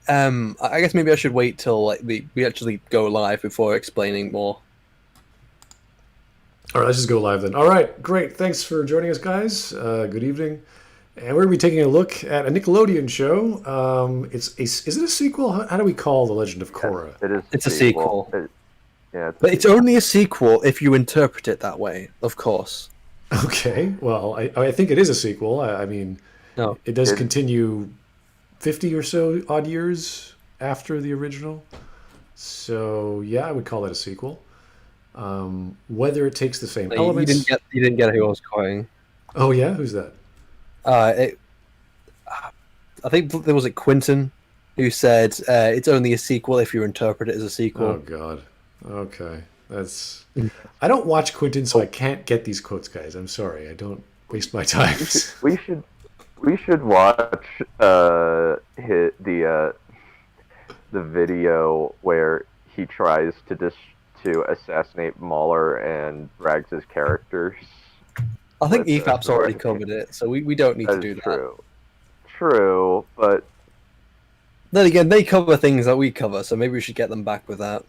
I guess maybe I should wait till like we actually go live before explaining more. All right, let's just go live then. All right, great. Thanks for joining us, guys. Good evening. And we're going to be taking a look at a Nickelodeon show. Is it a sequel? How do we call The Legend of Yes, Korra? it is It's a sequel. Yeah, it's But it's only a sequel if you interpret it that way, of course. Okay, well, I think it is a sequel. I mean, No. it does It- continue 50 or so odd years after the original. So, yeah, I would call that a sequel. Whether it takes the same You elements. didn't get who I was quoting. Oh, yeah? Who's that? It, I think there was a Quentin who said it's only a sequel if you interpret it as a sequel. Oh, God. Okay. I don't watch Quentin, so I can't get these quotes, guys. I'm sorry. I don't waste my time. we should watch the video where he tries to assassinate Mahler and Braggs' characters. I think With, EFAP's already Right. covered it, so we don't need to That do is that. true, but Then again, they cover things that we cover, so maybe we should get them back with that.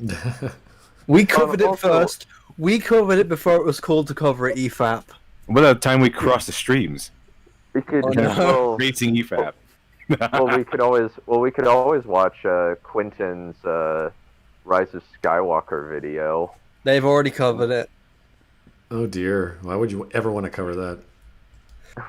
We covered it also- first. We covered it before it was cool to cover it, EFAP. What about the time we crossed the streams? we could Oh, no. Racing EFAP. we could always watch Quentin's Rise of Skywalker video. They've already covered it. Oh, dear. Why would you ever want to cover that?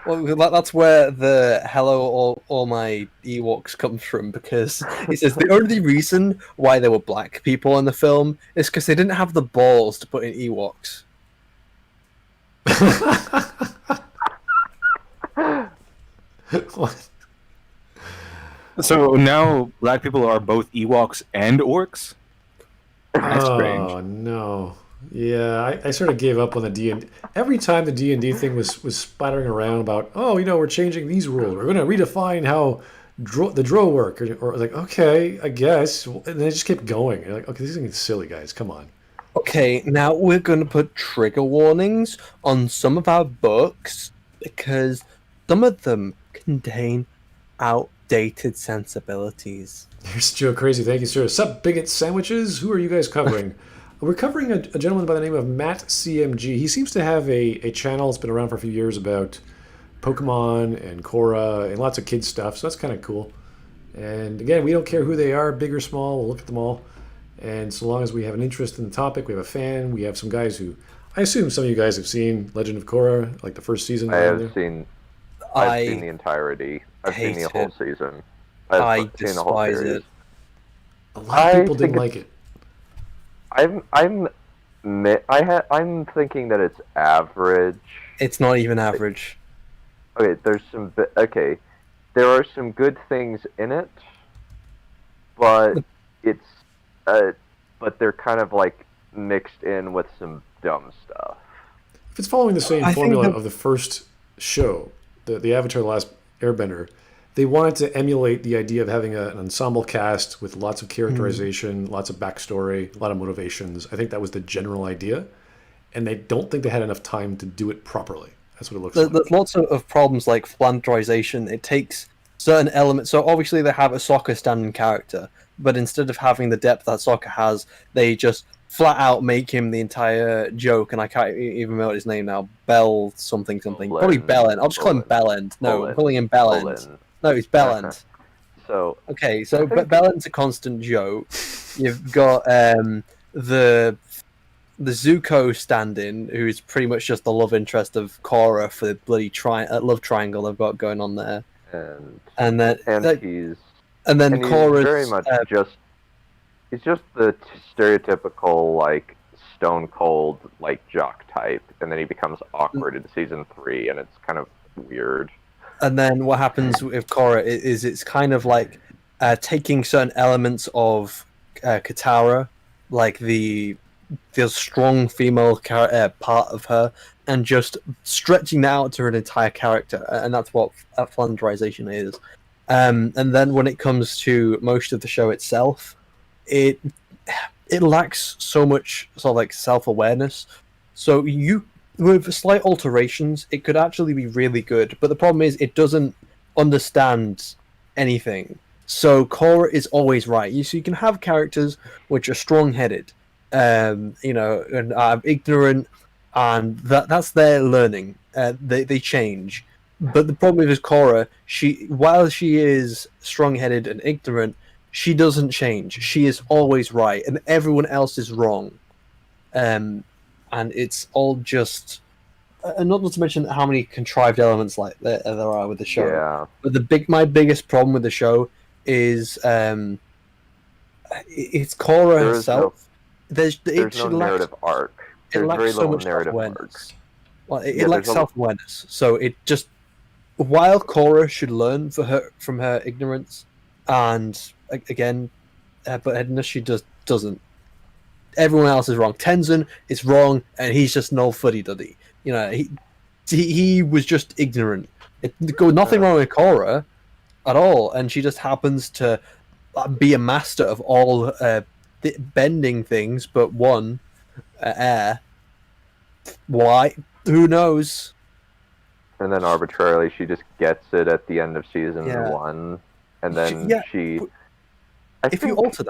Well, that's where the "Hello, all my Ewoks" comes from, because it says the only reason why there were black people in the film is because they didn't have the balls to put in Ewoks. What? So now black people are both Ewoks and orcs? That's Oh, strange. no. Yeah, I sort of gave up on the D&D. Every time the D&D thing was splattering around about, oh, we're changing these rules. We're going to redefine how the draw work. Or like, okay, I guess. And then it just kept going. You're like, okay, this is silly, guys. Come on. Okay, now we're going to put trigger warnings on some of our books because some of them contain outdated sensibilities. Here's Joe Crazy. Thank you, sir. Sup, Bigot Sandwiches? Who are you guys covering? We're covering a gentleman by the name of Matt CMG. He seems to have a channel that's been around for a few years about Pokemon and Korra and lots of kids stuff, so that's kind of cool. And again, we don't care who they are, big or small, we'll look at them all. And so long as we have an interest in the topic, we have a fan, we have some guys who, I assume some of you guys have seen Legend of Korra, like the first season. I've seen the entirety. I've seen the hate whole it. season. I I've seen the whole despise series. it. A lot of people think didn't like it. I'm thinking that it's average. It's not even average. Okay, there are some good things in it, but but they're kind of like mixed in with some dumb stuff. If it's following the same I think formula the- of the first show, the Avatar: The Last Airbender, they wanted to emulate the idea of having an ensemble cast with lots of characterization, lots of backstory, a lot of motivations. I think that was the general idea, and they don't think they had enough time to do it properly. That's what it looks like. There's lots of problems like flanderization. It takes certain elements. So obviously they have a soccer standing character, but instead of having the depth that soccer has, they just flat out make him the entire joke. And I can't even remember his name now. Bell something. Probably Bellend. I'll just call him Bellend. No, I'm calling him Bellend. Bullen. No, it's Bellend. So Okay, so Bellend's a constant joke. You've got the Zuko stand-in, who's pretty much just the love interest of Korra for the bloody love triangle they've got going on there. And then he's Korra's very much he's just the stereotypical like stone cold like jock type, and then he becomes awkward in season 3, and it's kind of weird. And then what happens with Korra is it's kind of like taking certain elements of Katara, like the strong female part of her, and just stretching that out to an entire character, and that's what flanderization is. And then when it comes to most of the show itself, it lacks so much sort of like self-awareness. So with slight alterations, it could actually be really good. But the problem is it doesn't understand anything. So Korra is always right. So you can have characters which are strong-headed, and ignorant, and that's their learning. They change, but the problem is Korra. While she is strong-headed and ignorant, she doesn't change. She is always right, and everyone else is wrong. And it's all just, and not to mention how many contrived elements like there are with the show. Yeah. But my biggest problem with the show is it's Korra There is herself. There's no narrative arc. There's very so little much narrative arc. self-awareness. Well, Yeah, it lacks there's a- self-awareness. So it just, while Korra should learn from her ignorance, and again, but headedness, she doesn't. Everyone else is wrong. Tenzin is wrong, and he's just no fuddy-duddy. He was just ignorant. Nothing wrong with Korra at all, and she just happens to be a master of all bending things, but one, air. Why? Who knows? And then arbitrarily, she just gets it at the end of season Yeah. 1, and then she. If you alter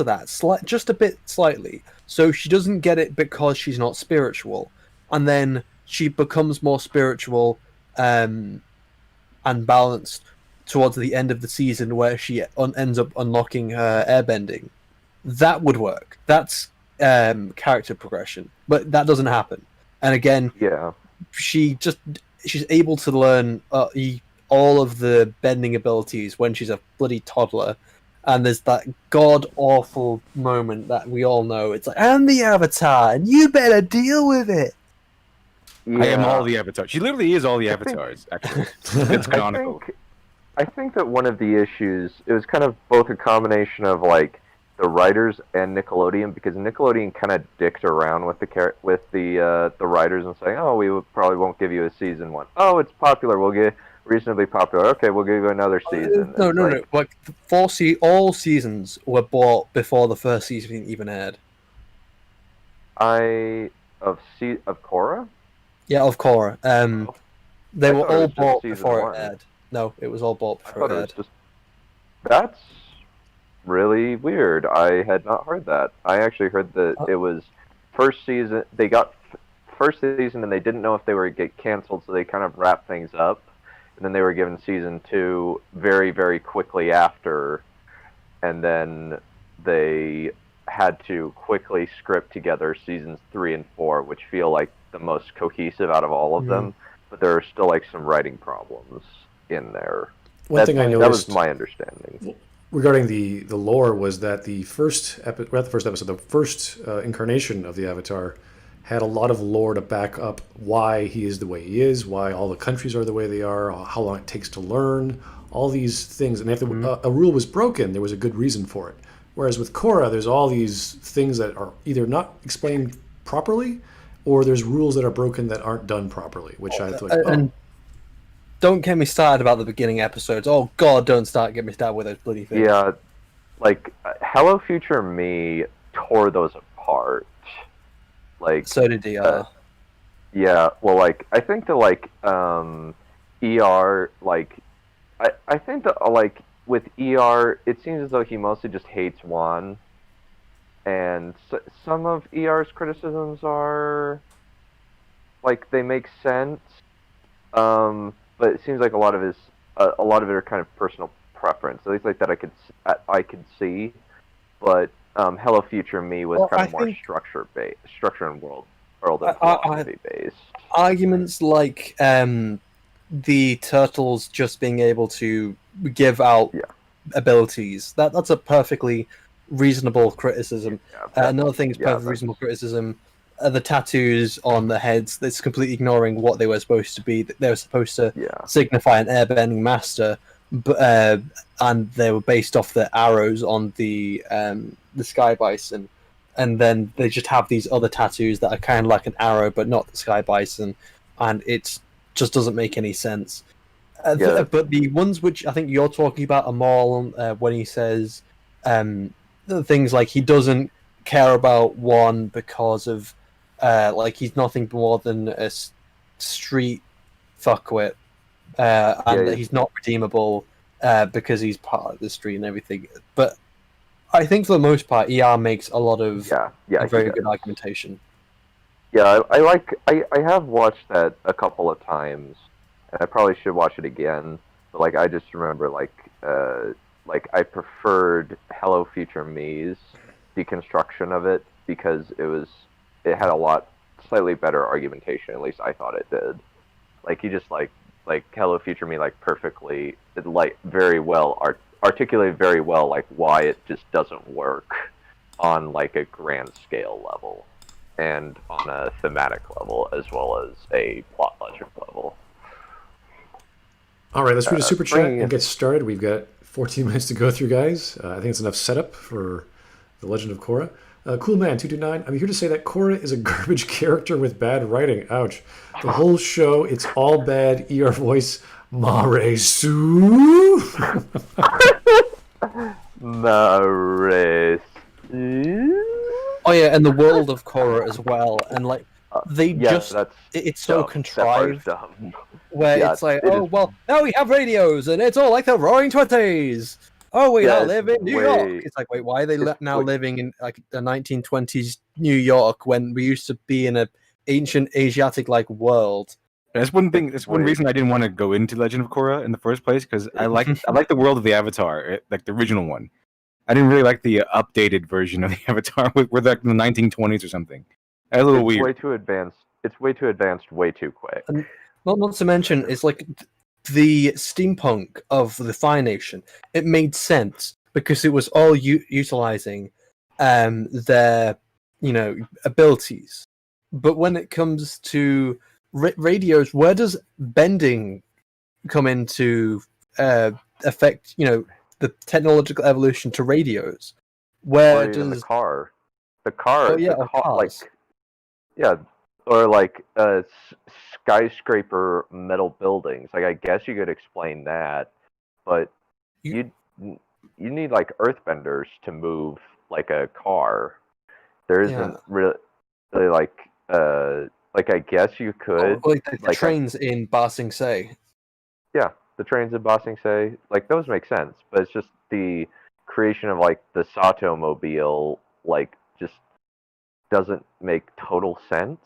that, just a bit slightly, so she doesn't get it because she's not spiritual, and then she becomes more spiritual and balanced towards the end of the season, where she ends up unlocking her airbending. That would work. That's character progression, but that doesn't happen. And again, Yeah. she's able to learn all of the bending abilities when she's a bloody toddler. And there's that god awful moment that we all know. It's like, I'm the Avatar, and you better deal with it. I am all the avatars. She literally is all the avatars, actually. It's canonical. I think that one of the issues, it was kind of both a combination of like the writers and Nickelodeon, because Nickelodeon kind of dicked around with the writers and saying, "Oh, probably won't give you a season 1. Oh, it's popular. We'll get reasonably popular. Okay, we'll give you another season." No. Like all seasons were bought before the first season even aired. Of Korra. Yeah, of Korra. They I were thought it all was just bought season before 1. it aired. No, it was all bought I before thought it it aired. was just. That's really weird. I had not heard that. I actually heard that it was first season. They got first season and they didn't know if they were get canceled, so they kind of wrapped things up, and then they were given season 2 very, very quickly after, and then they had to quickly script together seasons 3 and 4, which feel like the most cohesive out of all of them, but there are still like some writing problems in there. One thing I noticed, that was my understanding regarding the lore, was that the first incarnation of the Avatar had a lot of lore to back up why he is the way he is, why all the countries are the way they are, how long it takes to learn, all these things. And if a rule was broken, there was a good reason for it. Whereas with Korra, there's all these things that are either not explained properly, or there's rules that are broken that aren't done properly, which I thought. And don't get me started about the beginning episodes. Oh God, don't get me started with those bloody things. Yeah, like Hello Future Me tore those apart. Like so did DR. Yeah, well, like I think that like ER, like I think that like with ER, it seems as though he mostly just hates Juan, and some of ER's criticisms are like they make sense, but it seems like a lot of it are kind of personal preference. At least like that I could see, but Hello Future Me was kind of more structure and world and philosophy based. Arguments like the turtles just being able to give out abilities, that's a perfectly reasonable criticism. Another thing is perfectly reasonable criticism. The tattoos on the heads, that's completely ignoring what they were supposed to be. They were supposed to signify an airbending master, but and they were based off the arrows on the sky bison, and then they just have these other tattoos that are kind of like an arrow but not the sky bison, and it just doesn't make any sense. But the ones which I think you're talking about are more when he says things like he doesn't care about one because of like he's nothing more than a street fuckwit, and that he's not redeemable. because he's part of the street and everything. But I think for the most part, ER makes a lot of very good argumentation. Yeah, I have watched that a couple of times, and I probably should watch it again. But like I just remember like I preferred Hello Future Me's deconstruction of it because it had a lot slightly better argumentation. At least I thought it did. Like he just like Hello Future Me like perfectly like very well articulated very well like why it just doesn't work on like a grand scale level and on a thematic level as well as a plot logic level. All right, let's read a super chat and get started. We've got 14 minutes to go through, guys. I think it's enough setup for The Legend of Korra. Cool Man 229. I'm here to say that Korra is a garbage character with bad writing. Ouch. The whole show, it's all bad. ER voice, Mare Su. Mare Su. Oh yeah, and the world of Korra as well, and like it's so contrived. Where it's like, well, now we have radios, and it's all like the Roaring Twenties. Oh, we now live in New York. It's like, wait, why are they now living in like the 1920s New York when we used to be in an ancient Asiatic-like world? That's one thing. That's one reason I didn't want to go into Legend of Korra in the first place because I like the world of the Avatar, like the original one. I didn't really like the updated version of the Avatar with like the 1920s or something. That's a little weird. Way too advanced. It's way too advanced. Way too quick. And not to mention, it's like the steampunk of the Fire Nation. It made sense because it was all utilizing their abilities. But when it comes to radios, where does bending come into affect? The technological evolution to radios. Where does the car? The car. Oh, yeah, the car, or like skyscraper metal buildings. Like I guess you could explain that, but you need like earthbenders to move like a car. There isn't really like I guess you could like the trains in Ba Sing Se. Yeah, the trains in Ba Sing Se, like those make sense, but it's just the creation of like the Sato mobile like just doesn't make total sense.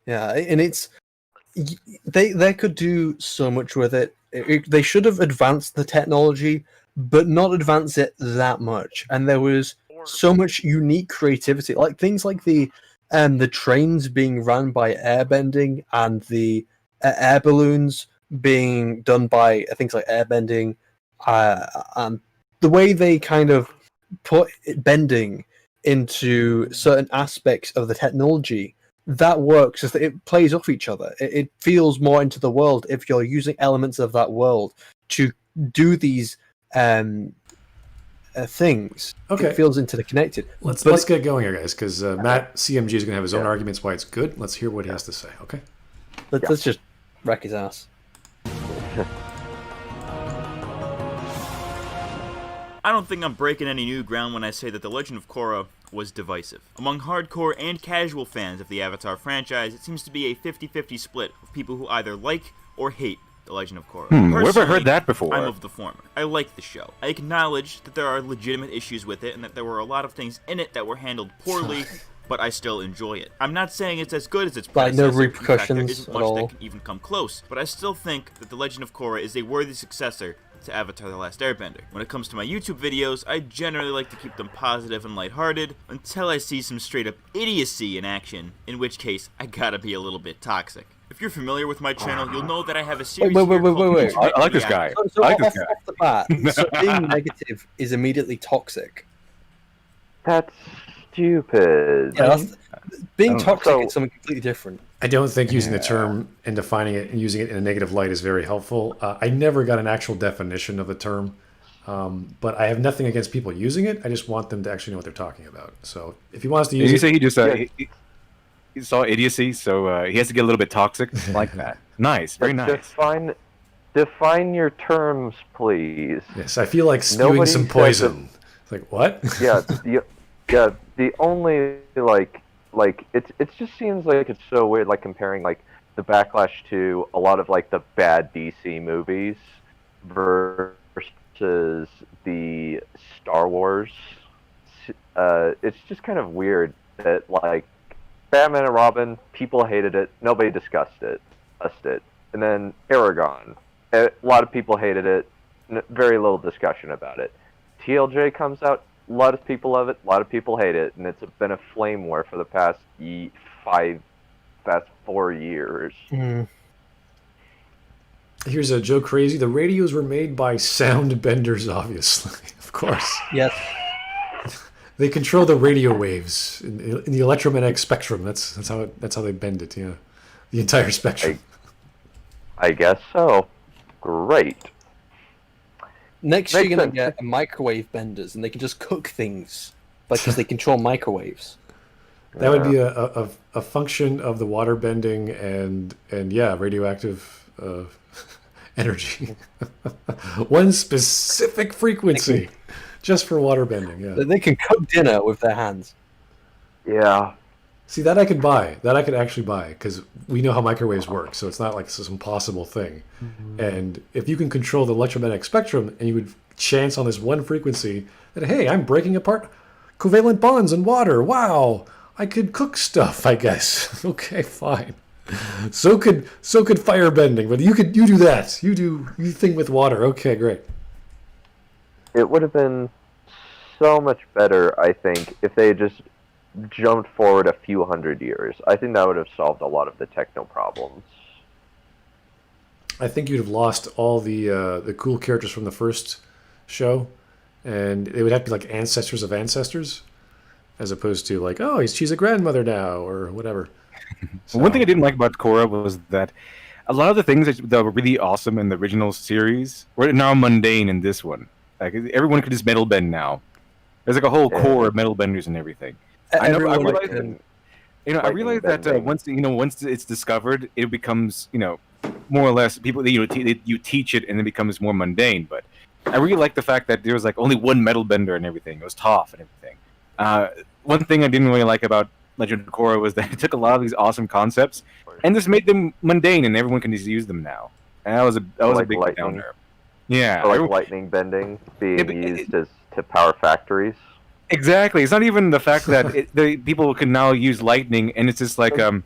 Yeah, and it's they could do so much with it. They should have advanced the technology, but not advance it that much. And there was so much unique creativity, like things like the trains being run by airbending and the air balloons being done by things like airbending, and the way they kind of put bending into certain aspects of the technology. That works, is that it plays off each other. It feels more into the world if you're using elements of that world to do these things. Okay. It feels interconnected. Let's get going here, guys, because Matt CMG is going to have his own arguments why it's good. Let's hear what he has to say, okay? Let's just wreck his ass. I don't think I'm breaking any new ground when I say that The Legend of Korra was divisive. Among hardcore and casual fans of the Avatar franchise, it seems to be a 50-50 split of people who either like or hate The Legend of Korra. Where have I heard that before? I'm of the former. I like the show. I acknowledge that there are legitimate issues with it and that there were a lot of things in it that were handled poorly, but I still enjoy it. I'm not saying it's as good as its predecessor. No repercussions in fact, there isn't at much all. that can even come close, but I still think that The Legend of Korra is a worthy successor to Avatar The Last Airbender. When it comes to my YouTube videos, I generally like to keep them positive and lighthearted until I see some straight up idiocy in action, in which case I gotta be a little bit toxic. If you're familiar with my channel, you'll know that I have a series here called wait. I like this guy. So I like this off guy. the bat, so being negative is immediately toxic. That's stupid. Yeah, being toxic So- is something completely different. I don't think using the term and defining it and using it in a negative light is very helpful. I never got an actual definition of the term, but I have nothing against people using it. I just want them to actually know what they're talking about. So if he wants to Did use you it, say he just he saw idiocy, so he has to get a little bit toxic? I like that. Nice, very nice. Define your terms, please. yes, I feel like spewing Nobody some says poison. It's like, what? The only like it just seems like it's so weird, like comparing like the backlash to a lot of like the bad DC movies versus the Star Wars. It's just kind of weird that like Batman and Robin, people hated it, nobody discussed it, and then Aragon, a lot of people hated it, very little discussion about it. TLJ comes out, a lot of people love it, a lot of people hate it, and it's been a flame war for the past 4 years. Here's a Joe Crazy. The radios were made by sound benders, obviously. Of course. Yes. They control the radio waves in the electromagnetic spectrum. That's how they bend it. Yeah, the entire spectrum. I guess so. Great. Next, you're gonna get microwave benders, and they can just cook things because they control microwaves. That would be a function of the water bending and yeah, radioactive energy. One specific frequency, just for water bending. Yeah, they can cook dinner with their hands. Yeah. See, that I could buy. That I could actually buy because we know how microwaves work. So it's not like some impossible thing. Mm-hmm. And if you can control the electromagnetic spectrum, and you would chance on this one frequency that, hey, I'm breaking apart covalent bonds in water. Wow, I could cook stuff, I guess. Okay, fine. So could fire bending, but you do that. You thing with water. Okay, great. It would have been so much better, I think, if they just jumped forward a few hundred years. I think that would have solved a lot of the techno problems. I think you'd have lost all the cool characters from the first show, and they would have to be like ancestors of ancestors, as opposed to like, oh, she's a grandmother now or whatever. So. One thing I didn't like about Korra was that a lot of the things that were really awesome in the original series were now mundane in this one. Like everyone could just metal bend now. There's like a whole core of metal benders and everything. I realize that once it's discovered, it becomes more or less people you teach it and it becomes more mundane. But I really like the fact that there was like only one metal bender and everything. It was Toph and everything. One thing I didn't really like about Legend of Korra was that it took a lot of these awesome concepts and just made them mundane, and everyone can just use them now. And that was a big downer. Yeah, like lightning bending being used to power factories. Exactly. It's not even the fact that people can now use lightning, and it's just like they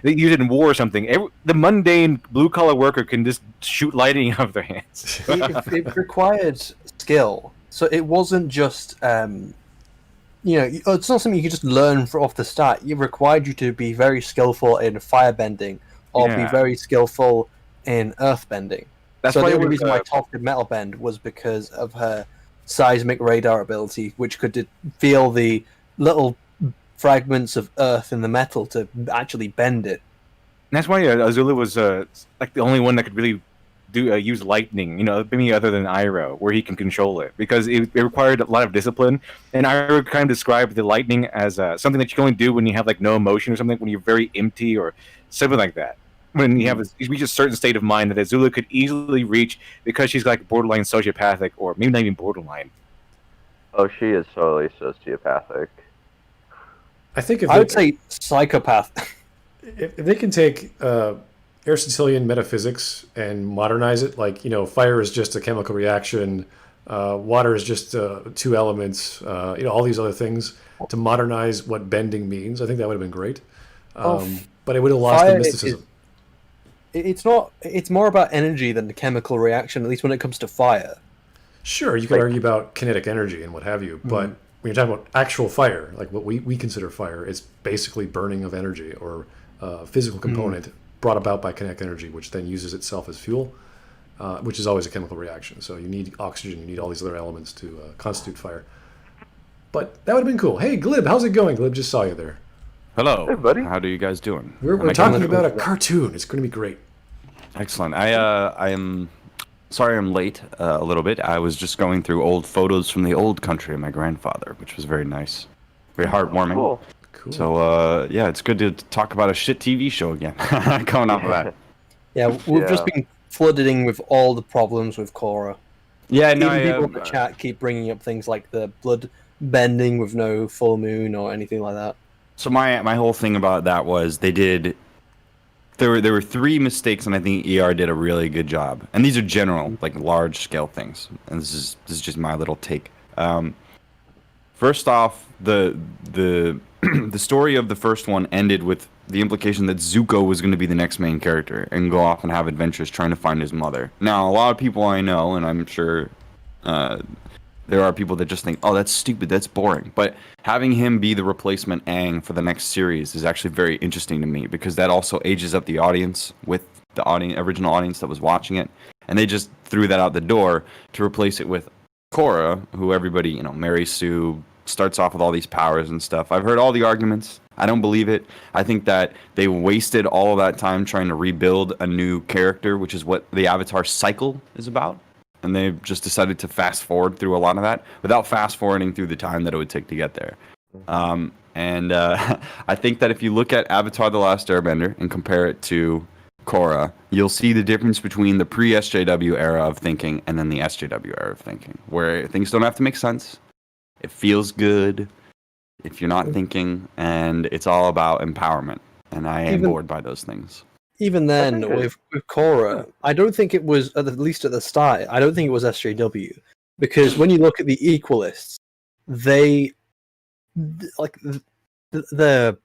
use it in war or something. The mundane blue collar worker can just shoot lightning out of their hands. It required skill, so it wasn't just it's not something you could just learn off the start. It required you to be very skillful in firebending or be very skillful in earthbending. That's why the only reason why Toph could metal bend was because of her seismic radar ability, which could feel the little fragments of earth in the metal to actually bend it. And that's why Azula was like the only one that could really use lightning, maybe other than Iroh, where he can control it, because it required a lot of discipline. And Iroh kind of described the lightning as something that you can only do when you have like no emotion or something, when you're very empty or something like that. When you reach a certain state of mind that Azula could easily reach because she's like borderline sociopathic, or maybe not even borderline. Oh, she is totally sociopathic. I think I would say psychopath. If they can take Aristotelian metaphysics and modernize it, like fire is just a chemical reaction, water is just two elements, all these other things, to modernize what bending means, I think that would have been great. But it would have lost the mysticism. It's not. It's more about energy than the chemical reaction, at least when it comes to fire. Sure, you could argue about kinetic energy and what have you, but when you're talking about actual fire, like what we consider fire, it's basically burning of energy or a physical component brought about by kinetic energy, which then uses itself as fuel, which is always a chemical reaction. So you need oxygen, you need all these other elements to constitute fire. But that would have been cool. Hey, Glib, how's it going? Glib, just saw you there. Hello. Hey, buddy. How are you guys doing? We're talking about a cartoon. It's going to be great. Excellent. I am sorry I'm late a little bit. I was just going through old photos from the old country of my grandfather, which was very nice. Very heartwarming. Cool. So, yeah, it's good to talk about a shit TV show again. Coming off of that. Yeah, we've just been flooding with all the problems with Korra. Yeah, no, even people in the chat keep bringing up things like the blood bending with no full moon or anything like that. So my whole thing about that was they did there were 3 mistakes, and I think ER did a really good job. And these are general, like large scale things. And this is just my little take. First off, the the story of the first one ended with the implication that Zuko was going to be the next main character and go off and have adventures trying to find his mother. Now, a lot of people I know, and I'm sure there are people that just think, oh, that's stupid, that's boring. But having him be the replacement Aang for the next series is actually very interesting to me, because that also ages up the audience with the original audience that was watching it. And they just threw that out the door to replace it with Korra, who everybody, Mary Sue, starts off with all these powers and stuff. I've heard all the arguments. I don't believe it. I think that they wasted all of that time trying to rebuild a new character, which is what the Avatar cycle is about. And they just decided to fast forward through a lot of that without fast forwarding through the time that it would take to get there. I think that if you look at Avatar The Last Airbender and compare it to Korra, you'll see the difference between the pre-SJW era of thinking and then the SJW era of thinking, where things don't have to make sense. It feels good if you're not thinking, and it's all about empowerment. And I am bored by those things. Even then, with Korra, I don't think it was, at least at the start, I don't think it was SJW. Because when you look at the Equalists, they, like, the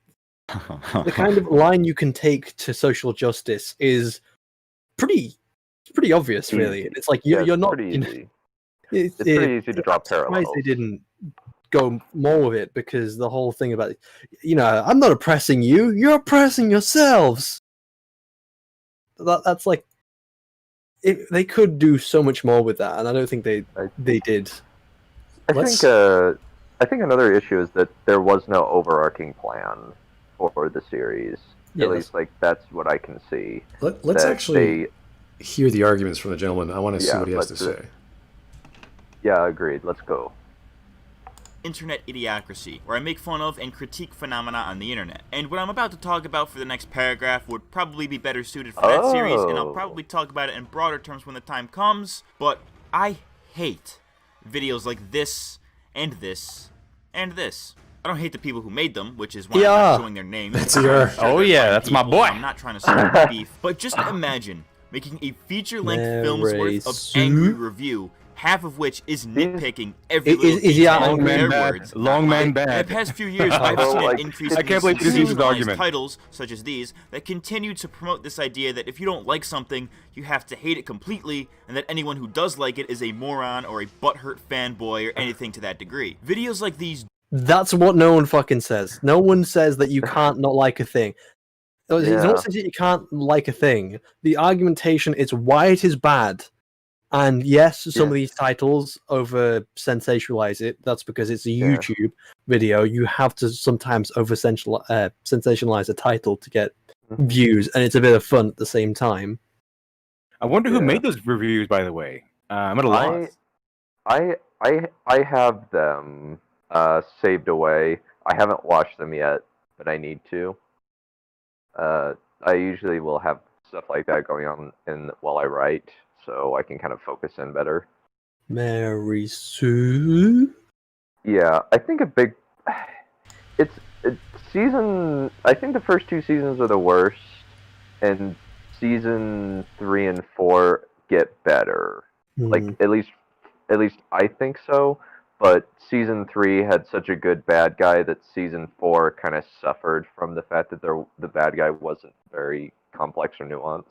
kind of line you can take to social justice is pretty obvious, really. It's like, you're not... Pretty easy. It's pretty easy to draw parallels. They didn't go more with it, because the whole thing about, I'm not oppressing you, you're oppressing yourselves. That's like, they could do so much more with that, and I don't think they did. I think another issue is that there was no overarching plan for the series. At least, that's what I can see. Let's actually hear the arguments from the gentleman. I want to see what he has to say. Yeah, agreed. Let's go. Internet Idiocracy, where I make fun of and critique phenomena on the internet. And what I'm about to talk about for the next paragraph would probably be better suited for that series, and I'll probably talk about it in broader terms when the time comes, but I hate videos like this, and this, and this. I don't hate the people who made them, which is why I'm not showing their names. That's my boy. I'm not trying to start beef, but just imagine making a feature-length film's worth of angry review, half of which is nitpicking every little detail of words. Long man bad. In the past few years, I've seen an increase in sensationalized titles, such as these, that continue to promote this idea that if you don't like something, you have to hate it completely, and that anyone who does like it is a moron or a butthurt fanboy or anything to that degree. Videos like these... That's what no one fucking says. No one says that you can't not like a thing. No one says that you can't like a thing. The argumentation is why it is bad. And yes, some of these titles over sensationalize it. That's because it's a YouTube video. You have to sometimes over sensationalize a title to get views, and it's a bit of fun at the same time. I wonder who made those reviews, by the way. I'm at a loss. I have them saved away. I haven't watched them yet, but I need to. I usually will have stuff like that going on while I write, so I can kind of focus in better. Mary Sue? Yeah, I think it's season... I think the first 2 seasons are the worst, and season 3 and 4 get better. Like, at least I think so, but season 3 had such a good bad guy that season 4 kind of suffered from the fact that the bad guy wasn't very complex or nuanced.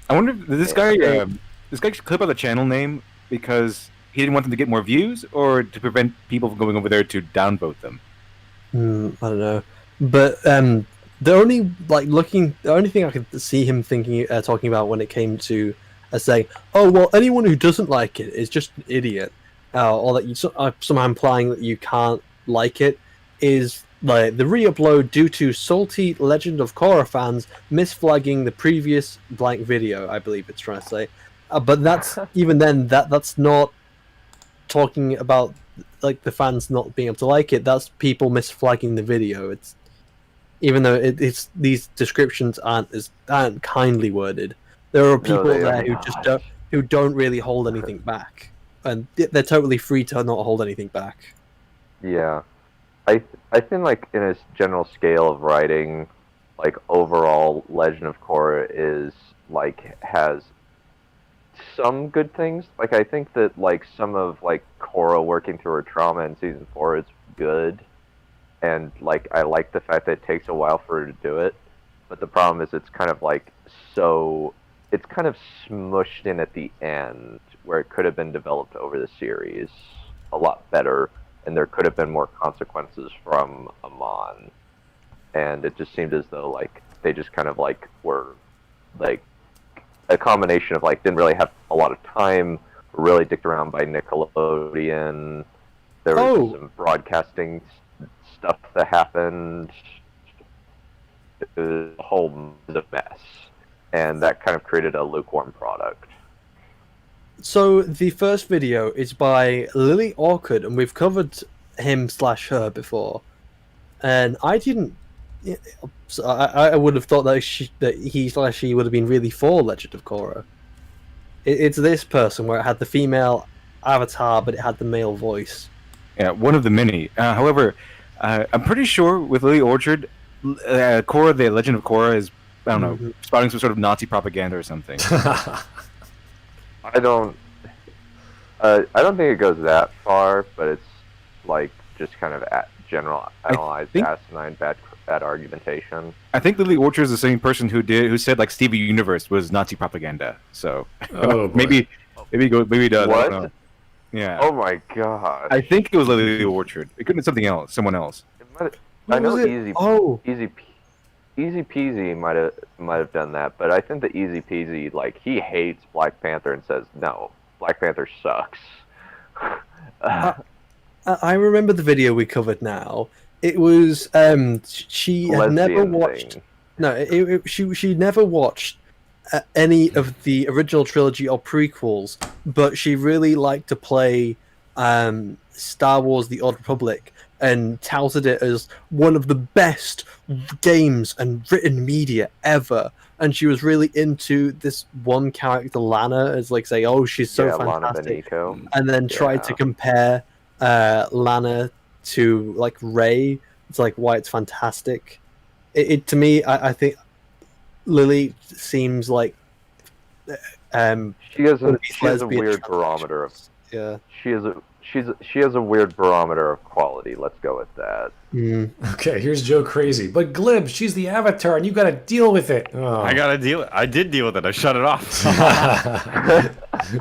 I wonder if this guy should clip out the channel name because he didn't want them to get more views, or to prevent people from going over there to downvote them. I don't know, but the only thing I could see him talking about when it came to saying, "Oh well, anyone who doesn't like it is just an idiot," or that you somehow implying that you can't like it, is like the re-upload due to salty Legend of Korra fans misflagging the previous blank video. I believe it's trying to say, but that's even then that's not talking about like the fans not being able to like it. That's people misflagging the video. It's even though it's these descriptions aren't kindly worded. There are people there who don't really hold anything back, and they're totally free to not hold anything back. Yeah, I think like in a general scale of writing, like overall Legend of Korra is like has some good things. Like I think that like some of like Korra working through her trauma in season 4 is good, and like I like the fact that it takes a while for her to do it. But the problem is it's kind of like it's kind of smushed in at the end where it could have been developed over the series a lot better, and there could have been more consequences from Amon. And it just seemed as though like they just kind of like were like a combination of like didn't really have a lot of time, were really dicked around by Nickelodeon. There was some broadcasting stuff that happened. It was a whole mess, and that kind of created a lukewarm product. So the first video is by Lily Orchard, and we've covered him/her before. And I didn't. So I would have thought that he/she would have been really for Legend of Korra. It's this person where it had the female avatar, but it had the male voice. Yeah, one of the many. However, I'm pretty sure with Lily Orchard, Korra, the Legend of Korra, is I don't know, spouting some sort of Nazi propaganda or something. I don't think it goes that far, but it's like just kind of generalized asinine bad argumentation. I think Lily Orchard is the same person who said like Steven Universe was Nazi propaganda. So maybe it does. What? I don't know. Yeah. Oh my god. I think it was Lily Orchard. It could have been something else, someone else. I know Easy Peasy might have done that, but I think that Easy Peasy, like, he hates Black Panther and says no, Black Panther sucks. I remember the video we covered now. It was she had never watched. Thing. No, she never watched any of the original trilogy or prequels, but she really liked to play Star Wars: The Old Republic, and touted it as one of the best games and written media ever. And she was really into this one character, Lana, as like say, oh, she's so fantastic. And then tried to compare Lana to like Rey. It's like why it's fantastic. It to me, I think Lily seems like she has a weird barometer of she has a weird barometer of quality. Let's go with that. Okay, here's Joe Crazy. But Glib, she's the avatar, and you got to deal with it. Oh. I got to deal. I did deal with it. I shut it off.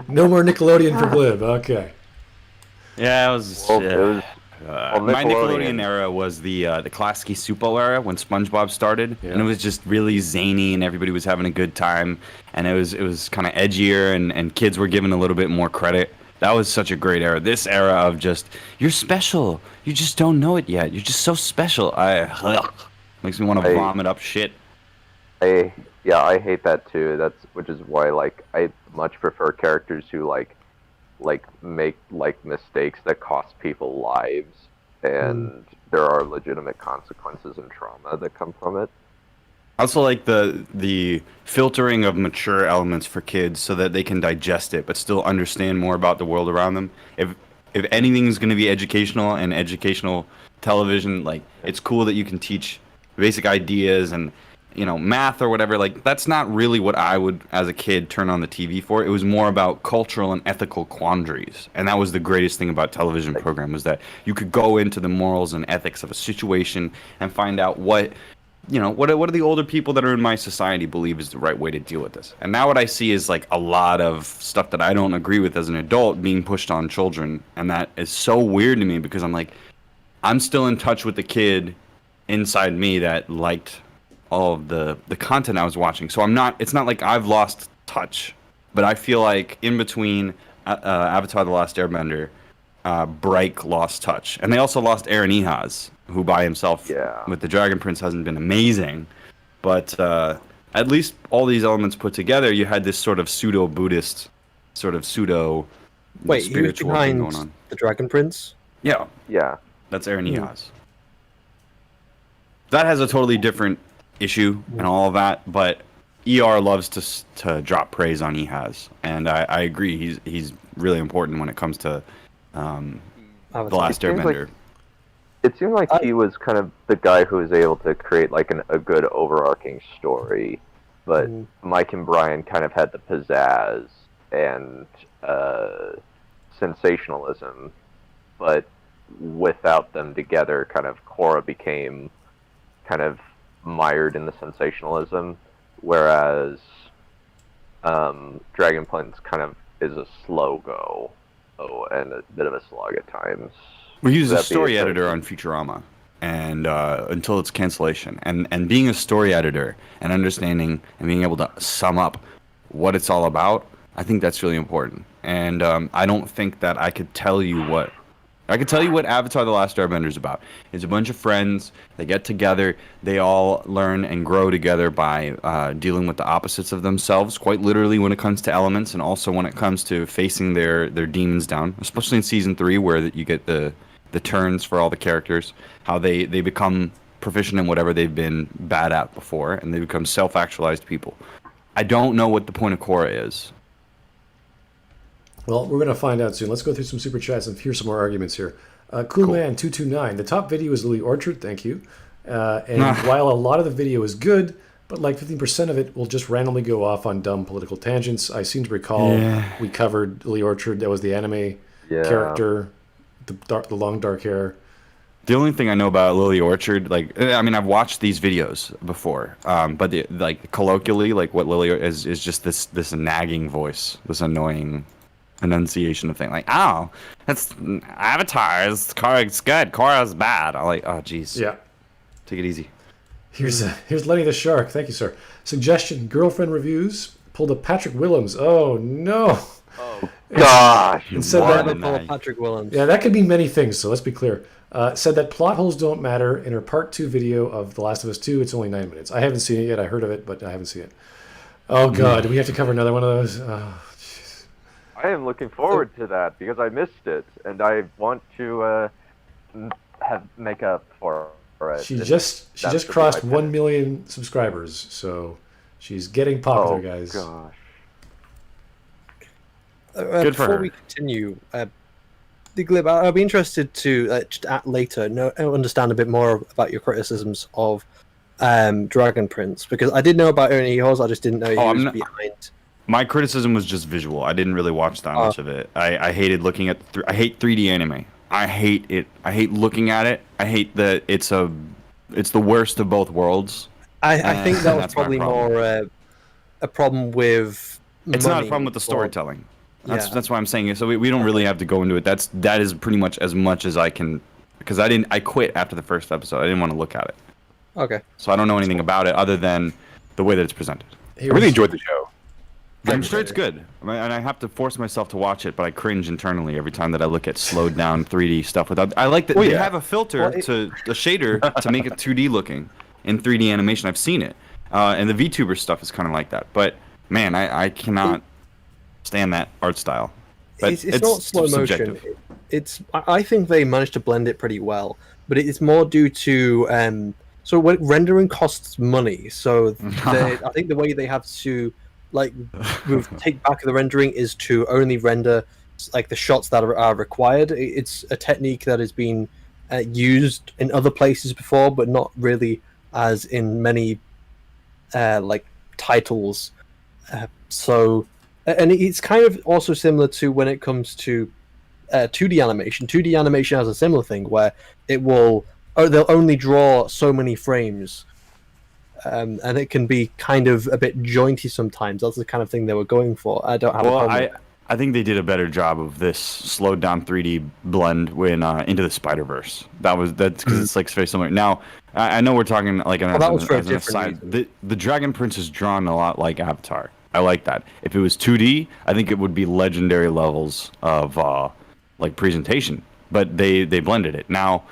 No more Nickelodeon for Glib. Okay. Yeah, it was. My Nickelodeon era was the Klasky Supo era when SpongeBob started, and it was just really zany, and everybody was having a good time, and it was kind of edgier, and kids were given a little bit more credit. That was such a great era. This era of just, you're special. You just don't know it yet. You're just so special. Makes me want to vomit up shit. I hate that too. Which is why like I much prefer characters who like make like mistakes that cost people lives, and there are legitimate consequences and trauma that come from it. I also like the filtering of mature elements for kids so that they can digest it but still understand more about the world around them. If anything's going to be educational and educational television, like it's cool that you can teach basic ideas and math or whatever. Like that's not really what I would as a kid turn on the TV for. It was more about cultural and ethical quandaries, and that was the greatest thing about television program, was that you could go into the morals and ethics of a situation and find out what do the older people that are in my society believe is the right way to deal with this? And now what I see is like a lot of stuff that I don't agree with as an adult being pushed on children. And that is so weird to me because I'm like, I'm still in touch with the kid inside me that liked all of the content I was watching. So it's not like I've lost touch, but I feel like in between Avatar: The Last Airbender, Bright lost touch. And they also lost Eren Ehaz, who by himself with the Dragon Prince hasn't been amazing. But at least all these elements put together, you had this sort of pseudo-Buddhist, sort of pseudo spiritual thing going on. The Dragon Prince? Yeah. That's Eren Ehaz. That has a totally different issue and all of that, but ER loves to drop praise on Ehaz. And I agree, he's really important when it comes to The Last Airbender. it seemed like he was kind of the guy who was able to create like a good overarching story, but Mike and Brian kind of had the pizzazz and sensationalism, but without them together, kind of Korra became kind of mired in the sensationalism, whereas Dragonprince kind of is a slow go, and a bit of a slog at times. Well, he was a story editor on Futurama, and until its cancellation, and being a story editor and understanding and being able to sum up what it's all about, I think that's really important. And I don't think that I could tell you what Avatar: The Last Airbender is about. It's a bunch of friends. They get together. They all learn and grow together by dealing with the opposites of themselves, quite literally when it comes to elements, and also when it comes to facing their demons down. Especially in season 3, where you get the turns for all the characters, how they become proficient in whatever they've been bad at before, and they become self-actualized people. I don't know what the point of Korra is. Well, we're going to find out soon. Let's go through some super chats and hear some more arguments here. Coolman229, the top video is Lily Orchard, thank you. And while a lot of the video is good, but like 15% of it will just randomly go off on dumb political tangents. I seem to recall we covered Lily Orchard. That was the anime character, the long dark hair. The only thing I know about Lily Orchard, I've watched these videos before, but colloquially, like what Lily is just this nagging voice, this annoying enunciation of thing, like, oh, that's Avatar's Korra's good, Korra's bad. I'm like, oh, jeez. Yeah. Take it easy. Here's Lenny the Shark. Thank you, sir. Suggestion: girlfriend reviews pulled a Patrick Willems. Oh no. Oh gosh. And said that Patrick Willems. Yeah, that could mean many things. So let's be clear. Said that plot holes don't matter in her part 2 video of The Last of Us 2. It's only 9 minutes. I haven't seen it yet. I heard of it, but I haven't seen it. Oh god, do we have to cover another one of those? Oh, I am looking forward to that because I missed it, and I want to make up for it. She just crossed 1 million subscribers, so she's getting popular, guys. Gosh. Good for her. Before we continue, the Glib, I'll be interested to later understand a bit more about your criticisms of Dragon Prince, because I did know about Ernie yours, I just didn't know he was behind. My criticism was just visual. I didn't really watch that much of it. I hated looking at. I hate 3D anime. I hate it. I hate looking at it. I hate that it's the worst of both worlds. I think that was probably more a problem with. It's not a problem with the storytelling. That's why I'm saying it. So we don't really have to go into it. That is pretty much as I can, because I quit after the first episode. I didn't want to look at it. Okay. So I don't know anything about it other than the way that it's presented. I really enjoyed the show. I'm sure it's good, and I have to force myself to watch it, but I cringe internally every time that I look at slowed down 3D stuff. I like that they have a filter to a shader to make it 2D looking in 3D animation. I've seen it, and the VTuber stuff is kind of like that. But man, I cannot stand that art style. But it's not slow motion. I think they managed to blend it pretty well, but it's more due to so when rendering costs money. So I think the way they have to take back the rendering is to only render like the shots that are required. It's a technique that has been used in other places before, but not really as in many titles. So it's kind of also similar to when it comes to 2D animation. 2D animation has a similar thing where they'll only draw so many frames. And it can be kind of a bit jointy sometimes. That's the kind of thing they were going for. I don't have a problem. I think they did a better job of this slowed down 3D blend when Into the Spider-Verse. That's because it's like very similar. Now, I know we're talking like an aside. The Dragon Prince is drawn a lot like Avatar. I like that. If it was 2D, I think it would be legendary levels of presentation. But they blended it. Now,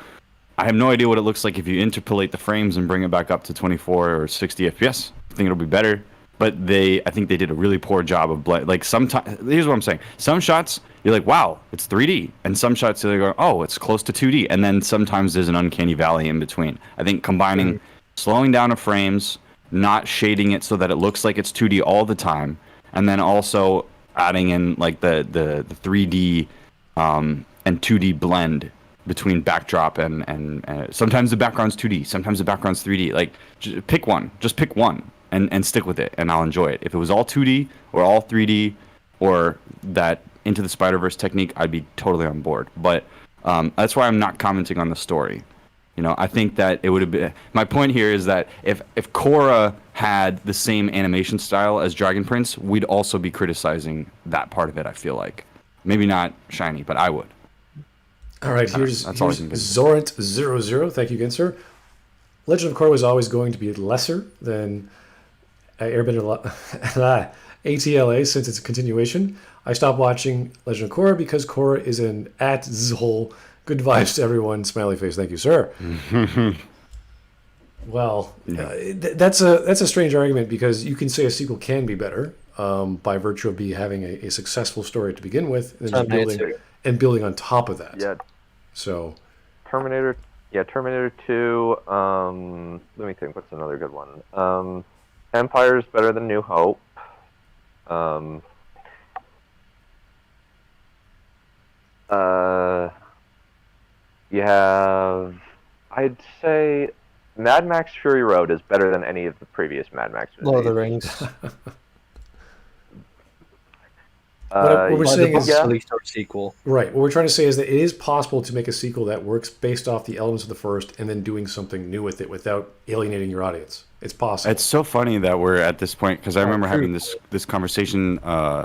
I have no idea what it looks like if you interpolate the frames and bring it back up to 24 or 60 FPS. I think it'll be better. But I think they did a really poor job of blend. Like sometimes, here's what I'm saying. Some shots you're like, wow, it's 3D, and some shots you're like, oh, it's close to 2D, and then sometimes there's an uncanny valley in between. I think combining slowing down of frames, not shading it so that it looks like it's 2D all the time, and then also adding in like the 3D and 2D blend between backdrop and sometimes the background's 2D, sometimes the background's 3D. Like, just pick one and stick with it, and I'll enjoy it. If it was all 2D or all 3D or that Into the Spider-Verse technique, I'd be totally on board. But that's why I'm not commenting on the story. You know, I think that it would have been. My point here is that if Korra had the same animation style as Dragon Prince, we'd also be criticizing that part of it. I feel like maybe not Shiny, but I would. All right, here's Zorant00. Thank you again, sir. Legend of Korra was always going to be lesser than Airbender ATLA since it's a continuation. I stopped watching Legend of Korra because Korra is an at-zhole. Good vibes to everyone. Smiley face. Thank you, sir. Well, that's a strange argument because you can say a sequel can be better by virtue of having a successful story to begin with, and then building on top of that. Yeah. So, Terminator 2. Let me think. What's another good one? Empire's better than New Hope. You have, I'd say, Mad Max Fury Road is better than any of the previous Mad Max movies. Lord of the Rings. What we're saying is released a sequel. Right. What we're trying to say is that it is possible to make a sequel that works based off the elements of the first and then doing something new with it without alienating your audience. It's possible. It's so funny that we're at this point because I remember having this conversation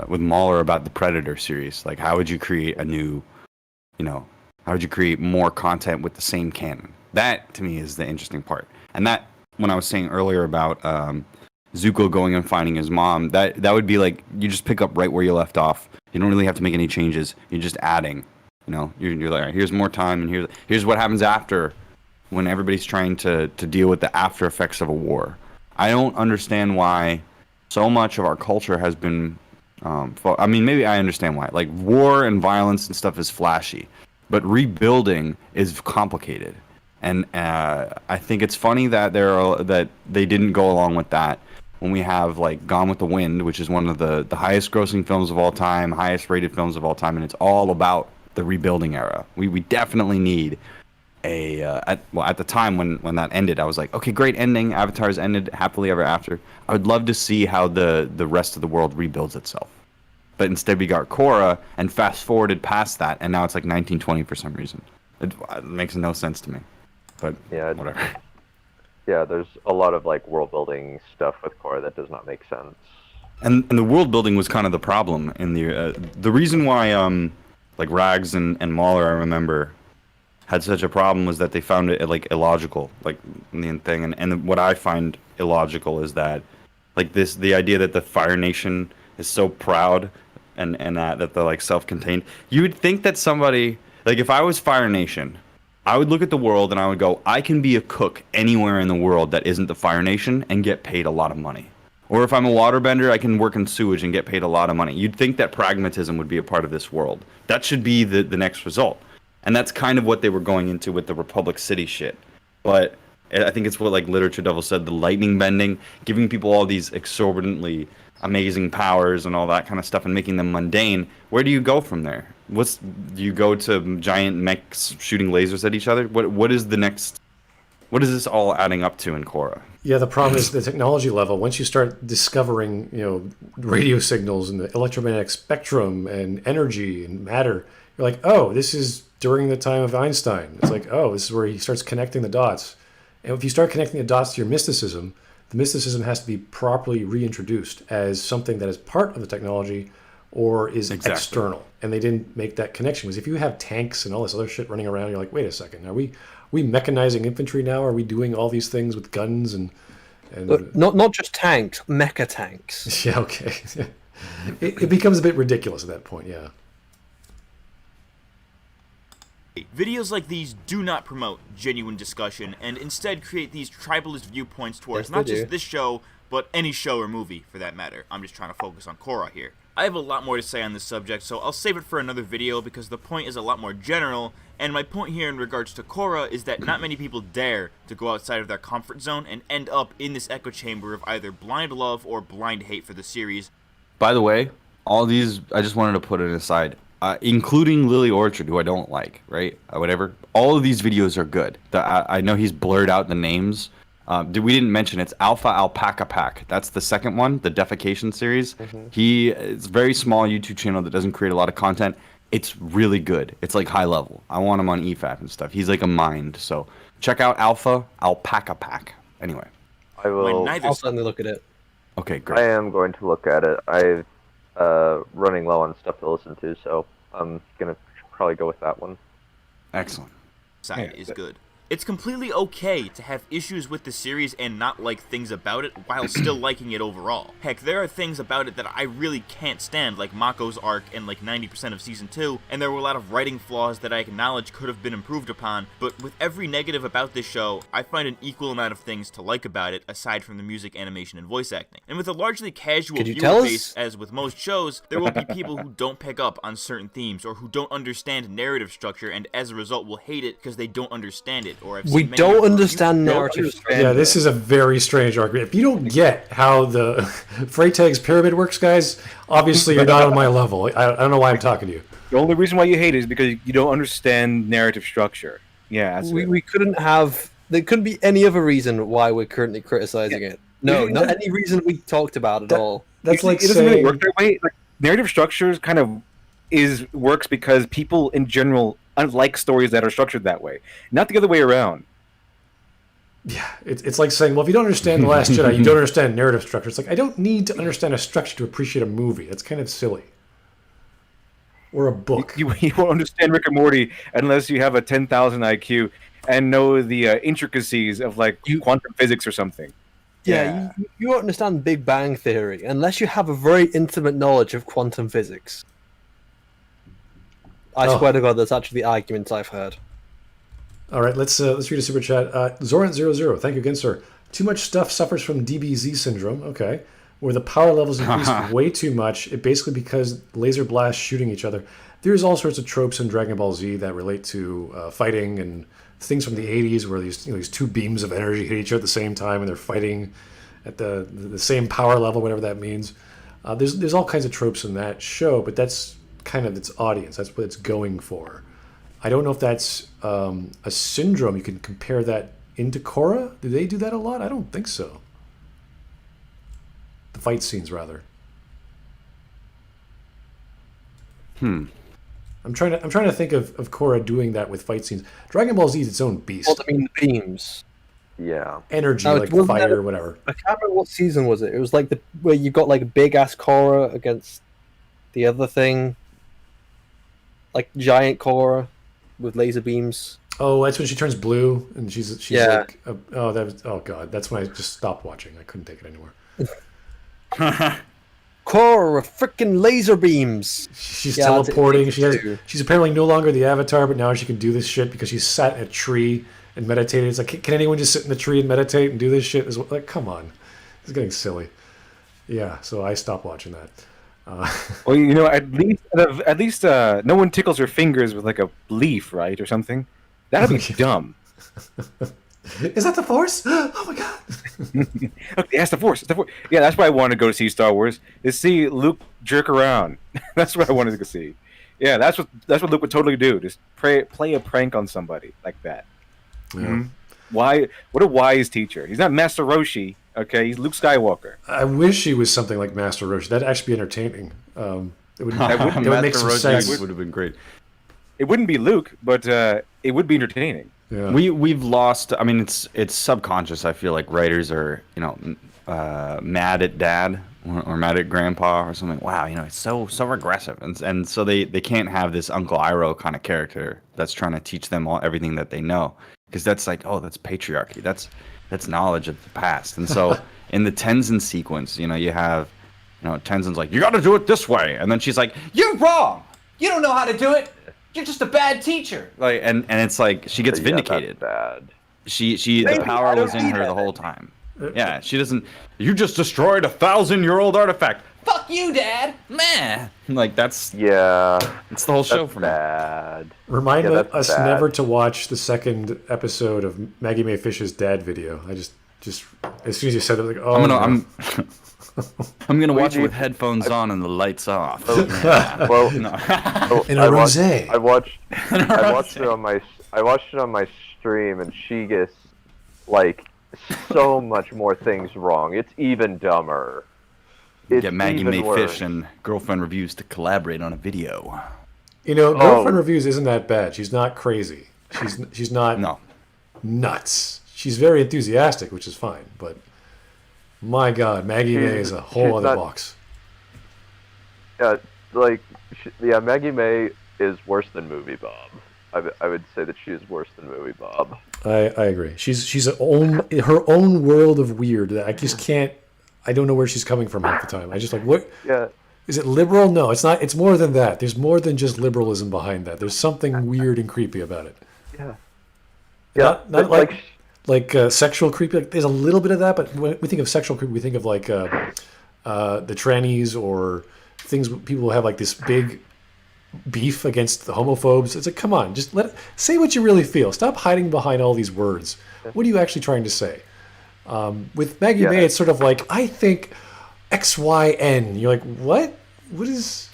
with Mahler about the Predator series. Like, how would you create a new, how would you create more content with the same canon? That, to me, is the interesting part. And that, when I was saying earlier about Zuko going and finding his mom, that would be like, you just pick up right where you left off. You don't really have to make any changes. You're just adding. You're like, all right, here's more time, and here's what happens after when everybody's trying to deal with the after effects of a war. I don't understand why so much of our culture has been... I mean, maybe I understand why. Like, war and violence and stuff is flashy. But rebuilding is complicated, and I think it's funny that that they didn't go along with that when we have like Gone with the Wind, which is one of the highest-grossing films of all time, highest-rated films of all time, and it's all about the rebuilding era. We definitely need at the time when that ended, I was like, okay, great ending. Avatar's ended happily ever after. I would love to see how the rest of the world rebuilds itself. But instead we got Korra and fast-forwarded past that, and now it's like 1920 for some reason. It makes no sense to me. But yeah, whatever. Yeah, there's a lot of like world-building stuff with Korra that does not make sense. And the world-building was kind of the problem in the reason why like Rags and Mahler, I remember, had such a problem was that they found it like illogical, like in the thing. And what I find illogical is that like the idea that the Fire Nation is so proud and that they're like self-contained. You would think that somebody, like if I was Fire Nation, I would look at the world and I would go, I can be a cook anywhere in the world that isn't the Fire Nation and get paid a lot of money. Or if I'm a waterbender, I can work in sewage and get paid a lot of money. You'd think that pragmatism would be a part of this world. That should be the next result. And that's kind of what they were going into with the Republic City shit. But I think it's what like LiteratureDevil said, the lightning bending, giving people all these exorbitantly amazing powers and all that kind of stuff and making them mundane. Where do you go from there? Do you go to giant mechs shooting lasers at each other? What is the next? What is this all adding up to in Korra? Yeah, the problem is the technology level. Once you start discovering, radio signals and the electromagnetic spectrum and energy and matter, you're like, oh, this is during the time of Einstein. It's like, oh, this is where he starts connecting the dots. And if you start connecting the dots to your mysticism, the mysticism has to be properly reintroduced as something that is part of the technology or is external. And they didn't make that connection. Because if you have tanks and all this other shit running around, you're like, wait a second, are we mechanizing infantry now? Are we doing all these things with guns and But not just tanks, mecha tanks. Yeah, okay. It becomes a bit ridiculous at that point, yeah. Videos like these do not promote genuine discussion and instead create these tribalist viewpoints towards not just this show, but any show or movie for that matter. I'm just trying to focus on Korra here. I have a lot more to say on this subject, so I'll save it for another video because the point is a lot more general, and my point here in regards to Korra is that not many people dare to go outside of their comfort zone and end up in this echo chamber of either blind love or blind hate for the series. By the way, all these, I just wanted to put it aside. including Lily Orchard, who I don't like, right? Whatever. All of these videos are good. I know he's blurred out the names. We didn't mention it's Alpha Alpaca Pack. That's the second one, the defecation series. It's a very small YouTube channel that doesn't create a lot of content. It's really good. It's like high level. I want him on EFAP and stuff. He's like a mind. So check out Alpha Alpaca Pack. Anyway. I'll certainly look at it. Okay, great. I am going to look at it. I'm running low on stuff to listen to, so I'm gonna probably go with that one. Excellent. Side is good. It's completely okay to have issues with the series and not like things about it while still liking it overall. Heck, there are things about it that I really can't stand, like Mako's arc and like 90% of Season 2, and there were a lot of writing flaws that I acknowledge could have been improved upon, but with every negative about this show, I find an equal amount of things to like about it, aside from the music, animation, and voice acting. And with a largely casual viewer base, as with most shows, there will be people who don't pick up on certain themes, or who don't understand narrative structure, and as a result will hate it because they don't understand it. We don't understand narrative. Yeah, this is a very strange argument. If you don't get how the Freytag's pyramid works, guys, obviously you're not on my level. I don't know why I'm talking to you. The only reason why you hate it is because you don't understand narrative structure. Yeah, we couldn't have. There couldn't be any other reason why we're currently criticizing it. No, not any reason we talked about at all. That's like it doesn't really work that way. Like, narrative structures kind of works because people in general like stories that are structured that way, not the other way around. Yeah, it's like saying, well, if you don't understand The Last Jedi, you don't understand narrative structure. It's like, I don't need to understand a structure to appreciate a movie. That's kind of silly. Or a book. You won't understand Rick and Morty unless you have a 10,000 IQ and know the intricacies of like quantum physics or something. Yeah, you won't understand Big Bang Theory unless you have a very intimate knowledge of quantum physics. I swear to God, that's actually the arguments I've heard. All right, let's read a super chat. Zorant00, thank you again, sir. Too much stuff suffers from DBZ syndrome. Okay, where the power levels increase way too much. It basically because laser blasts shooting each other. There's all sorts of tropes in Dragon Ball Z that relate to fighting and things from the 80s where these two beams of energy hit each other at the same time and they're fighting at the same power level, whatever that means. There's all kinds of tropes in that show, but that's kind of its audience. That's what it's going for. I don't know if that's a syndrome. You can compare that into Korra. Do they do that a lot? I don't think so. The fight scenes, rather. I'm trying to think of Korra doing that with fight scenes. Dragon Ball Z is its own beast. Well, I mean, the beams. Yeah. Energy, like fire, or whatever. I can't remember what season was it. It was like where you got like big ass Korra against the other thing. Like giant Korra with laser beams. Oh, that's when she turns blue and she's like, oh god, that's when I just stopped watching. I couldn't take it anymore. Korra, freaking laser beams. She's teleporting. She's apparently no longer the Avatar, but now she can do this shit because she sat in a tree and meditated. It's like, can anyone just sit in the tree and meditate and do this shit? Like, come on, it's getting silly. Yeah, so I stopped watching that. Well, at least no one tickles her fingers with like a leaf, right, or something. That'd be dumb. Is that the Force? Oh my god! Okay, that's the Force. Yeah, that's why I wanted to go to see Star Wars. Is see Luke jerk around. That's what I wanted to go see. Yeah, that's what Luke would totally do. Just play a prank on somebody like that. Yeah. Mm-hmm. Why? What a wise teacher. He's not Master Roshi. Okay, he's Luke Skywalker. I wish he was something like Master Roshi. That'd actually be entertaining. It would make some sense. Would have been great. It wouldn't be Luke, but it would be entertaining. Yeah. We've lost. I mean, it's subconscious. I feel like writers are mad at dad or mad at grandpa or something. Wow, it's so regressive, and so they can't have this Uncle Iroh kind of character that's trying to teach them everything that they know, because that's like, oh, that's patriarchy. That's knowledge of the past. And so in the Tenzin sequence, you have, Tenzin's like, you got to do it this way, and then she's like, you're wrong. You don't know how to do it. You're just a bad teacher. Like, and it's like she gets vindicated. That's bad. She the power was in her the whole time. Yeah, she doesn't. You just destroyed a 1,000-year-old artifact. Fuck you, Dad. Man, like it's the whole show for me. Bad. Remind us never to watch the second episode of Maggie Mae Fish's dad video. I just as soon as you said it, like, oh, I'm gonna watch it need- with headphones on and the lights off. Oh, Yeah. Well, No. In a rosé. I watched it on my stream, and she gets like so much more things wrong. It's even dumber. It's Get Maggie even May worse. Fish and Girlfriend Reviews to collaborate on a video. You know, Girlfriend Reviews isn't that bad. She's not crazy. She's not No. nuts. She's very enthusiastic, which is fine. But my God, Maggie May is a whole she's other not- box. Yeah, Maggie May is worse than Movie Bob. I would say that she is worse than Movie Bob. I agree. She's her own world of weird that I just can't. I don't know where she's coming from half the time. I just like, what Yeah, is it? Liberal? No, it's not. It's more than that. There's more than just liberalism behind that. There's something weird and creepy about it. yeah. Not but, like sexual creepy. Like, there's a little bit of that, but when we think of sexual creepy, we think of like the trannies or things. People who have like this big beef against the homophobes. It's like, come on, just say what you really feel. Stop hiding behind all these words. What are you actually trying to say? With Maggie May, it's sort of like, I think X, Y, N. You're like, what? What is?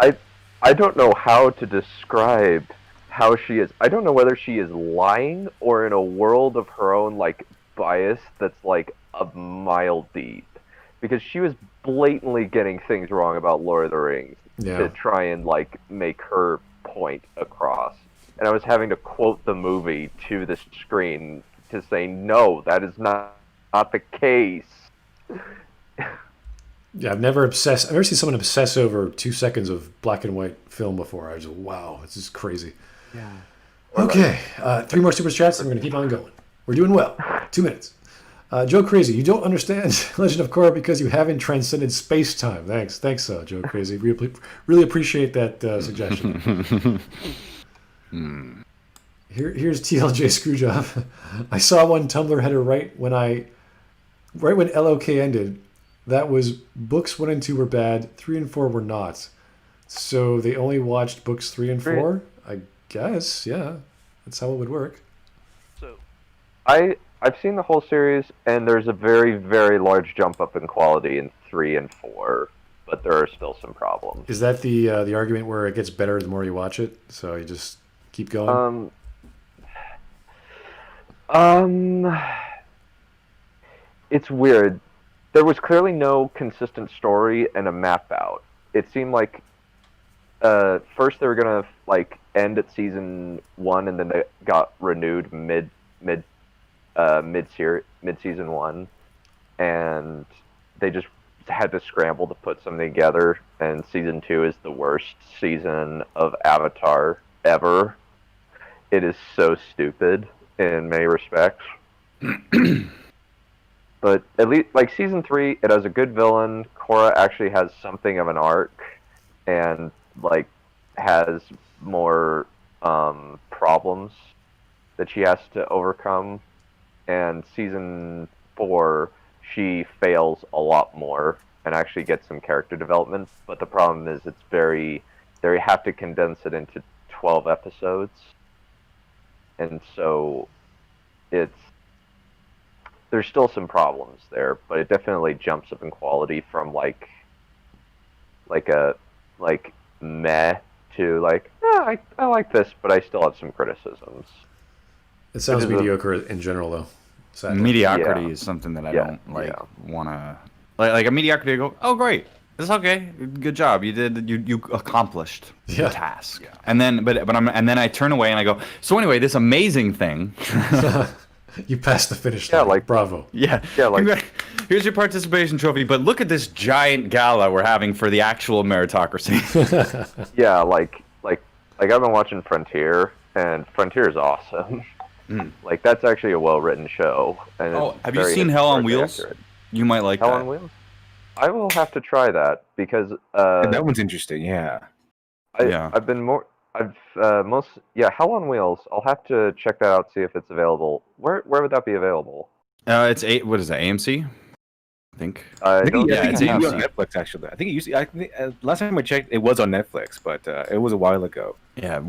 I don't know how to describe how she is. I don't know whether she is lying or in a world of her own, like, bias that's like a mile deep, because she was blatantly getting things wrong about Lord of the Rings to try and like make her point across, and I was having to quote the movie to the screen to say, no, that is not the case. Yeah, I've never seen someone obsess over 2 seconds of black and white film before. I was like, wow, this is crazy. Yeah. Okay, 3 more super chats, and we're going to keep on going. We're doing well. 2 minutes. Joe Crazy, you don't understand Legend of Korra because you haven't transcended space-time. Thanks, Joe Crazy. Really appreciate that suggestion. Here's TLJ Screwjob. I saw one Tumblr header right when LOK ended. That was books 1 and 2 were bad, 3 and 4 were not. So they only watched books 3 and 4? I guess, yeah. That's how it would work. So, I've seen the whole series, and there's a very, very large jump up in quality in 3 and 4, but there are still some problems. Is that the argument where it gets better the more you watch it? So you just keep going? It's weird. There was clearly no consistent story and a map out. It seemed like first they were gonna like end at season 1, and then they got renewed mid season 1, and they just had to scramble to put something together. And season 2 is the worst season of Avatar ever. It is so stupid in many respects. But at least, like, season 3, it has a good villain. Korra actually has something of an arc, and like has more problems that she has to overcome. And season 4, she fails a lot more and actually gets some character development. But the problem is they have to condense it into 12 episodes, and so there's still some problems there, but it definitely jumps up in quality from like meh to like, I like this, but I still have some criticisms. It sounds mediocre in general, though. Sadly. Mediocrity is something that I don't want to like a mediocrity. I go, oh great, it's okay, good job, you accomplished the task. And then and then I turn away and I go, so anyway, this amazing thing. You passed the finish line. like, bravo. Yeah, like, here's your participation trophy, but look at this giant gala we're having for the actual meritocracy. yeah, like I've been watching Frontier, and Frontier is awesome. Like, that's actually a well-written show. And have you seen Hell on Wheels? Accurate. You might like Hell that. on Wheels? I will have to try that, because that one's interesting. Yeah. I've been more. Hell on Wheels. I'll have to check that out, see if it's available. Where would that be available? It's what is that? AMC? I think. It's AMC. on Netflix actually. I think it used. Last time I checked, it was on Netflix, but it was a while ago. Yeah,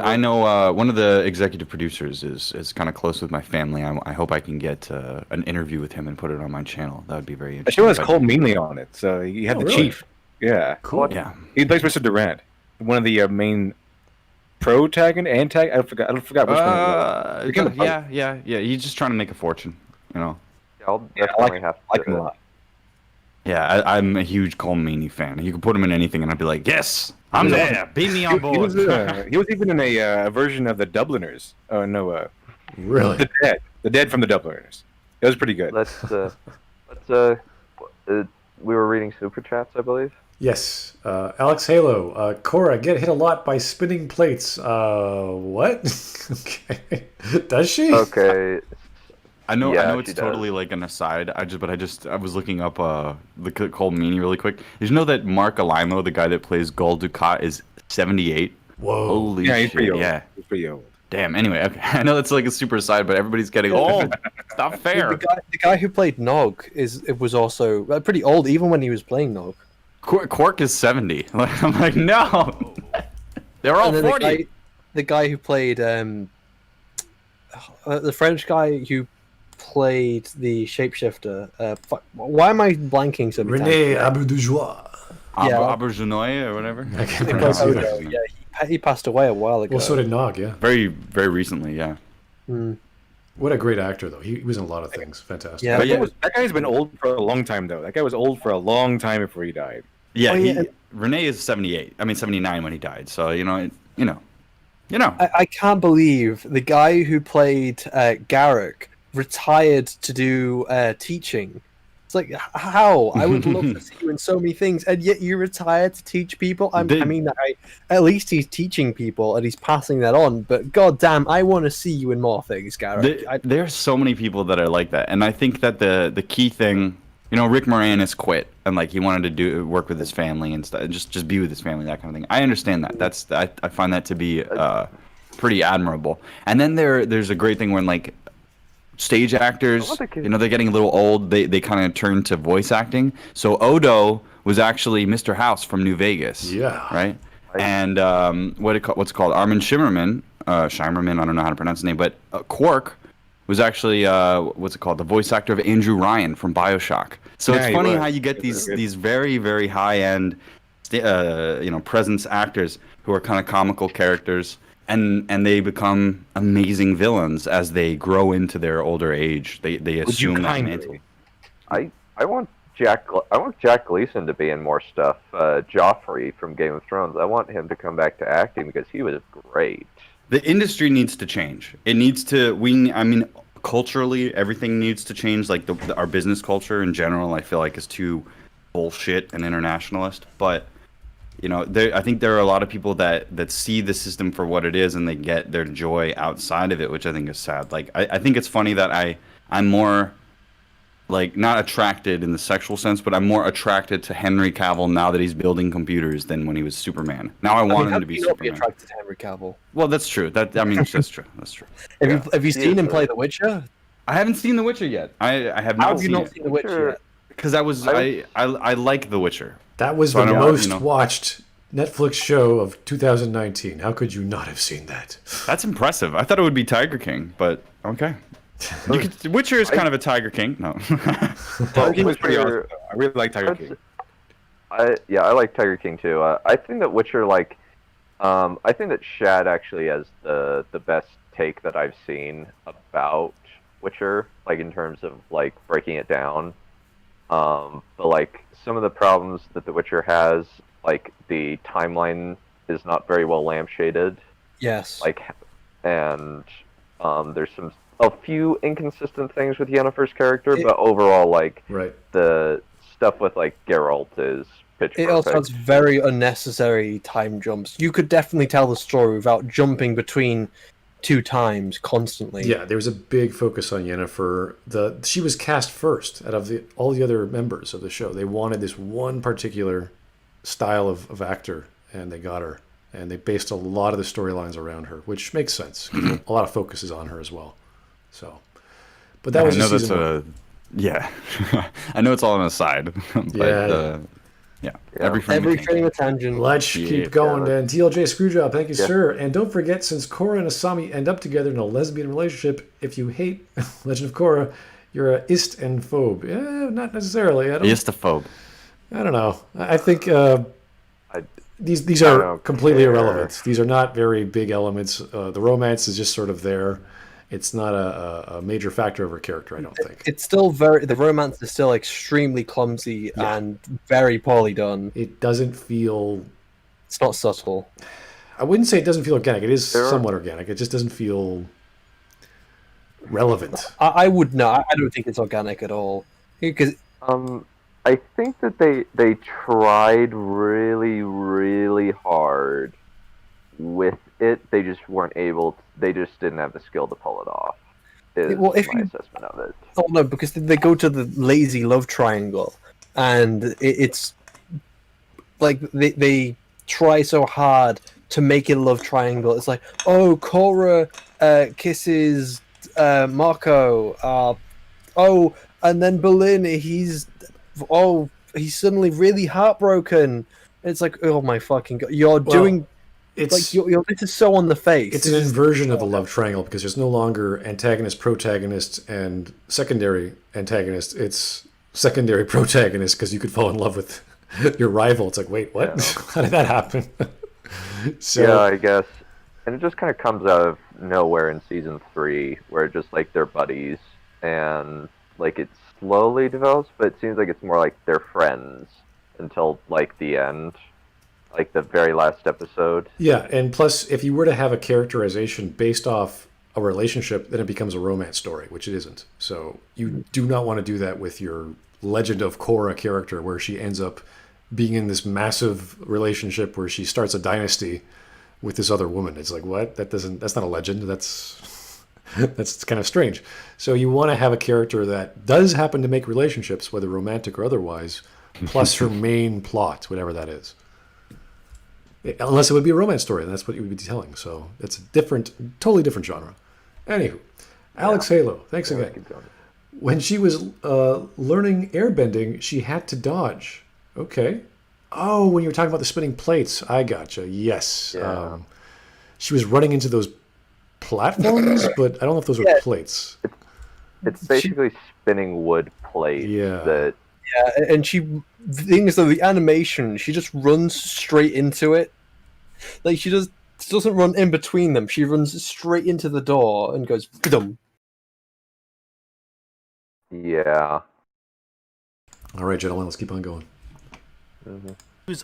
I know one of the executive producers is kind of close with my family. I hope I can get an interview with him and put it on my channel. That would be very The interesting. show has Cole Meanley on it, so you have Oh, the really? chief. Yeah, Cool. Yeah, he plays Mr. Durant, one of the main protagonist, I forgot which one it was. He became a yeah. He's just trying to make a fortune, you know. I'll Yeah, definitely have to. I like him a lot. Yeah, I'm a huge Cole Meany fan. You could put him in anything, and I'd be like, yes, I'm there. Beat me on board. He was even in a version of the Dubliners. Oh no, Really? the Dead from the Dubliners. It was pretty good. We were reading super chats, I believe. Yes. Alex Halo. Korra, get hit a lot by spinning plates. What? Okay. Does she? Okay. I know she it's totally like an aside. I was looking up the Cole Meany really quick. Did you know that Mark Alimo, the guy that plays Gul Dukat, is 78? Whoa. Holy Yeah, shit! he's pretty old. Yeah. He's pretty old. Damn. Anyway, okay. I know that's like a super aside, but everybody's getting old. It's not fair. The guy who played Nog was also pretty old, even when he was playing Nog. Quark is 70. I'm like, no. They're all And then 40. the guy who played the French guy who played the shapeshifter. Why am I blanking so many René times? Aboudujois. Yeah. Aubergenois or whatever. I can't He pronounce played either. Odo. Yeah, he passed away a while ago. Well, so did Nog, yeah. Very, very recently, yeah. What a great actor, though. He was in a lot of things. Fantastic. Yeah. That guy's been old for a long time, though. That guy was old for a long time before he died. Yeah, Oh, yeah. Renee is 78. I mean 79 when he died. So you know. I can't believe the guy who played Garrick retired to do teaching. It's like, how? I would love to see you in so many things, and yet you retired to teach people? At least he's teaching people, and he's passing that on, but goddamn, I want to see you in more things, Garrick. There are so many people that are like that. And I think that the key thing, Rick Moranis quit, and like he wanted to work with his family and stuff, just be with his family, that kind of thing. I understand that. I find that to be pretty admirable. And then there's a great thing when like stage actors, they're getting a little old. They kind of turn to voice acting. So Odo was actually Mr. House from New Vegas. Yeah. Right. And what's it called? Armin Shimmerman. Shimerman. I don't know how to pronounce his name, but Quark was actually the voice actor of Andrew Ryan from BioShock. So it's funny how you get these very, very high end, presence actors who are kind of comical characters. And they become amazing villains as they grow into their older age. They assume that mantle. I want Jack Gleason to be in more stuff. Joffrey from Game of Thrones. I want him to come back to acting because he was great. The industry needs to change. It needs to. Culturally, everything needs to change. Like our business culture in general, I feel like is too bullshit and internationalist. But I think there are a lot of people that see the system for what it is, and they get their joy outside of it, which I think is sad. Like, I think it's funny that I'm more, like, not attracted in the sexual sense, but I'm more attracted to Henry Cavill now that he's building computers than when he was Superman. Now I want him to be Superman. Be attracted to Henry Cavill? Well, that's true. That's true. That's true. Have you seen him play The Witcher? I haven't seen The Witcher yet. I have How not have you seen not it. seen The Witcher yet? Because I like The Witcher. That was the most watched Netflix show of 2019. How could you not have seen that? That's impressive. I thought it would be Tiger King, but okay. Witcher is kind of a Tiger King. No. Tiger King was pretty awesome. I really like Tiger King. I like Tiger King too. I think that Witcher, I think that Shad actually has the best take that I've seen about Witcher, like in terms of like breaking it down. But like some of the problems that The Witcher has, like the timeline is not very well lampshaded. Yes. And there's a few inconsistent things with Yennefer's character, but overall, the stuff with Geralt is pitch perfect. It also has very unnecessary time jumps. You could definitely tell the story without jumping between two times constantly. Yeah, there was a big focus on Yennefer. She was cast first out of all the other members of the show. They wanted this one particular style of actor, and they got her. And they based a lot of the storylines around her, which makes sense. A lot of focus is on her as well. So, but that was I know I know it's all on the side. But, Yeah. Yeah. Every frame Every of frame a tangent. Let's keep going Yeah. then. TLJ Screwjob, thank you, Yeah. sir. And don't forget, since Korra and Asami end up together in a lesbian relationship, if you hate Legend of Korra, you're a ist and phobe. Not necessarily. Istophobe. I don't know. I think these I are don't completely care. irrelevant. These are not very big elements. The romance is just sort of there. It's not a major factor of her character, I don't think. It's still the romance is still extremely clumsy and very poorly done. It doesn't feel... It's not subtle. I wouldn't say it doesn't feel organic. It is There are- somewhat organic. It just doesn't feel relevant. I would not. I don't think it's organic at all. Because I think that they tried really, really hard with it. They just weren't able. They just didn't have the skill to pull it off. Is Well, if my you- assessment of it. oh no, because they go to the lazy love triangle, and it's like they try so hard to make it a love triangle. It's like, oh, Korra kisses Marco. Oh, and then Berlin, he's suddenly really heartbroken. It's like, oh my fucking god, you're doing It's like you're this is so on the face. It's an inversion of the love triangle because there's no longer antagonist, protagonist, and secondary antagonist. It's secondary protagonist because you could fall in love with your rival. It's like, wait, what? Yeah. How did that happen? So Yeah, I guess. And it just kind of comes out of nowhere in season 3, where just like they're buddies, and like it slowly develops, but it seems like it's more like they're friends until like the end, like the very last episode. yeah, and plus, if you were to have a characterization based off a relationship, then it becomes a romance story, which it isn't. So you do not want to do that with your Legend of Korra character, where she ends up being in this massive relationship where she starts a dynasty with this other woman. It's like, what? That's not a legend. That's kind of strange. So you want to have a character that does happen to make relationships, whether romantic or otherwise, plus her main plot, whatever that is. Unless it would be a romance story, and that's what you would be telling. So it's a totally different genre. Anywho, Alex Halo, thanks Yeah, again. keep going. When she was learning airbending, she had to dodge. Okay. Oh, when you were talking about the spinning plates, I gotcha. Yes. Yeah. She was running into those platforms, but I don't know if those were plates. It's basically spinning wood plates. Yeah. That Yeah, and the thing is though, the animation, she just runs straight into it. Like she doesn't run in between them. She runs straight into the door and goes dum. yeah. All right, gentlemen, let's keep on going. Mhm.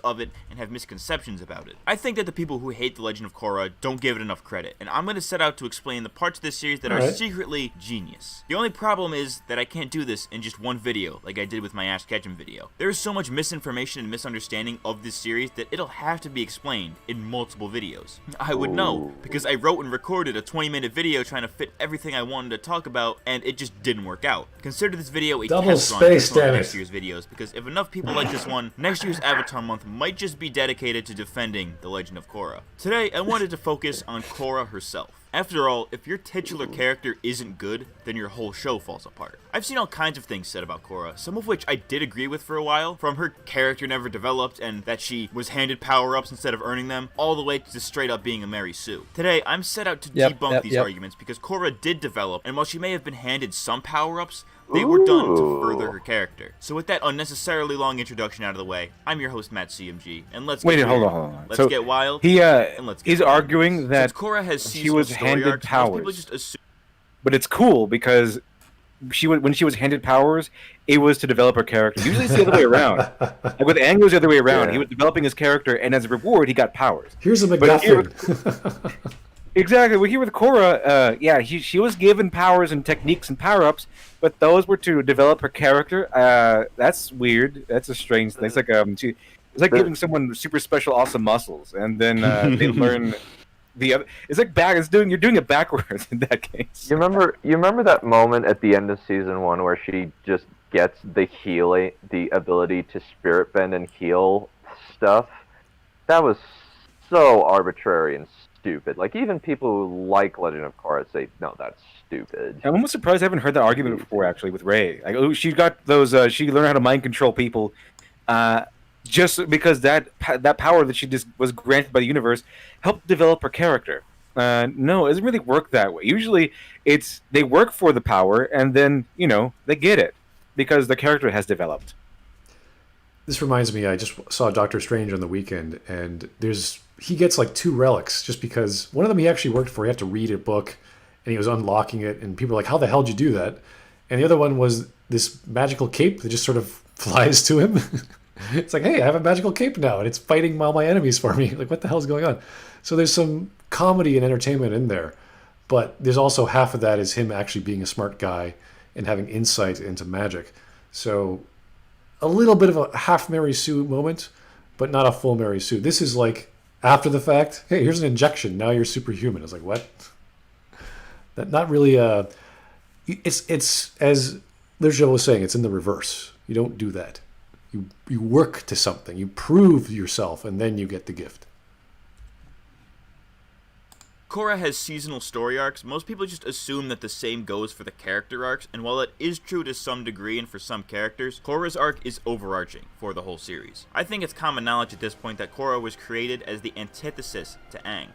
Of it and have misconceptions about it. I think that the people who hate The Legend of Korra don't give it enough credit, and I'm going to set out to explain the parts of this series that are Alright. secretly genius. The only problem is that I can't do this in just one video like I did with my Ash Ketchum video. There is so much misinformation and misunderstanding of this series that it'll have to be explained in multiple videos. I would know, because I wrote and recorded a 20-minute video trying to fit everything I wanted to talk about, and it just didn't work out. Consider this video a Double test run space, for damn next it. year's videos, because if enough people like this one, next year's Avatar month might just be dedicated to defending The Legend of Korra. Today, I wanted to focus on Korra herself. After all, if your titular character isn't good, then your whole show falls apart. I've seen all kinds of things said about Korra, some of which I did agree with for a while, from her character never developed and that she was handed power-ups instead of earning them, all the way to straight up being a Mary Sue. Today, I'm set out to debunk these arguments because Korra did develop, and while she may have been handed some power-ups, they were done to further her character. So with that unnecessarily long introduction out of the way, I'm your host Matt CMG, and let's Wait, get hold weird. on. Let's So get wild. He and let's get he's wild. arguing that Since Korra has she seasonal was story handed arcs, most people powers. just assume but it's cool because when she was handed powers, it was to develop her character. Usually it's the other way around. Like with Aang, it was the other way around. Yeah. He was developing his character, and as a reward, he got powers. Here's a But here- MacGuffin. Exactly. Well, here with Korra, she was given powers and techniques and power-ups, but those were to develop her character. That's weird. That's a strange thing. It's like it's like giving someone super special, awesome muscles, and then they learn the other. It's like you're doing it backwards in that case. You remember that moment at the end of season 1 where she just gets the ability to spirit bend and heal stuff? That was so arbitrary and stupid. Like, even people who like Legend of Korra say, no, that's stupid. I'm almost surprised I haven't heard that argument before. Actually, with Rey, like, oh, she got those. She learned how to mind control people. just because that power that she just was granted by the universe helped develop her character. No, it doesn't really work that way. Usually, it's they work for the power, and then they get it because the character has developed. This reminds me, I just saw Doctor Strange on the weekend, and he gets like 2 relics just because one of them he actually worked for. He had to read a book, and he was unlocking it, and people were like, "How the hell did you do that?" And the other one was this magical cape that just sort of flies to him. It's like, hey, I have a magical cape now, and it's fighting all my enemies for me. Like, what the hell's going on? So there's some comedy and entertainment in there, but there's also half of that is him actually being a smart guy and having insight into magic. So a little bit of a half Mary Sue moment, but not a full Mary Sue. This is like after the fact. Hey, here's an injection. Now you're superhuman. It's like, what? That not really. It's as LiteratureDevil was saying. It's in the reverse. You don't do that. You work to something. You prove yourself, and then you get the gift. Korra has seasonal story arcs. Most people just assume that the same goes for the character arcs, and while it is true to some degree and for some characters, Korra's arc is overarching for the whole series. I think it's common knowledge at this point that Korra was created as the antithesis to Aang.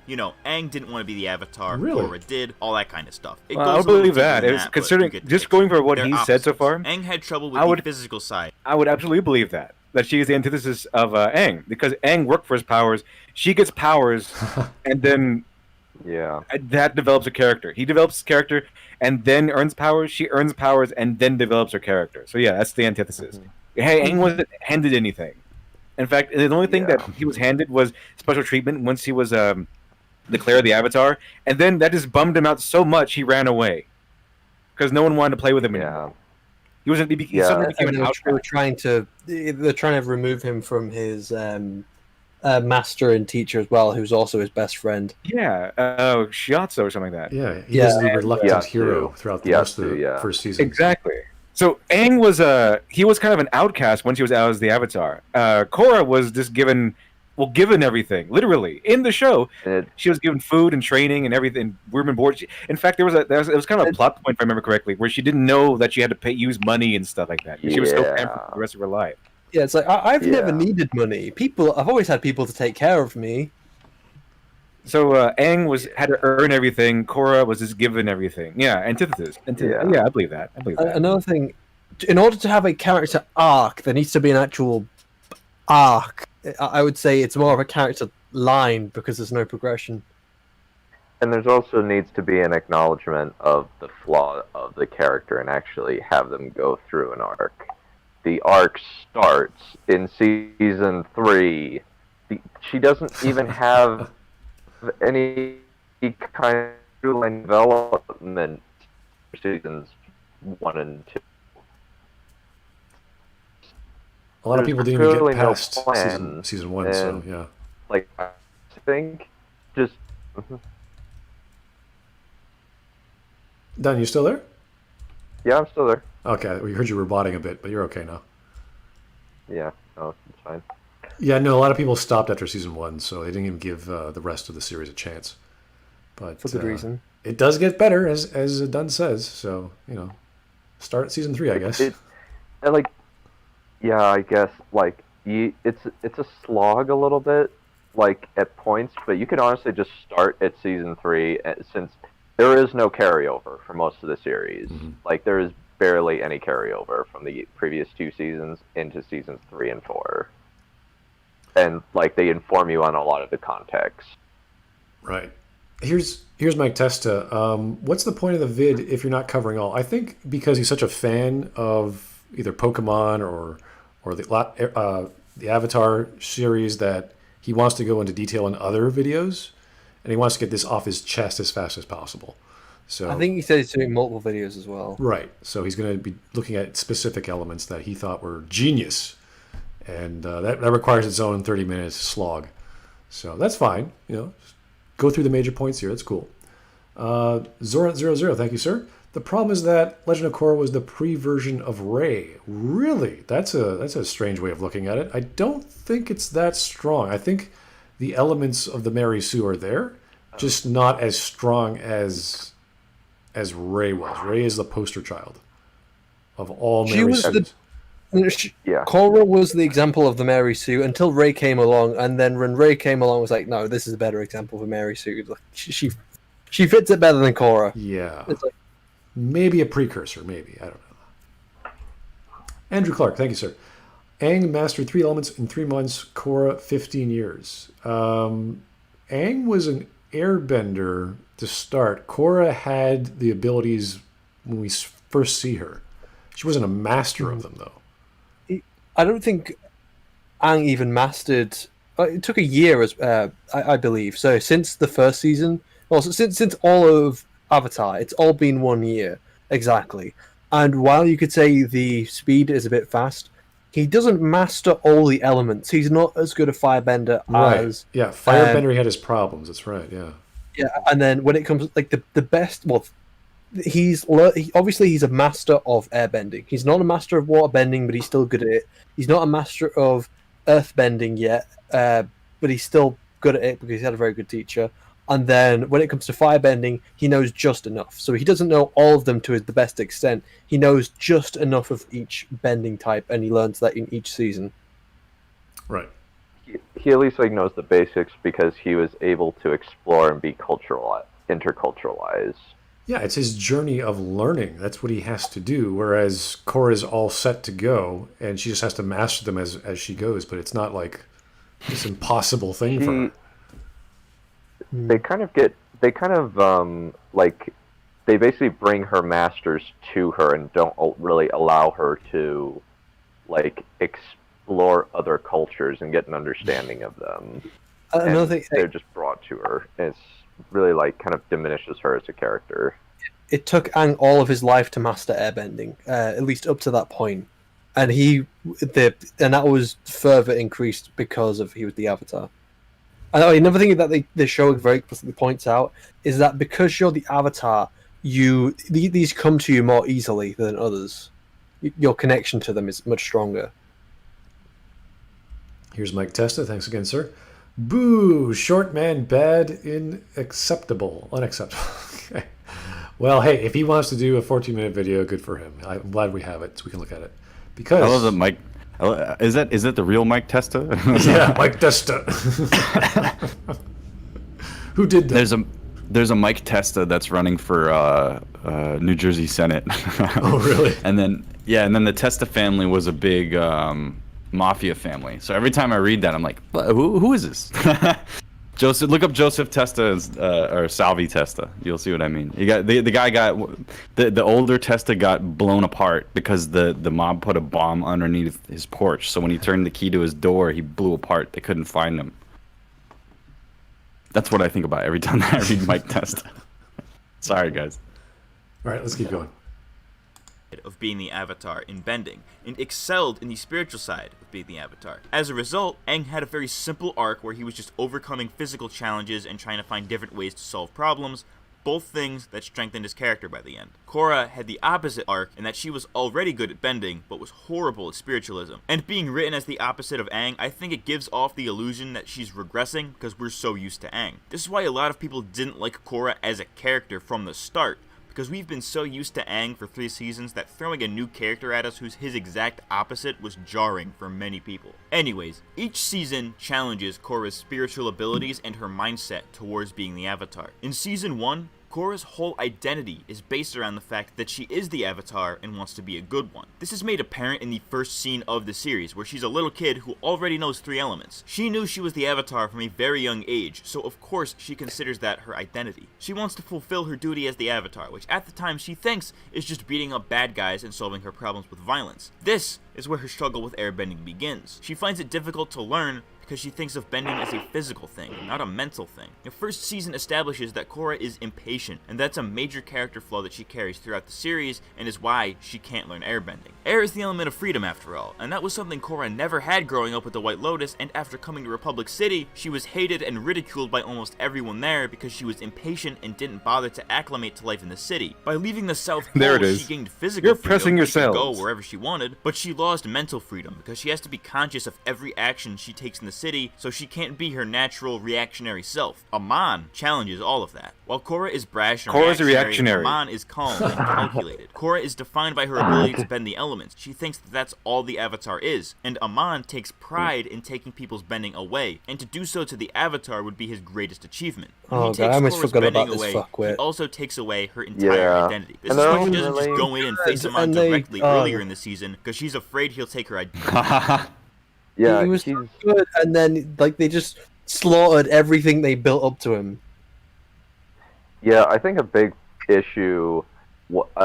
Aang didn't want to be the Avatar, Really? Korra did, all that kind of stuff. Well, I believe that. It's considering just going for what he said so far. Aang had trouble with the physical side. I would absolutely believe that she is the antithesis of Aang, because Aang worked for his powers. She gets powers, and then that develops a character. He develops his character and then earns powers. She earns powers and then develops her character. So yeah, that's the antithesis. Hey, Aang wasn't handed anything. In fact, the only thing that he was handed was special treatment once he was declared the Avatar, and then that just bummed him out so much he ran away because no one wanted to play with him anymore. He wasn't. He suddenly became an outcast. They're trying to remove him from his master and teacher as well, who's also his best friend. Yeah, Shiatsu or something like that. Yeah, he was the reluctant hero throughout the rest of the first season. Exactly. So Aang was kind of an outcast once he was out as the Avatar. Korra was just given everything, literally in the show. She was given food and training and everything. Room and board. In fact, it was kind of a plot point, if I remember correctly, where she didn't know that she had to use money and stuff like that. She was so pampered for the rest of her life. Yeah, it's like I've never needed money. I've always had people to take care of me. So Aang had to earn everything. Korra was just given everything. Yeah, antithesis. Yeah, I believe that. Another thing, in order to have a character arc, there needs to be an actual arc. I would say it's more of a character line because there's no progression. And there's also needs to be an acknowledgement of the flaw of the character and actually have them go through an arc. The arc starts in season 3. She doesn't even have any kind of development for seasons 1 and 2. A lot of people didn't even get past season 1, so yeah. Like, I think just... Dunn, you still there? Yeah, I'm still there. Okay, we heard you were botting a bit, but you're okay now. Yeah, no, it's fine. Yeah, no, a lot of people stopped after season 1, so they didn't even give the rest of the series a chance. But for good reason. It does get better, as Dunn says. So start at season 3, I guess. I guess it's a slog a little bit, at points, but you can honestly just start at season 3 since there is no carryover for most of the series. Mm-hmm. There is barely any carryover from the previous 2 seasons into seasons 3 and 4. And they inform you on a lot of the context. Right. Here's Mike Testa. What's the point of the vid if you're not covering all? I think because he's such a fan of either Pokemon or the Avatar series that he wants to go into detail in other videos, and he wants to get this off his chest as fast as possible. So I think he said he's doing multiple videos as well. Right. So he's going to be looking at specific elements that he thought were genius. And that requires its own 30-minute slog. So that's fine. Go through the major points here. That's cool. Zorant00, thank you, sir. The problem is that Legend of Korra was the pre-version of Rey. Really? That's a strange way of looking at it. I don't think it's that strong. I think the elements of the Mary Sue are there, just not as strong as Rey was. Rey is the poster child of all Mary Sues. Yeah. Korra was the example of the Mary Sue until Ray came along, and then when Ray came along, it was like, no, this is a better example of a Mary Sue. Like, she fits it better than Korra. Yeah. It's like, Maybe a precursor, maybe. I don't know. Andrew Clark, thank you, sir. Aang mastered 3 elements in 3 months, Korra 15 years. Aang was an airbender to start. Korra had the abilities when we first see her. She wasn't a master of them, though. I don't think Aang even mastered. It took a year, as I believe. So since the first season, also since all of Avatar, it's all been 1 year exactly. And while you could say the speed is a bit fast, he doesn't master all the elements. He's not as good a firebender as yeah. Firebender, he had his problems. That's right. Yeah. Yeah, and then when it comes like the best, well, obviously he's a master of airbending. He's not a master of waterbending, but he's still good at it. He's not a master of earthbending yet, but he's still good at it because he had a very good teacher. And then when it comes to firebending, he knows just enough. So he doesn't know all of them to the best extent. He knows just enough of each bending type, and he learns that in each season. Right. He at least like knows the basics because he was able to explore and be interculturalized. Yeah, it's his journey of learning. That's what he has to do. Whereas Korra's all set to go, and she just has to master them as she goes. But it's not like this impossible thing for her. They basically bring her masters to her and don't really allow her to like explore other cultures and get an understanding of them. Another thing, they're just brought to her. And it's really like kind of diminishes her as a character. It took Aang all of his life to master airbending, at least up to that point, and that was further increased because he was the Avatar. Another thing that the show very explicitly points out is that because you're the Avatar, these come to you more easily than others. Your connection to them is much stronger. Here's Mike Testa. Thanks again, sir. Boo! Short man, bad, unacceptable. Okay. Well, hey, if he wants to do a 14-minute video, good for him. I'm glad we have it so we can look at it. Because I love that Mike. Is that the real Mike Testa? Yeah, Mike Testa. Who did that? There's a Mike Testa that's running for New Jersey Senate. Oh, really? And then the Testa family was a big mafia family. So every time I read that, I'm like, who is this? Joseph, look up Joseph Testa or Salvi Testa. You'll see what I mean. You got the guy the older Testa got blown apart because the mob put a bomb underneath his porch. So when he turned the key to his door, he blew apart. They couldn't find him. That's what I think about every time I read Mike Testa. Sorry, guys. All right, let's keep going. Of being the Avatar in bending, and excelled in the spiritual side of being the Avatar. As a result, Aang had a very simple arc where he was just overcoming physical challenges and trying to find different ways to solve problems, both things that strengthened his character by the end. Korra had the opposite arc in that she was already good at bending, but was horrible at spiritualism. And being written as the opposite of Aang, I think it gives off the illusion that she's regressing because we're so used to Aang. This is why a lot of people didn't like Korra as a character from the start, because we've been so used to Aang for 3 seasons that throwing a new character at us who's his exact opposite was jarring for many people. Anyways, each season challenges Korra's spiritual abilities and her mindset towards being the Avatar. In Season 1, Korra's whole identity is based around the fact that she is the Avatar and wants to be a good one. This is made apparent in the first scene of the series, where she's a little kid who already knows 3 elements. She knew she was the Avatar from a very young age, so of course she considers that her identity. She wants to fulfill her duty as the Avatar, which at the time she thinks is just beating up bad guys and solving her problems with violence. This is where her struggle with airbending begins. She finds it difficult to learn because she thinks of bending as a physical thing, not a mental thing. The first season establishes that Korra is impatient, and that's a major character flaw that she carries throughout the series, and is why she can't learn airbending. Air is the element of freedom after all, and that was something Korra never had growing up with the White Lotus, and after coming to Republic City, she was hated and ridiculed by almost everyone there because she was impatient and didn't bother to acclimate to life in the city. By leaving the South Pole, There it is. she gained physical You're freedom. pressing She could go yourselves. wherever she wanted, but she lost mental freedom because she has to be conscious of every action she takes in the city, so she can't be her natural reactionary self. Amon challenges all of that. While Korra is brash and Korra's a reactionary. Amon is calm and calculated. Korra is defined by her ability to bend the elements, elements. She thinks that that's all the Avatar is, and Amon takes pride in taking people's bending away, and to do so to the Avatar would be his greatest achievement. When he God, takes I almost Korra's forgot bending about this away, fuckwit. he also takes away her entire identity. This And is they're why she doesn't ultimately- just go in and face Amon And they- directly earlier in the season, because she's afraid he'll take her identity. Yeah, he was he's so good, and then like they just slaughtered everything they built up to him. Yeah, I think a big issue,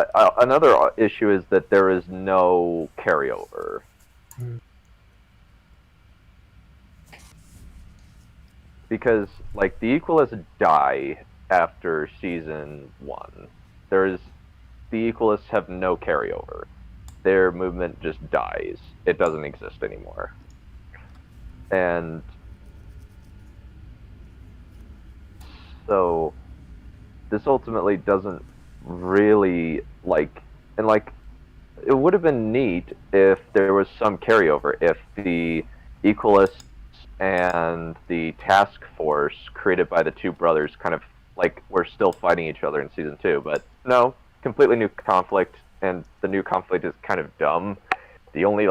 another issue is that there is no carryover. Because, like, the Equalists die after season 1. The Equalists have no carryover. Their movement just dies. It doesn't exist anymore. And so this ultimately doesn't really it would have been neat if there was some carryover, if the Equalists and the task force created by the two brothers kind of were still fighting each other in season 2, but no, completely new conflict, and the new conflict is kind of dumb. The only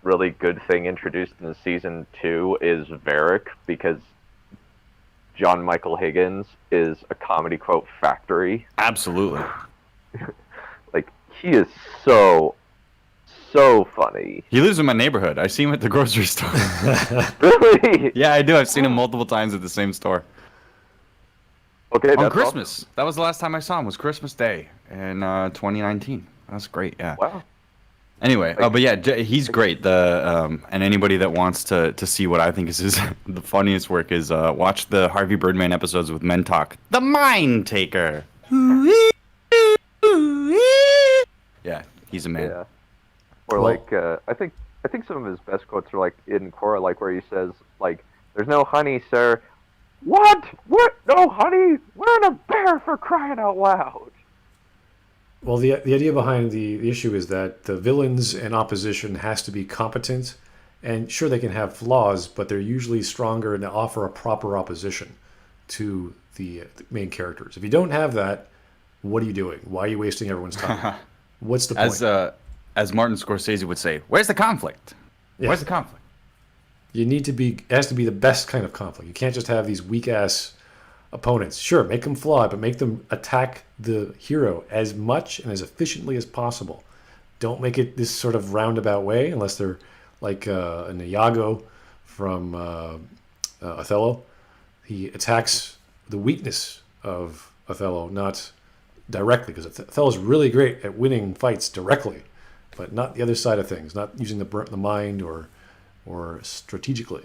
really good thing introduced in season 2 is Varric, because John Michael Higgins is a comedy quote factory. Absolutely. He is so funny. He lives in my neighborhood. I see him at the grocery store. Really? Yeah, I do. I've seen him multiple times at the same store. Okay, On that's Christmas. That was the last time I saw him. Was Christmas Day in 2019. That's great. Yeah. Awesome. Wow. Anyway, but yeah, he's great. And anybody that wants to see what I think is his the funniest work is watch the Harvey Birdman episodes with Men Talk. The Mind Taker. Yeah, he's a man. Yeah. Or I think some of his best quotes are in Korra, where he says "There's no honey, sir." What? No honey? We're in a bear, for crying out loud. Well, the idea behind the issue is that the villains in opposition has to be competent, and sure, they can have flaws, but they're usually stronger and offer a proper opposition to the main characters. If you don't have that, what are you doing? Why are you wasting everyone's time? What's the point? As Martin Scorsese would say, where's the conflict? Yeah. Where's the conflict? You need to be, it has to be the best kind of conflict. You can't just have these weak-ass opponents. Sure, make them flawed, but make them attack the hero as much and as efficiently as possible. Don't make it this sort of roundabout way, unless they're like an Iago from Othello. He attacks the weakness of Othello, not directly, because Othello's really great at winning fights directly, but not the other side of things, not using the mind or strategically.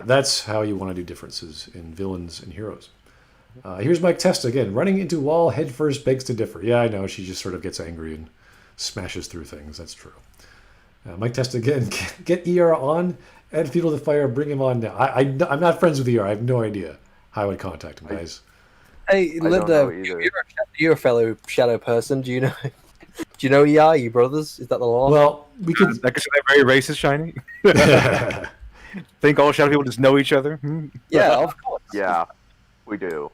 That's how you want to do differences in villains and heroes. Here's Mike Testa again. Running into wall headfirst begs to differ. Yeah, I know. She just sort of gets angry and smashes through things. That's true. Mike Testa again. Get ER on. Add Fuel to the fire. Bring him on now. I'm not friends with ER. I have no idea how I would contact him, guys. Hey, I don't Linda, know either. you're a fellow shadow person. Do you know? Do you know ER, you brothers? Is that the law? Well, we could. That could they're very racist, Shiny. Think all shadow people just know each other? Yeah, of course. Yeah, we do.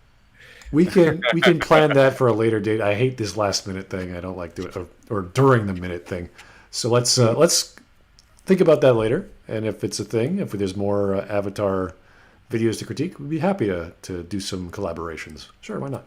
We can plan that for a later date. I hate this last minute thing. I don't like doing it or during the minute thing. So let's think about that later. And if it's a thing, if there's more Avatar videos to critique, we'd be happy to do some collaborations. Sure, why not?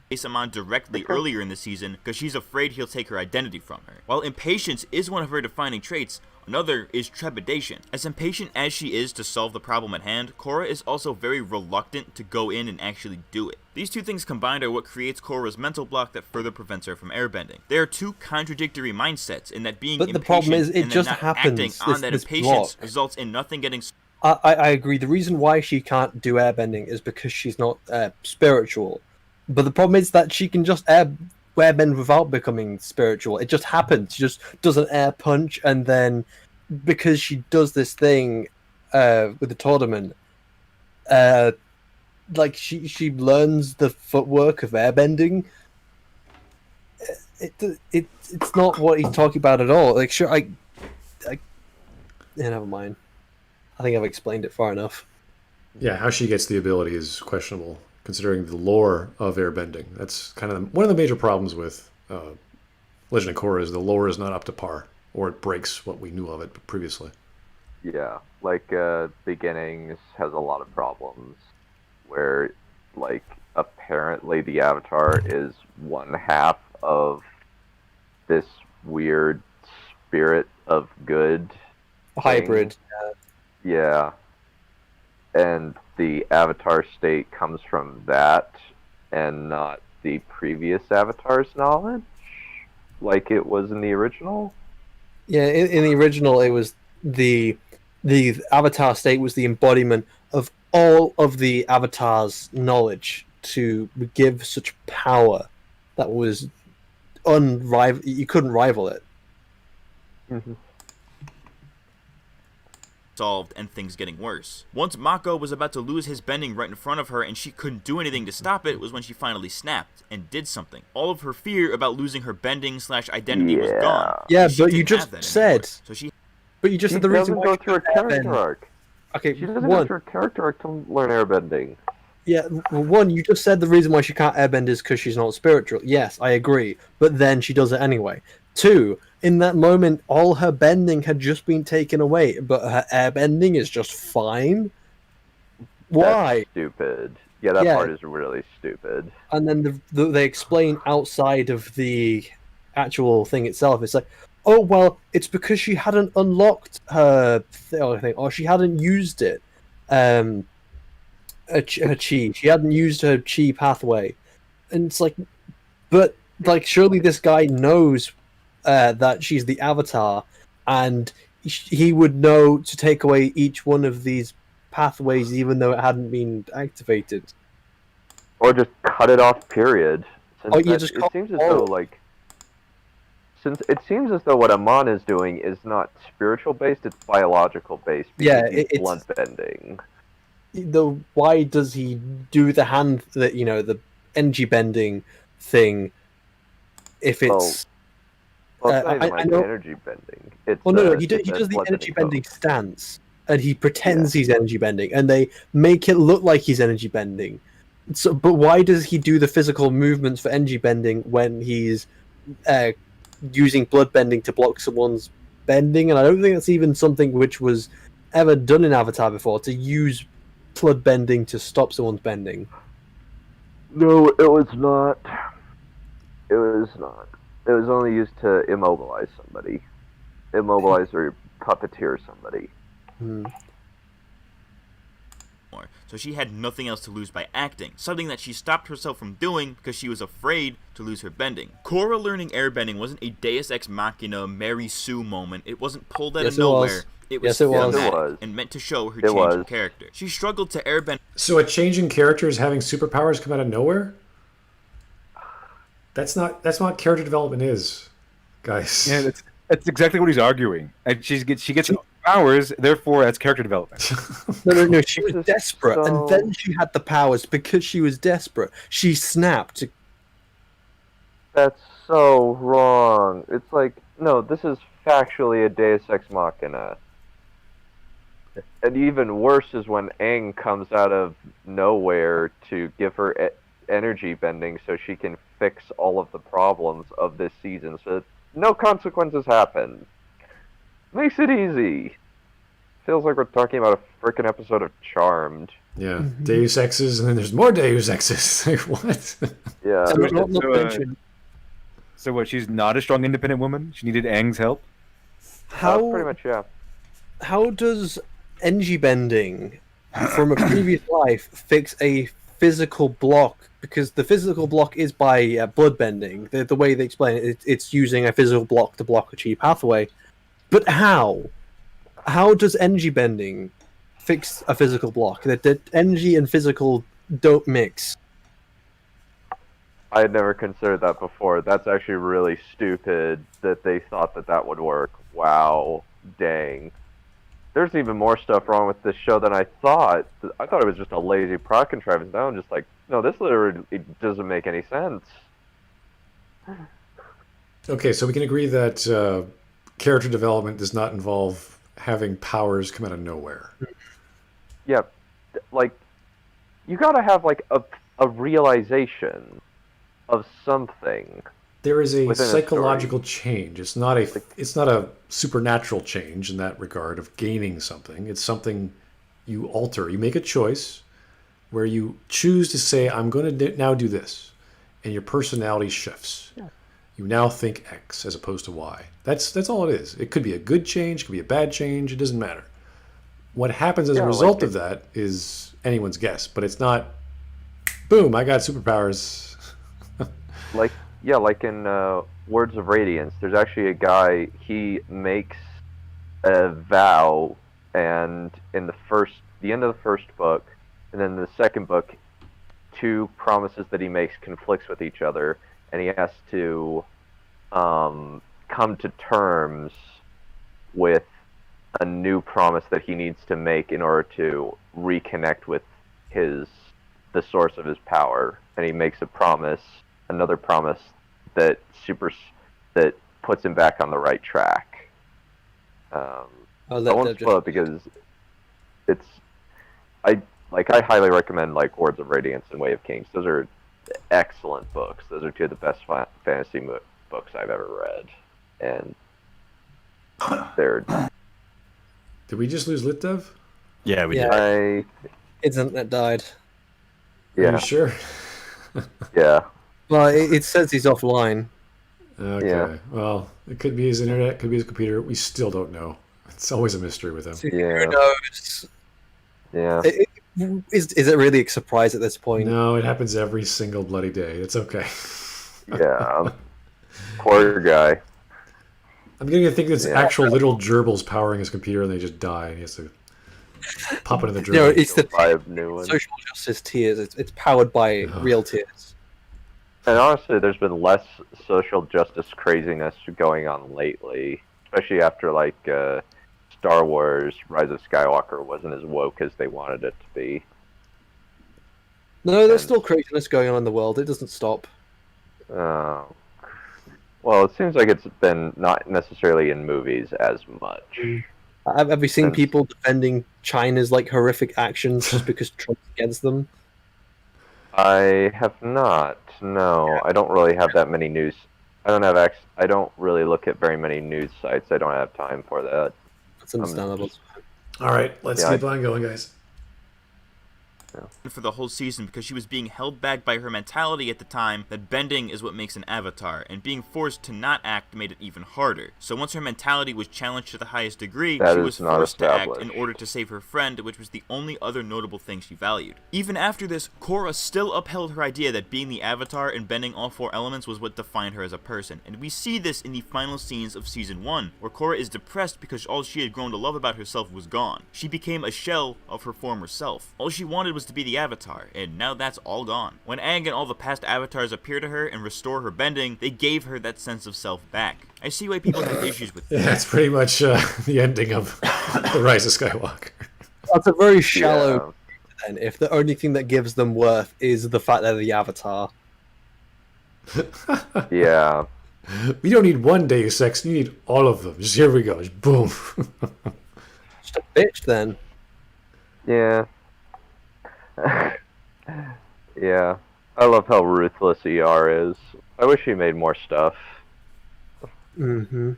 Face Amon directly earlier in the season because she's afraid he'll take her identity from her. While impatience is one of her defining traits, another is trepidation. As impatient as she is to solve the problem at hand, Korra is also very reluctant to go in and actually do it. These two things combined are what creates Korra's mental block that further prevents her from airbending. They are two contradictory mindsets in that being But the impatient problem is, it and just then not happens, acting on that this impatience block. results in nothing getting I agree. The reason why she can't do airbending is because she's not spiritual. But the problem is that she can just airbend without becoming spiritual. It just happens. She just does an air punch, and then because she does this thing with the tournament, she learns the footwork of airbending. It's not what he's talking about at all. Like, sure, yeah, never mind. I think I've explained it far enough. Yeah, how she gets the ability is questionable, considering the lore of airbending. That's kind of one of the major problems with Legend of Korra is the lore is not up to par, or it breaks what we knew of it previously. Yeah, like Beginnings has a lot of problems where, like, apparently the Avatar is one half of this weird spirit of good Hybrid. Yeah. And the Avatar state comes from that and not the previous Avatar's knowledge, like it was in the original. Yeah, in the original, it was the Avatar state was the embodiment of all of the Avatar's knowledge to give such power that was unrivaled. You couldn't rival it. Mm-hmm. Solved and things getting worse. Once Mako was about to lose his bending right in front of her and she couldn't do anything to stop it was when she finally snapped and did something. All of her fear about losing her bending / identity was gone. Yeah, She but you didn't just have that said. anymore. So she said the reason doesn't why go she through a couldn't character airbend. arc. Okay, She doesn't go one. through a character arc to learn airbending. Yeah, well, one, you just said the reason why she can't airbend is because she's not spiritual. Yes, I agree. But then she does it anyway. Two, in that moment, all her bending had just been taken away, but her airbending is just fine. Why? That's stupid. Yeah, that part is really stupid. And then they explain outside of the actual thing itself. It's like, oh, well, it's because she hadn't unlocked her thing, or she hadn't used it. Her chi. She hadn't used her chi pathway. And it's like, but, like, surely this guy knows that she's the Avatar, and he would know to take away each one of these pathways, even though it hadn't been activated. Or just cut it off, period. Since it seems as though, like, since it seems as though what Amon is doing is not spiritual based, it's biological based. Because he's blood bending. Why does he do the hand that the energy bending thing? If it's well, it's not even energy bending. It's, no, he does the energy bending stance, and he pretends he's energy bending, and they make it look like he's energy bending. So, but why does he do the physical movements for energy bending when he's using blood bending to block someone's bending? And I don't think that's even something which was ever done in Avatar before, to use blood bending to stop someone's bending. No, it was not. It was not. It was only used to immobilize somebody. Immobilize or puppeteer somebody. So she had nothing else to lose by acting, something that she stopped herself from doing because she was afraid to lose her bending. Korra learning airbending wasn't a Deus Ex Machina Mary Sue moment. It wasn't pulled out of nowhere. It was cinematic and meant to show her change in character. She struggled to airbend. So a change in characters having superpowers come out of nowhere? That's not character development is, guys. Yeah, that's exactly what he's arguing. And she gets powers, therefore that's character development. No. She was desperate, and then she had the powers because she was desperate. She snapped. That's so wrong. It's like, no, this is factually a Deus Ex Machina. And even worse is when Aang comes out of nowhere to give her energy bending so she can fix all of the problems of this season so that no consequences happen. Makes it easy. Feels like we're talking about a frickin' episode of Charmed. Yeah, Deus Exes, and then there's more Deus Exes. Like, what? Yeah. So what, she's not a strong independent woman? She needed Aang's help? Pretty much, yeah. How does energy bending from a previous life fix a physical block? Because the physical block is by blood bending. The way they explain it, it's using a physical block to block a chi pathway. But how? How does energy bending fix a physical block? That energy and physical don't mix. I had never considered that before. That's actually really stupid that they thought that would work. Wow. Dang. There's even more stuff wrong with this show than I thought. I thought it was just a lazy plot contrivance. Now I'm just like, no, this literally doesn't make any sense. Okay, so we can agree that character development does not involve having powers come out of nowhere. Yeah, like, you gotta have, like, a realization of something. There is a within a psychological change. It's not a supernatural change in that regard of gaining something. It's something you alter. You make a choice where you choose to say, I'm going to now do this. And your personality shifts. Yeah. You now think X as opposed to Y. That's all it is. It could be a good change, it could be a bad change, it doesn't matter. What happens as a result of that is anyone's guess, but it's not, boom, I got superpowers. like in Words of Radiance, there's actually a guy, he makes a vow, and in the end of the first book, and then the second book, two promises that he makes conflicts with each other, and he has to come to terms with a new promise that he needs to make in order to reconnect with the source of his power. And he makes another promise that puts him back on the right track. I won't spoil it because I highly recommend Words of Radiance and Way of Kings. Those are excellent books. Those are two of the best fantasy books I've ever read, and they're. Did we just lose LitDev? Yeah, we did. Internet died. Are you sure? Yeah. Well, it says he's offline. Okay. Yeah. Well, it could be his internet, it could be his computer. We still don't know. It's always a mystery with him. Yeah. Who knows? Yeah. Is it really a surprise at this point? No, it happens every single bloody day. It's okay. Yeah. Poor guy. I'm beginning to think it's actual literal gerbils powering his computer and they just die and he has to pop it in the gerbil. No, it's the 5 new ones. social justice tears. It's powered by real tears. And honestly, there's been less social justice craziness going on lately, especially after Star Wars: Rise of Skywalker wasn't as woke as they wanted it to be. No, there's still craziness going on in the world. It doesn't stop. Well, it seems like it's been not necessarily in movies as much. Have you seen people defending China's horrific actions just because Trump's against them? I have not. No, I don't really have that many news. I don't really look at very many news sites. I don't have time for that. That's understandable. All right, let's keep on going, guys. For the whole season because she was being held back by her mentality at the time that bending is what makes an avatar, and being forced to not act made it even harder. So once her mentality was challenged to the highest degree, she was forced to act in order to save her friend, which was the only other notable thing she valued. Even after this, Korra still upheld her idea that being the avatar and bending all 4 elements was what defined her as a person, and we see this in the final scenes of Season 1, where Korra is depressed because all she had grown to love about herself was gone. She became a shell of her former self. All she wanted was to be the avatar, and now that's all gone. When Aang and all the past avatars appear to her and restore her bending, they gave her that sense of self back. I see why people have issues with this. Yeah, it's pretty much the ending of The Rise of Skywalker. That's a very shallow then, if the only thing that gives them worth is the fact they're the avatar. Yeah. We don't need one Deus Ex, you need all of them. Just here we go, just boom. Just a bitch then. Yeah. Yeah. I love how ruthless ER is. I wish he made more stuff. Mm-hmm.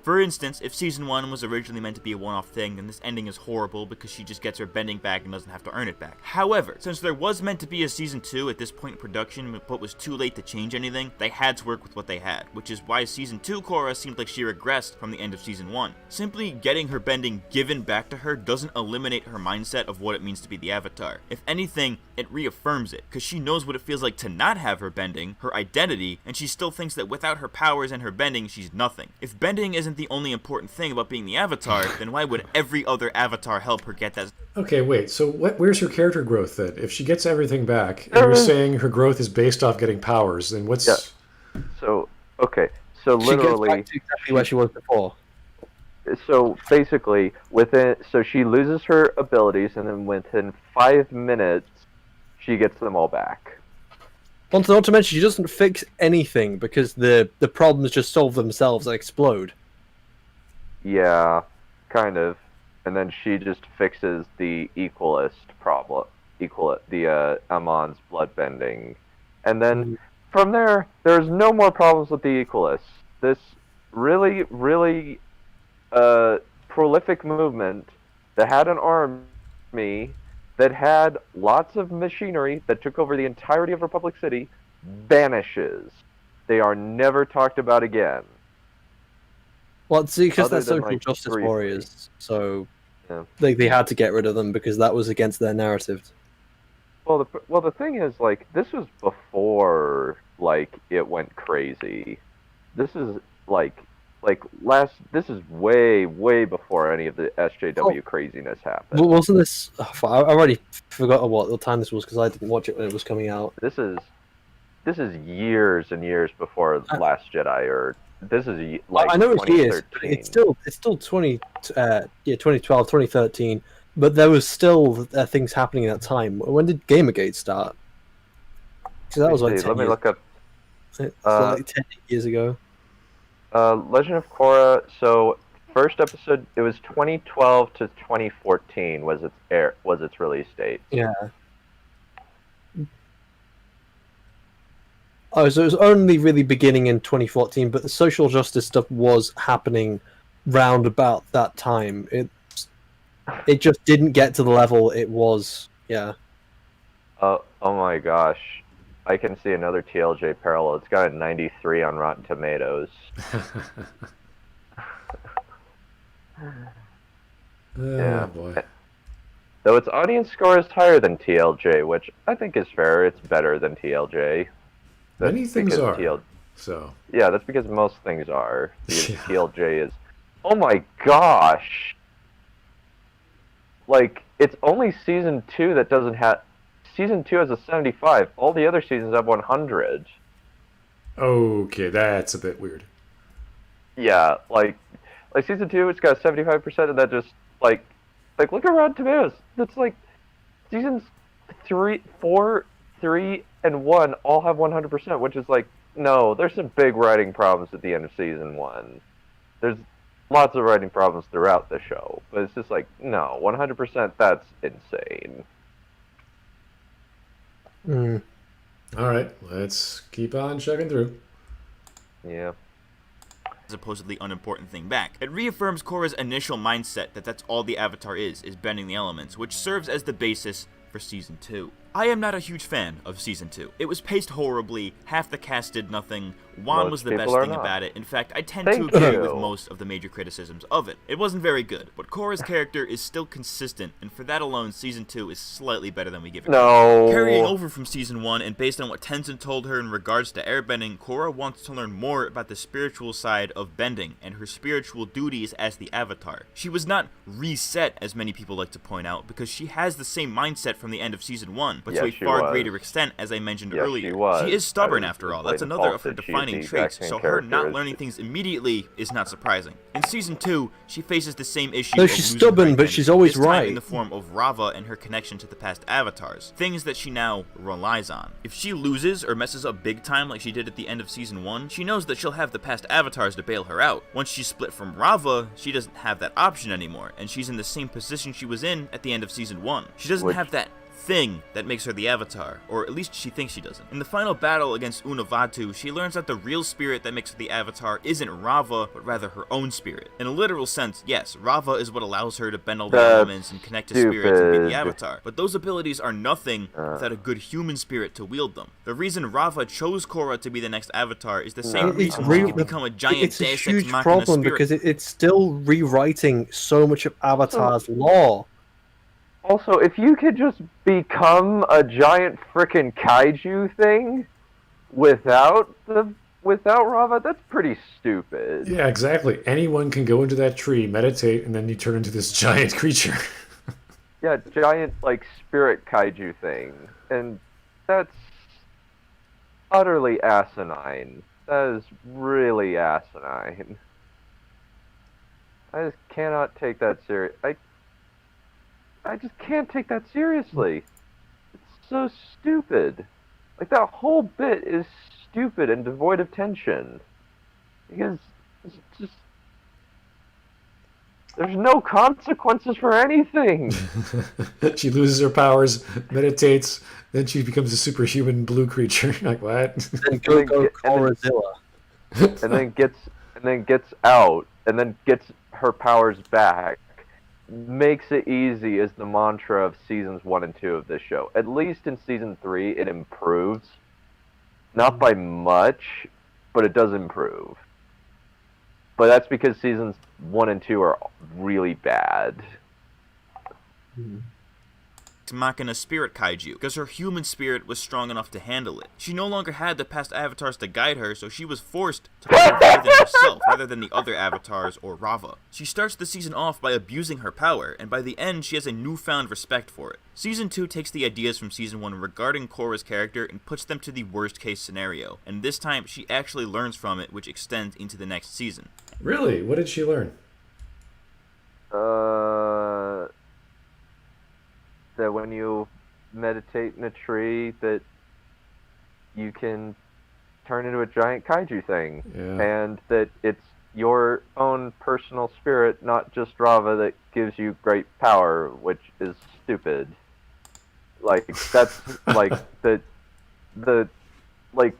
For instance, if Season 1 was originally meant to be a one-off thing, then this ending is horrible because she just gets her bending back and doesn't have to earn it back. However, since there was meant to be a Season 2 at this point in production, but was too late to change anything, they had to work with what they had, which is why Season 2 Korra seemed like she regressed from the end of Season 1. Simply getting her bending given back to her doesn't eliminate her mindset of what it means to be the Avatar. If anything, it reaffirms it, because she knows what it feels like to not have her bending, her identity, and she still thinks that without her powers and her bending, she's nothing. If bending isn't the only important thing about being the Avatar, then why would every other Avatar help her get that? Okay, wait, so where's her character growth then? If she gets everything back, and you're saying her growth is based off getting powers, then what's... Yeah. So literally... She goes back to exactly where she was before. So basically, so she loses her abilities, and then within 5 minutes, she gets them all back. Not to mention, she doesn't fix anything because the problems just solve themselves and explode. Yeah, kind of. And then she just fixes the equalist problem, the Amon's bloodbending. And then from there, there's no more problems with the Equalists. This really, really prolific movement that had an army, that had lots of machinery, that took over the entirety of Republic City, vanishes. They are never talked about again. Well, see, because Other they're than, social like, justice briefly. warriors, so Yeah. they had to get rid of them because that was against their narrative. Well, the thing is, like, this was before, like, it went crazy. This is this is way, way before any of the SJW craziness happened. Well, wasn't this? I already forgot what the time this was because I didn't watch it when it was coming out. This is years and years before Last Jedi, or this is like I know it's years, but 2013. it's still 2012, 2013. But there was still things happening at that time. When did Gamergate start? Because that was like 10 Let me years. look up. It's like 10 years ago. Legend of Korra. So first episode, it was 2012 to 2014 was its release date. Yeah. Oh, so it was only really beginning in 2014, but the social justice stuff was happening round about that time. It just didn't get to the level it was. Yeah. Oh my gosh. I can see another TLJ parallel. It's got a 93 on Rotten Tomatoes. Yeah. Boy. Though its audience score is higher than TLJ, which I think is fair. It's better than TLJ. Many things are. So. Yeah, that's because most things are. Because TLJ is... Oh my gosh! Like, it's only Season 2 that doesn't have... Season 2 has a 75. All the other seasons have 100. Okay, that's a bit weird. Yeah, like Season 2, it's got 75%, and that just, like look at Rotten Tomatoes. That's like, Seasons 3, 4, 3, and 1 all have 100%, which is like, no, there's some big writing problems at the end of Season 1. There's lots of writing problems throughout the show, but it's just like, no, 100%, that's insane. Mm. All right, let's keep on checking through. Yeah. Supposedly unimportant thing back. It reaffirms Korra's initial mindset that that's all the Avatar is bending the elements, which serves as the basis for Season 2. I am not a huge fan of Season 2. It was paced horribly, half the cast did nothing, Juan was the best thing about it. In fact, I tend to agree with most of the major criticisms of it. It wasn't very good, but Korra's character is still consistent, and for that alone, Season 2 is slightly better than we give it credit. Carrying over from Season 1, and based on what Tenzin told her in regards to airbending, Korra wants to learn more about the spiritual side of bending, and her spiritual duties as the Avatar. She was not reset, as many people like to point out, because she has the same mindset from the end of Season 1, but to a far greater extent, as I mentioned earlier. She is stubborn after all. That's another of her defining traits, so her not learning things immediately is not surprising. In Season 2, she faces the same issue. So she's stubborn, but she's always right. In the form of Rava and her connection to the past avatars, things that she now relies on. If she loses or messes up big time like she did at the end of Season 1, she knows that she'll have the past avatars to bail her out. Once she's split from Rava, she doesn't have that option anymore, and she's in the same position she was in at the end of Season 1. She doesn't have that thing that makes her the Avatar, or at least she thinks she doesn't. In the final battle against Unavatu, she learns that the real spirit that makes her the Avatar isn't Rava, but rather her own spirit. In a literal sense, yes, Rava is what allows her to bend all the elements and connect to spirits and be the Avatar, but those abilities are nothing without a good human spirit to wield them. The reason Rava chose Korra to be the next Avatar is the same reason she can become a giant It's a Deus Ex huge Machina problem spirit. because it's still rewriting so much of Avatar's lore. Also, if you could just become a giant frickin' kaiju thing without Rava, that's pretty stupid. Yeah, exactly. Anyone can go into that tree, meditate, and then you turn into this giant creature. Yeah, giant, like, spirit kaiju thing. And that's utterly asinine. That is really asinine. I just cannot take that serious. I just can't take that seriously. It's so stupid. Like, that whole bit is stupid and devoid of tension. Because it's just... There's no consequences for anything. She loses her powers, meditates, then she becomes a superhuman blue creature. Like what? And go Korrazilla. and then gets out, and then gets her powers back. Makes it easy is the mantra of seasons 1 and 2 of this show. At least in season 3, it improves. Not by much, but it does improve. But that's because seasons 1 and 2 are really bad. Machina spirit kaiju, because her human spirit was strong enough to handle it. She no longer had the past avatars to guide her, so she was forced to power within herself, rather than the other avatars or Rava. She starts the season off by abusing her power, and by the end she has a newfound respect for it. Season 2 takes the ideas from Season 1 regarding Korra's character and puts them to the worst case scenario, and this time she actually learns from it, which extends into the next season. Really? What did she learn? That when you meditate in a tree, that you can turn into a giant kaiju thing, and that it's your own personal spirit, not just Rava, that gives you great power, which is stupid. Like that's like the like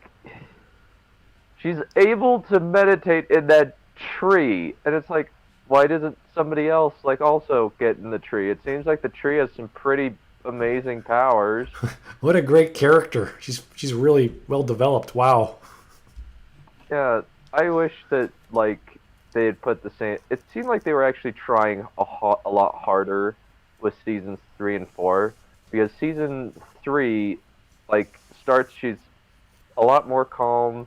she's able to meditate in that tree, and it's like, why doesn't somebody else like also get in the tree? It seems like the tree has some pretty amazing powers. What a great character. She's really well developed. Wow. Yeah, I wish that like they had put the same. It seemed like they were actually trying a lot harder with seasons 3 and 4, because season 3 like starts. She's a lot more calm.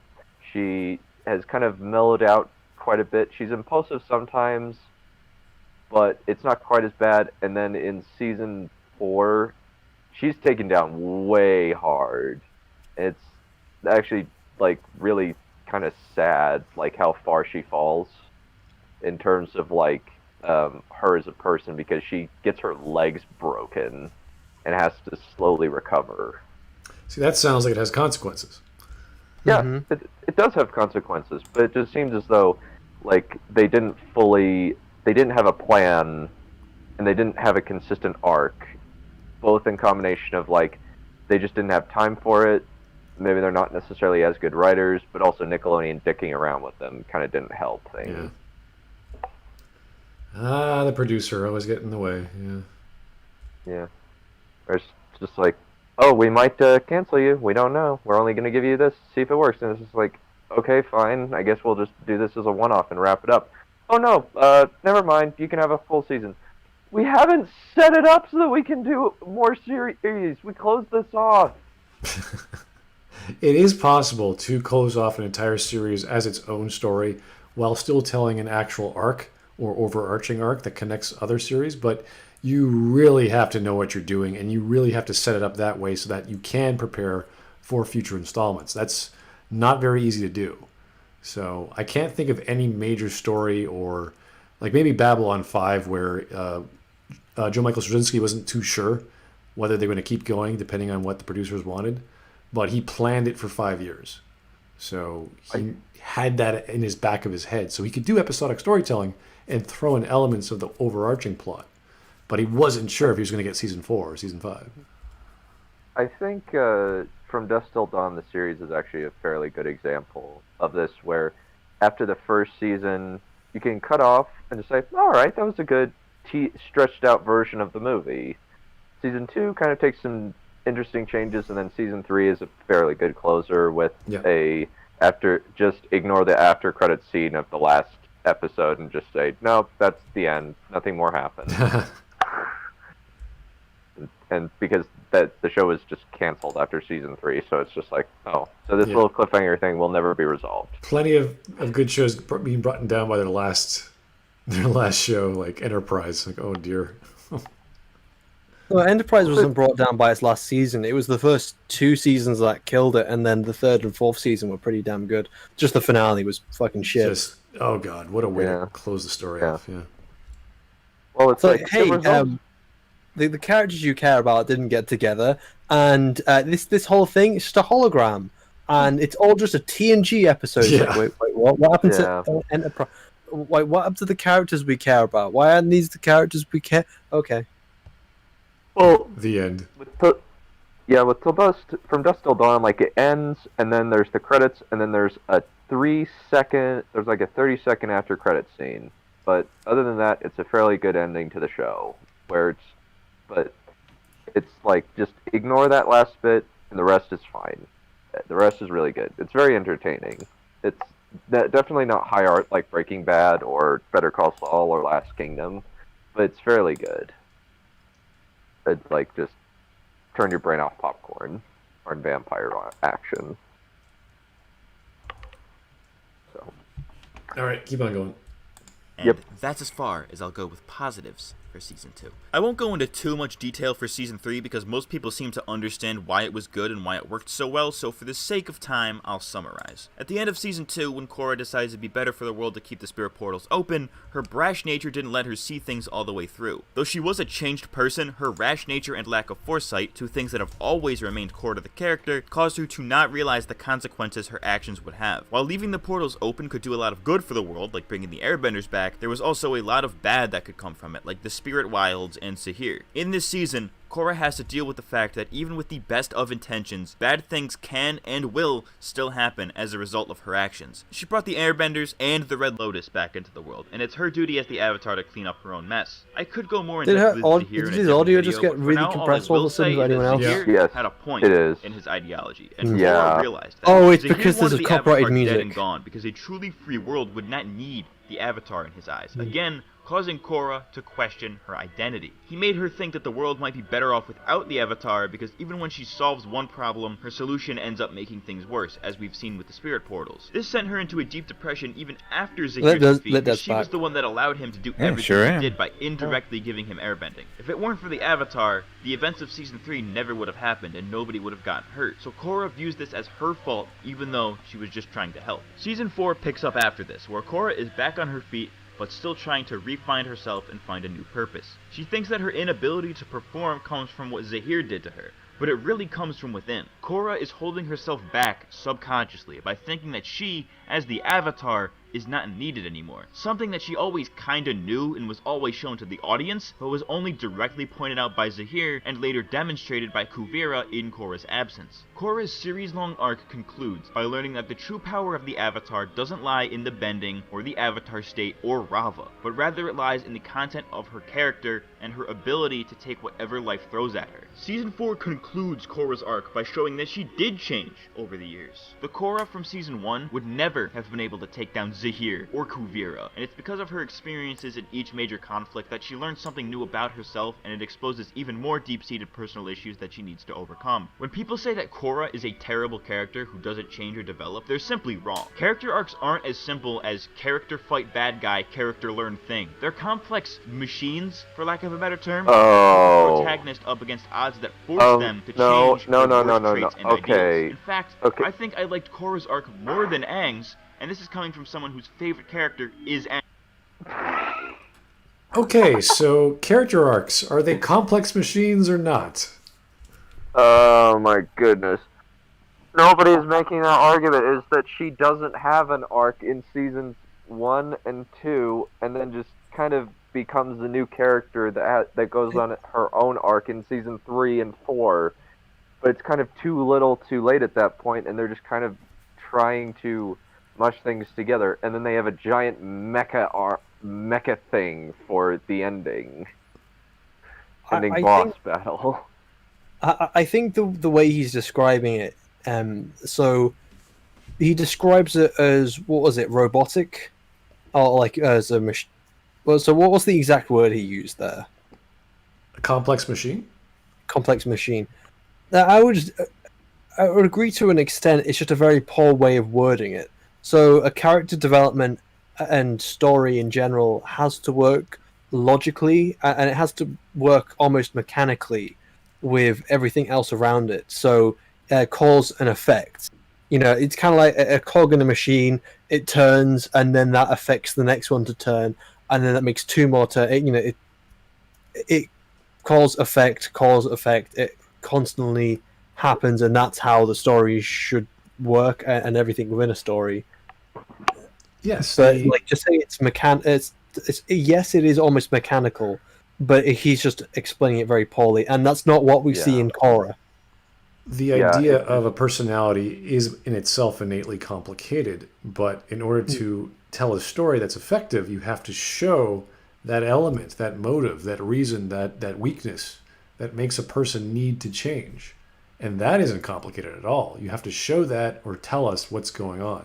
She has kind of mellowed out quite a bit. She's impulsive sometimes, but it's not quite as bad. And then in season 4, she's taken down way hard. It's actually like really kind of sad, like how far she falls in terms of like her as a person, because she gets her legs broken and has to slowly recover. See, that sounds like it has consequences. Yeah, it does have consequences, but it just seems as though like they didn't have a plan, and they didn't have a consistent arc, both in combination of like they just didn't have time for it, maybe they're not necessarily as good writers, but also Nickelodeon dicking around with them kind of didn't help things. The producer always get in the way. Yeah, or it's just like, oh, we might cancel you, we don't know, we're only going to give you this, see if it works. And it's just like, okay, fine, I guess we'll just do this as a one-off and wrap it up. Oh no, never mind, you can have a full season. We haven't set it up so that we can do more series. We closed this off. It is possible to close off an entire series as its own story while still telling an actual arc or overarching arc that connects other series, but you really have to know what you're doing, and you really have to set it up that way so that you can prepare for future installments. That's not very easy to do. So I can't think of any major story, or like maybe Babylon 5, where Joe Michael Straczynski wasn't too sure whether they were going to keep going depending on what the producers wanted, but he planned it for 5 years. So he had that in his back of his head, so he could do episodic storytelling and throw in elements of the overarching plot. But he wasn't sure if he was going to get season 4 or season 5. I think From Dusk Till Dawn, the series, is actually a fairly good example of this, where after the first season, you can cut off and just say, all right, that was a good stretched out version of the movie. Season 2 kind of takes some interesting changes, and then season 3 is a fairly good closer with just ignore the after credits scene of the last episode and just say, no, that's the end. Nothing more happened. And because the show was just canceled after season 3, so it's just like, oh, so this little cliffhanger thing will never be resolved. Plenty of good shows being brought down by their last show, like Enterprise. Like, oh dear. Well, Enterprise wasn't brought down by its last season. It was the first 2 seasons that killed it, and then the 3rd and 4th season were pretty damn good. Just the finale was fucking shit. Oh god, what a way to close the story off. Yeah. Well, it's like, hey, the characters you care about didn't get together, and this whole thing is just a hologram, and it's all just a TNG episode. Yeah. Like, wait, what happened to Enterprise? What happened to the characters we care about? Why aren't these the characters we care? Okay. Well, The end. with Till Dusk, From Dusk Till Dawn, like it ends, and then there's the credits, and then there's a 30-second after credits scene. But other than that, it's a fairly good ending to the show. But it's like just ignore that last bit, and the rest is fine. The rest is really good. It's very entertaining. It's definitely not high art like Breaking Bad or Better Call Saul or Last Kingdom, but it's fairly good. It's like just turn your brain off popcorn or vampire action. So. All right, keep on going. And that's as far as I'll go with positives for Season 2. I won't go into too much detail for Season 3 because most people seem to understand why it was good and why it worked so well, so for the sake of time, I'll summarize. At the end of Season 2, when Korra decides it'd be better for the world to keep the spirit portals open, her brash nature didn't let her see things all the way through. Though she was a changed person, her rash nature and lack of foresight, two things that have always remained core to the character, caused her to not realize the consequences her actions would have. While leaving the portals open could do a lot of good for the world, like bringing the airbenders back, there was also a lot of bad that could come from it, like the Spirit Wilds and Sahir. In this season, Korra has to deal with the fact that even with the best of intentions, bad things can and will still happen as a result of her actions. She brought the Airbenders and the Red Lotus back into the world, and it's her duty as the Avatar to clean up her own mess. I could go more into Did Zahir his audio just get really compressed all of a sudden for anyone else? Zahir Yes, had a point it is. in his ideology, and Yeah. Korra realized that. Oh, it's Zahir because there's wanted a the copyrighted Avatar music. dead and gone, because a truly free world would not need the Avatar in his eyes. Again, causing Korra to question her identity. He made her think that the world might be better off without the Avatar because even when she solves one problem, her solution ends up making things worse, as we've seen with the spirit portals. This sent her into a deep depression even after Zahir's defeat, because she was the one that allowed him to do everything he did by indirectly giving him airbending. If it weren't for the Avatar, the events of Season 3 never would have happened and nobody would have gotten hurt. So Korra views this as her fault even though she was just trying to help. Season 4 picks up after this, where Korra is back on her feet but still trying to re-find herself and find a new purpose. She thinks that her inability to perform comes from what Zahir did to her, but it really comes from within. Korra is holding herself back subconsciously by thinking that she, as the Avatar, is not needed anymore. Something that she always kinda knew and was always shown to the audience, but was only directly pointed out by Zahir and later demonstrated by Kuvira in Korra's absence. Korra's series-long arc concludes by learning that the true power of the Avatar doesn't lie in the bending or the Avatar state or Rava, but rather it lies in the content of her character and her ability to take whatever life throws at her. Season 4 concludes Korra's arc by showing that she did change over the years. The Korra from Season 1 would never have been able to take down Zahir or Kuvira, and it's because of her experiences in each major conflict that she learns something new about herself, and it exposes even more deep-seated personal issues that she needs to overcome. When people say that Korra is a terrible character who doesn't change or develop, they're simply wrong. Character arcs aren't as simple as character fight bad guy, character learn thing. They're complex machines, for lack of a better term, protagonist up against odds that force them to change their worst traits and ideals. In fact, I think I liked Korra's arc more than Aang's, and this is coming from someone whose favorite character is Aang. Okay, so character arcs, are they complex machines or not? Oh my goodness. Nobody's making that argument, is that she doesn't have an arc in seasons 1 and 2, and then just kind of becomes the new character that goes on her own arc in season 3 and 4. But it's kind of too little too late at that point, and they're just kind of trying to mush things together, and then they have a giant mecha thing for the ending boss battle. I think the way he's describing it, so he describes it as, what was it, robotic, or like as a machine. Well, so what was the exact word he used there? A complex machine? Complex machine. I would agree to an extent. It's just a very poor way of wording it. So a character development and story in general has to work logically, and it has to work almost mechanically with everything else around it. So cause and effect. You know, it's kind of like a cog in a machine. It turns, and then that affects the next one to turn, and then that makes two more turns. You know, it cause effect. It constantly happens, and that's how the story should work, and everything within a story. Yes, But like, just say it's yes, it is almost mechanical, but he's just explaining it very poorly, and that's not what we see in Korra. the Yeah, idea it- of a personality is in itself innately complicated, but in order to tell a story that's effective, you have to show that element, that motive, that reason, that weakness that makes a person need to change. And that isn't complicated at all. You have to show that or tell us what's going on.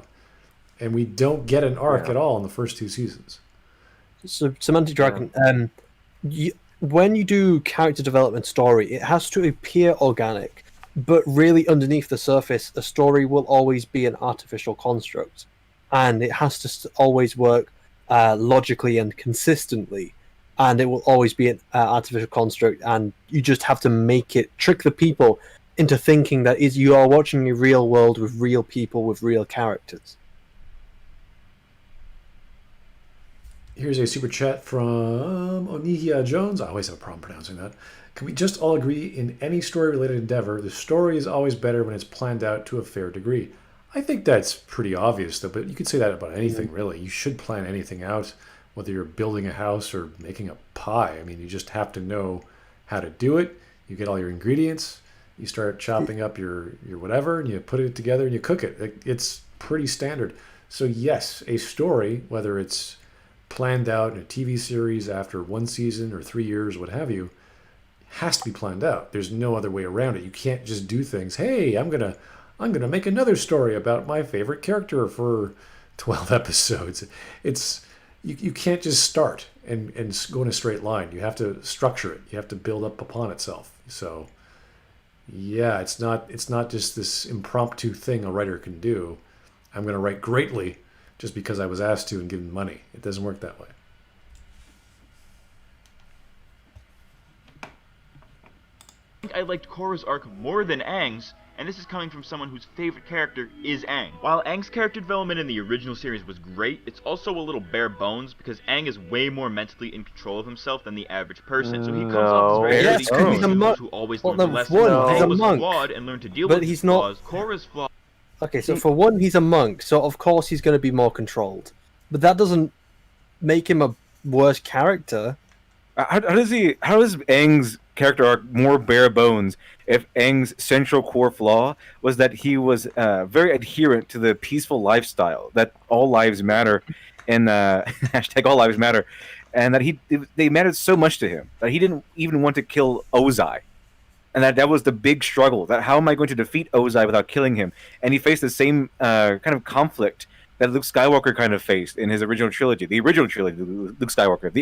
And we don't get an arc Yeah. at all in the first 2 seasons. So, Semantic Dragon, when you do character development story, it has to appear organic, but really underneath the surface, a story will always be an artificial construct, and it has to always work logically and consistently, and it will always be an artificial construct, and you just have to make it trick the people into thinking that you are watching a real world with real people with real characters. Here's a super chat from Onihia Jones. I always have a problem pronouncing that. Can we just all agree in any story-related endeavor, the story is always better when it's planned out to a fair degree? I think that's pretty obvious, though, but you could say that about anything, really. You should plan anything out, whether you're building a house or making a pie. I mean, you just have to know how to do it. You get all your ingredients, you start chopping up your whatever, and you put it together and you cook it. It's pretty standard. So yes, a story, whether it's planned out in a TV series after 1 season or 3 years, what have you, has to be planned out. There's no other way around it. You can't just do things. Hey, I'm gonna make another story about my favorite character for 12 episodes. It's you can't just start and go in a straight line. You have to structure it. You have to build up upon itself. So yeah, it's not just this impromptu thing a writer can do. I'm gonna write greatly just because I was asked to and given money. It doesn't work that way. I liked Korra's arc more than Aang's, and this is coming from someone whose favorite character is Aang. While Aang's character development in the original series was great, it's also a little bare bones because Aang is way more mentally in control of himself than the average person, so he comes off as very Yes, steady 'cause he's a monk. who always Well, learns a no, lesson. one, Aang he's a was monk. flawed and learned to deal But with he's his not- flaws. Korra's flaws. Okay, so for one, he's a monk, so of course he's going to be more controlled. But that doesn't make him a worse character. How does Aang's character arc more bare bones if Aang's central core flaw was that he was very adherent to the peaceful lifestyle, that all lives matter, and hashtag all lives matter, and that they mattered so much to him that he didn't even want to kill Ozai, and that was the big struggle. That how am I going to defeat Ozai without killing him? And he faced the same kind of conflict that Luke Skywalker kind of faced in his original trilogy, Luke Skywalker,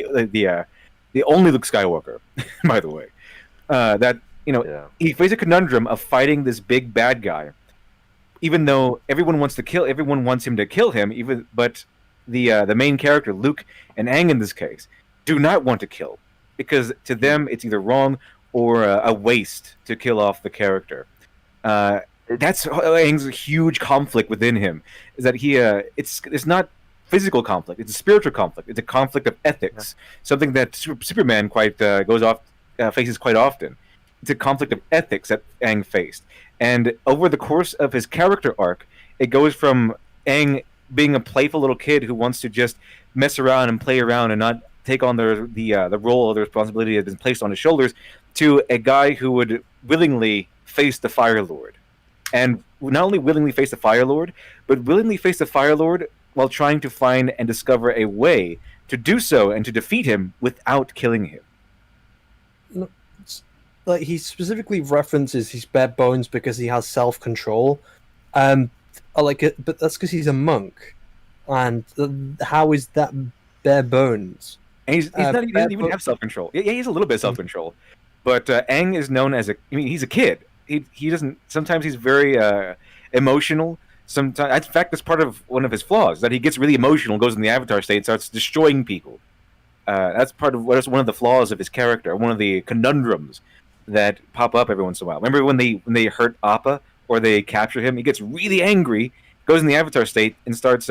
the only Luke Skywalker, by the way. That he faced a conundrum of fighting this big bad guy, even though everyone wants him to kill him. But the main character, Luke and Aang in this case, do not want to kill because to them it's either wrong or a waste to kill off the character. That's Aang's huge conflict within him. Is that it's not physical conflict; it's a spiritual conflict. It's a conflict of ethics, something that Superman faces quite often. It's a conflict of ethics that Aang faced, and over the course of his character arc, it goes from Aang being a playful little kid who wants to just mess around and play around and not take on the role or the responsibility that has been placed on his shoulders, to a guy who would willingly face the Fire Lord, and not only willingly face the Fire Lord, but willingly face the Fire Lord while trying to find and discover a way to do so and to defeat him without killing him. Like, he specifically references his bare bones because he has self-control. But that's because he's a monk. And how is that bare bones? And he doesn't even have self-control. Yeah, he has a little bit of self-control. But Aang is known as he's a kid. He doesn't, sometimes he's very emotional. Sometimes, in fact, that's part of one of his flaws, that he gets really emotional, goes in the Avatar state, and starts destroying people. That's one of the flaws of his character, one of the conundrums that pop up every once in a while. Remember when they hurt Appa or they capture him? He gets really angry, goes in the Avatar state, and starts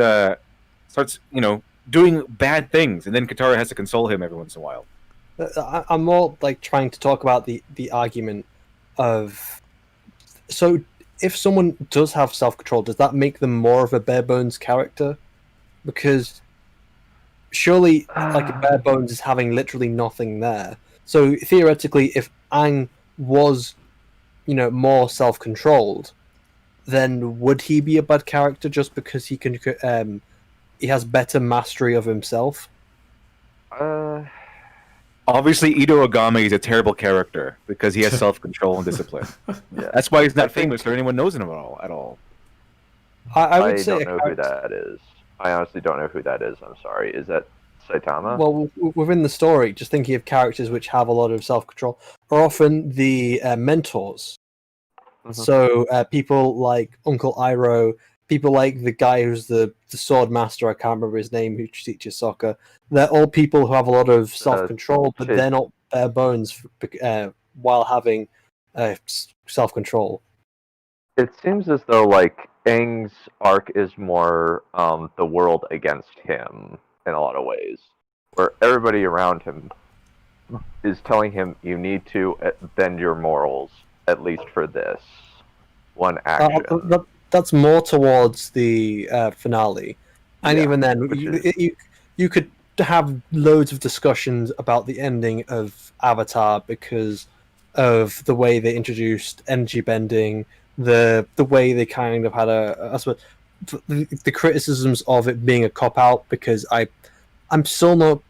doing bad things, and then Katara has to console him every once in a while. I'm more like trying to talk about the argument of, so if someone does have self-control, does that make them more of a bare bones character? because surely like a bare bones is having literally nothing there. So theoretically, if Aang was, more self-controlled, then would he be a bad character just because he has better mastery of himself? Obviously, Ito Agami is a terrible character because he has self-control and discipline. Yeah. That's why he's not I think- famous or anyone knows him at all. I would I say don't know who that is. I honestly don't know who that is. I'm sorry. Is that Saitama? Well, within the story, just thinking of characters which have a lot of self-control are often the mentors. Mhm. So people like Uncle Iroh, people like the guy who's the sword master, I can't remember his name, who teaches soccer. They're all people who have a lot of self-control, but shit. they're not bare bones while having self-control. It seems as though like Aang's arc is more the world against him in a lot of ways, where everybody around him is telling him you need to bend your morals at least for this one action. That's more towards the finale, and Yeah, even then, which you could have loads of discussions about the ending of Avatar because of the way they introduced energy bending, the way they kind of had I suppose the criticisms of it being a cop out, because I'm still not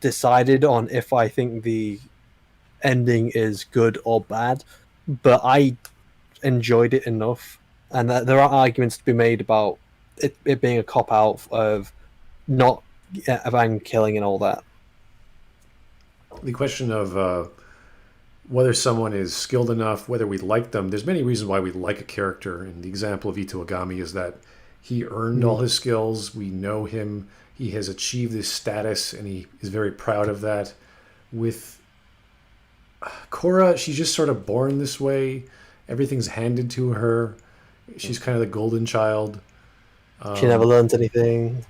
decided on if I think the ending is good or bad, but I enjoyed it enough, and that there are arguments to be made about it being a cop out of not of Aang killing and all that. The question of whether someone is skilled enough, whether we like them, there's many reasons why we like a character, and the example of Ito Agami is that he earned all his skills. We know him. He has achieved this status, and he is very proud of that. With Korra, she's just sort of born this way. Everything's handed to her. She's kind of the golden child. She never learns anything.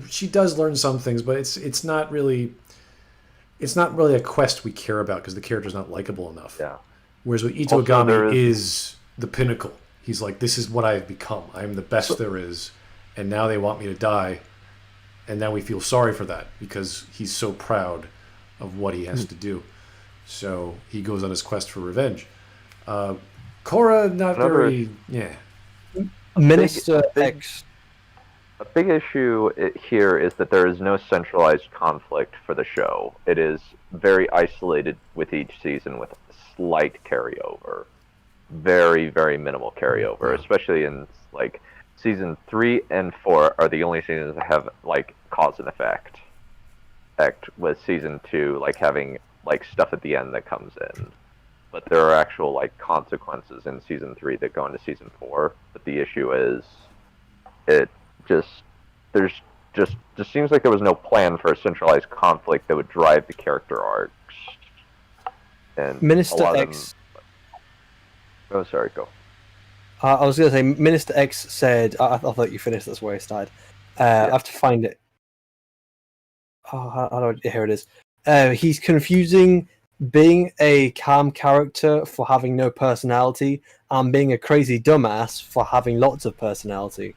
She does learn some things, but it's not really a quest we care about because the character's not likable enough. Yeah. Whereas with Ito Also, Agami is the pinnacle. He's like, this is what I've become. I'm the best there is, and now they want me to die, and now we feel sorry for that because he's so proud of what he has to do. So he goes on his quest for revenge. Korra, not very. Yeah. Minister X. A big issue here is that there is no centralized conflict for the show. It is very isolated with each season with slight carryover. Very, very minimal carryover, especially in like season 3 and 4 are the only seasons that have like cause and effect. With season 2 like having like stuff at the end that comes in. But there are actual like consequences in season 3 that go into season 4. But the issue is it just seems like there was no plan for a centralized conflict that would drive the character arcs. And Minister X. Oh, sorry, go. I was going to say, Minister X said, I thought you finished, that's where I started. I have to find it. Oh, here it is. He's confusing being a calm character for having no personality and being a crazy dumbass for having lots of personality.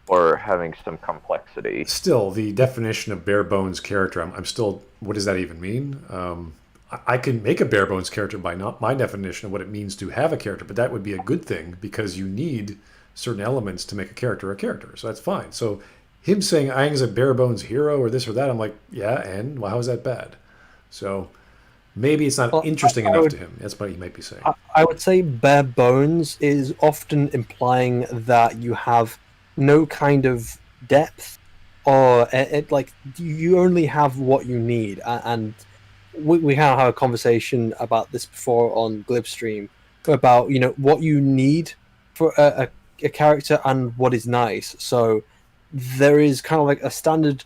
Or having some complexity. Still, the definition of bare bones character, I'm still, what does that even mean? I can make a bare bones character by not my definition of what it means to have a character, but that would be a good thing because you need certain elements to make a character. So that's fine. So him saying Aang's a bare bones hero or this or that, I'm like, yeah, and well, how is that bad? So maybe it's not interesting enough to him. That's what he might be saying. I would say bare bones is often implying that you have no kind of depth, or like you only have what you need, and we had a conversation about this before on Glib stream about what you need for a character and what is nice. So there is kind of like a standard.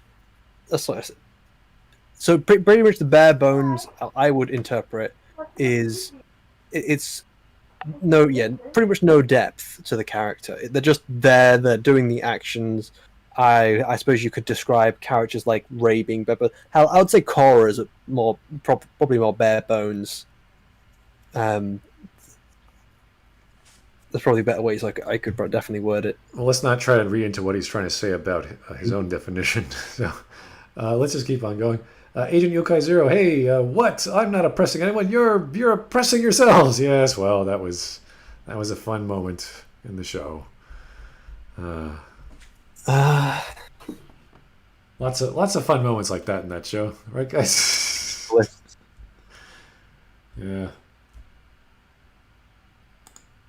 So pretty much the bare bones I would interpret is it's pretty much no depth to the character. They're just there. They're doing the actions. I suppose you could describe characters like Ray being bare bones. Hell, I would say Korra is probably more bare bones. there's probably better ways I could definitely word it. Well, let's not try to read into what he's trying to say about his own definition. So let's just keep on going. Agent Yokai Zero, hey, what? I'm not oppressing anyone. You're oppressing yourselves. Yes, well, that was a fun moment in the show. Lots of fun moments like that in that show, right, guys? Yeah.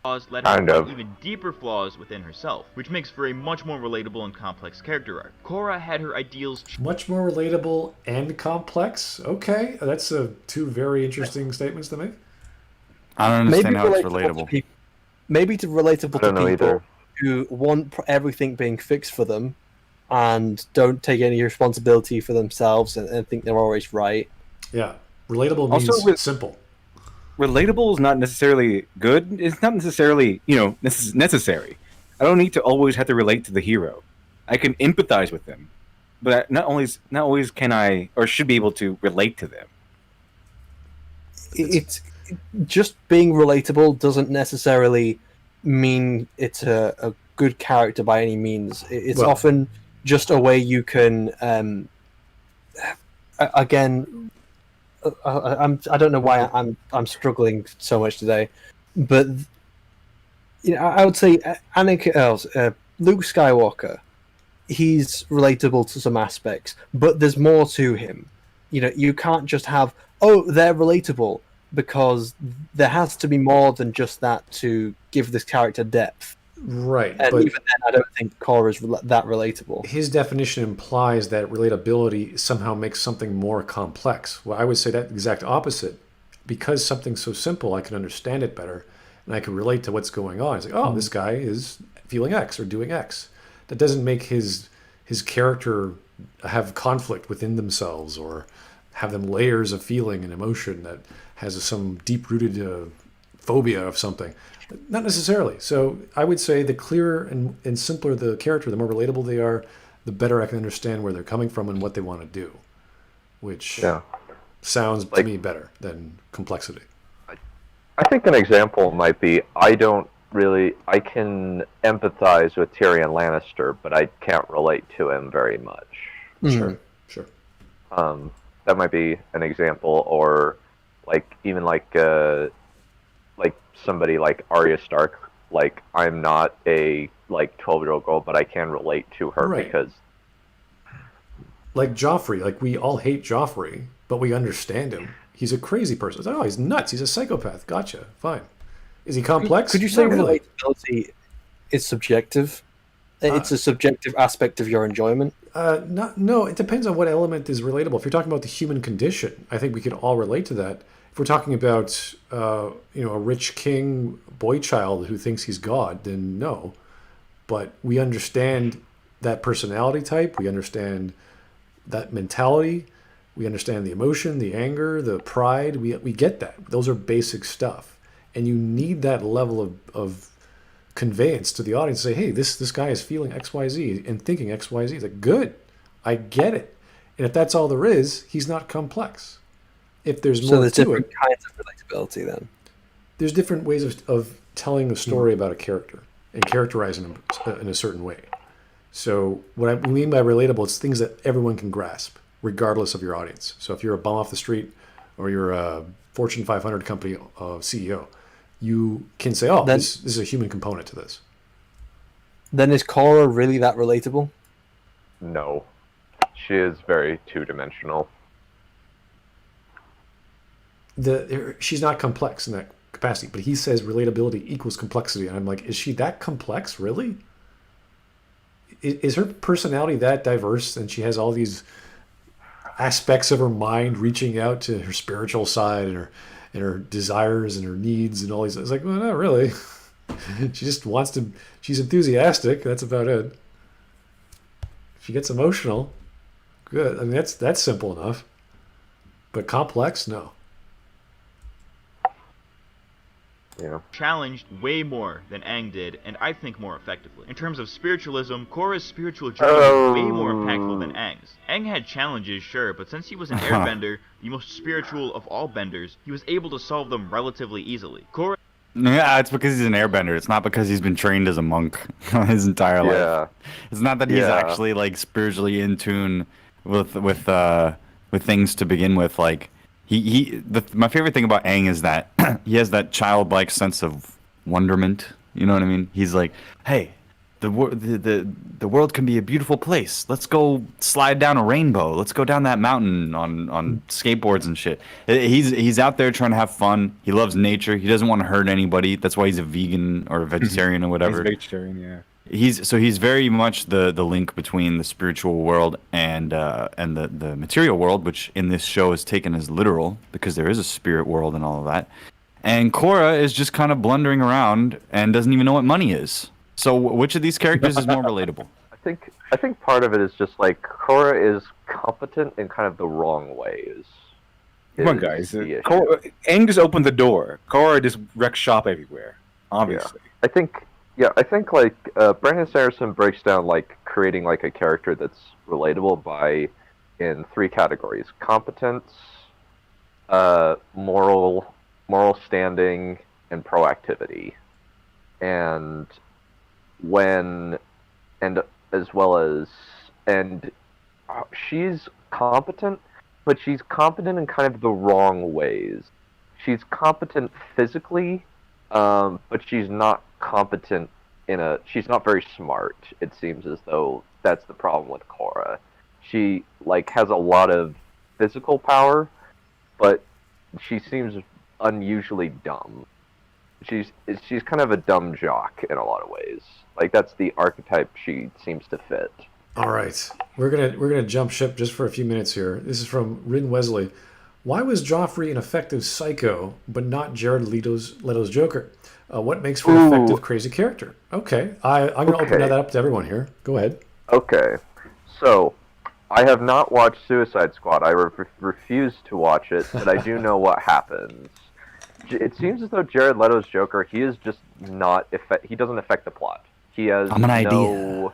Flaws led her to find even deeper flaws within herself, which makes for a much more relatable and complex character arc. Korra had her ideals much more relatable and complex. Okay, that's two very interesting statements to make. I don't understand how it's relatable. Maybe to relatable to people either. who want everything being fixed for them and don't take any responsibility for themselves and think they're always right. Yeah, relatable means simple. Relatable is not necessarily good. It's not necessarily, necessary. I don't need to always have to relate to the hero. I can empathize with them, but not always can I or should be able to relate to them. It's just being relatable doesn't necessarily mean it's a good character by any means. It's often just a way you can, again. I don't know why I'm struggling so much today, but I would say Luke Skywalker, he's relatable to some aspects, but there's more to him. You can't just have they're relatable, because there has to be more than just that to give this character depth. Right, and but even then, I don't think Korra's that relatable. His definition implies that relatability somehow makes something more complex. Well, I would say that exact opposite. Because something's so simple, I can understand it better, and I can relate to what's going on. It's like, this guy is feeling X or doing X. That doesn't make his character have conflict within themselves or have them layers of feeling and emotion that has some deep-rooted phobia of something. Not necessarily. So I would say the clearer and simpler the character, the more relatable they are, the better I can understand where they're coming from and what they want to do, which sounds to me better than complexity. I think an example might be I can empathize with Tyrion Lannister, but I can't relate to him very much. Sure. That might be an example, or even somebody like Arya Stark. I'm not a 12-year-old girl, but I can relate to her because Joffrey. We all hate Joffrey, but we understand him. He's a crazy person. It's like, he's nuts. He's a psychopath. Gotcha. Fine. Is he complex? Could you say relatability is subjective? It's a subjective aspect of your enjoyment. No, it depends on what element is relatable. If you're talking about the human condition, I think we can all relate to that. If we're talking about a rich king boy child who thinks he's God, then no. But we understand that personality type. We understand that mentality. We understand the emotion, the anger, the pride. We get that. Those are basic stuff. And you need that level of conveyance to the audience. Say, hey, this guy is feeling X, Y, Z and thinking X, Y, Z. It's like, good. I get it. And if that's all there is, he's not complex. If there's more there's to different kinds of relatability then. There's different ways of telling a story about a character and characterizing them in a certain way. So what I mean by relatable, it's things that everyone can grasp, regardless of your audience. So if you're a bum off the street or you're a Fortune 500 company CEO, you can say, this is a human component to this. Then is Korra really that relatable? No. She is very two-dimensional. She's not complex in that capacity, but he says relatability equals complexity, and I'm like, is she that complex, really? Is her personality that diverse, and she has all these aspects of her mind reaching out to her spiritual side and her desires and her needs and all these? It's like, well, not really. She just wants to. She's enthusiastic. That's about it. She gets emotional. Good. I mean, that's simple enough. But complex, no. Yeah. Challenged way more than Aang did, and I think more effectively. In terms of spiritualism, Korra's spiritual journey was way more impactful than Aang's. Aang had challenges, sure, but since he was an airbender, the most spiritual of all benders, he was able to solve them relatively easily. Korra Yeah, it's because he's an airbender. It's not because he's been trained as a monk his entire life. Yeah. It's not that he's actually like spiritually in tune with things to begin with. Like my favorite thing about Aang is that he has that childlike sense of wonderment. You know what I mean? He's like, hey, the world can be a beautiful place. Let's go slide down a rainbow. Let's go down that mountain on skateboards and shit. He's out there trying to have fun. He loves nature. He doesn't want to hurt anybody. That's why he's a vegan or a vegetarian or whatever. He's vegetarian, yeah. He's very much the link between the spiritual world and the material world, which in this show is taken as literal because there is a spirit world and all of that. And Korra is just kind of blundering around and doesn't even know what money is. So which of these characters is more relatable? I think part of it is just like Korra is competent in kind of the wrong ways. Come on, guys. Aang just opened the door. Korra just wrecks shop everywhere. Obviously. Yeah. I think like Brandon Sanderson breaks down like creating like a character that's relatable in 3 categories: competence, moral standing, and proactivity. And she's competent, but she's competent in kind of the wrong ways. She's competent physically, but she's not competent she's not very smart. It seems as though that's the problem with Korra. She like has a lot of physical power, but she seems unusually dumb. She's kind of a dumb jock in a lot of ways. Like that's the archetype she seems to fit. All right, we're gonna jump ship just for a few minutes here. This is from Rin Wesley. Why was Joffrey an effective psycho, but not Jared Leto's Joker? What makes for an effective crazy character? Okay, I'm gonna open that up to everyone here. Go ahead. Okay, so I have not watched Suicide Squad. I refuse to watch it, but I do know what happens. It seems as though Jared Leto's Joker, he is just not he doesn't affect the plot. He has idea.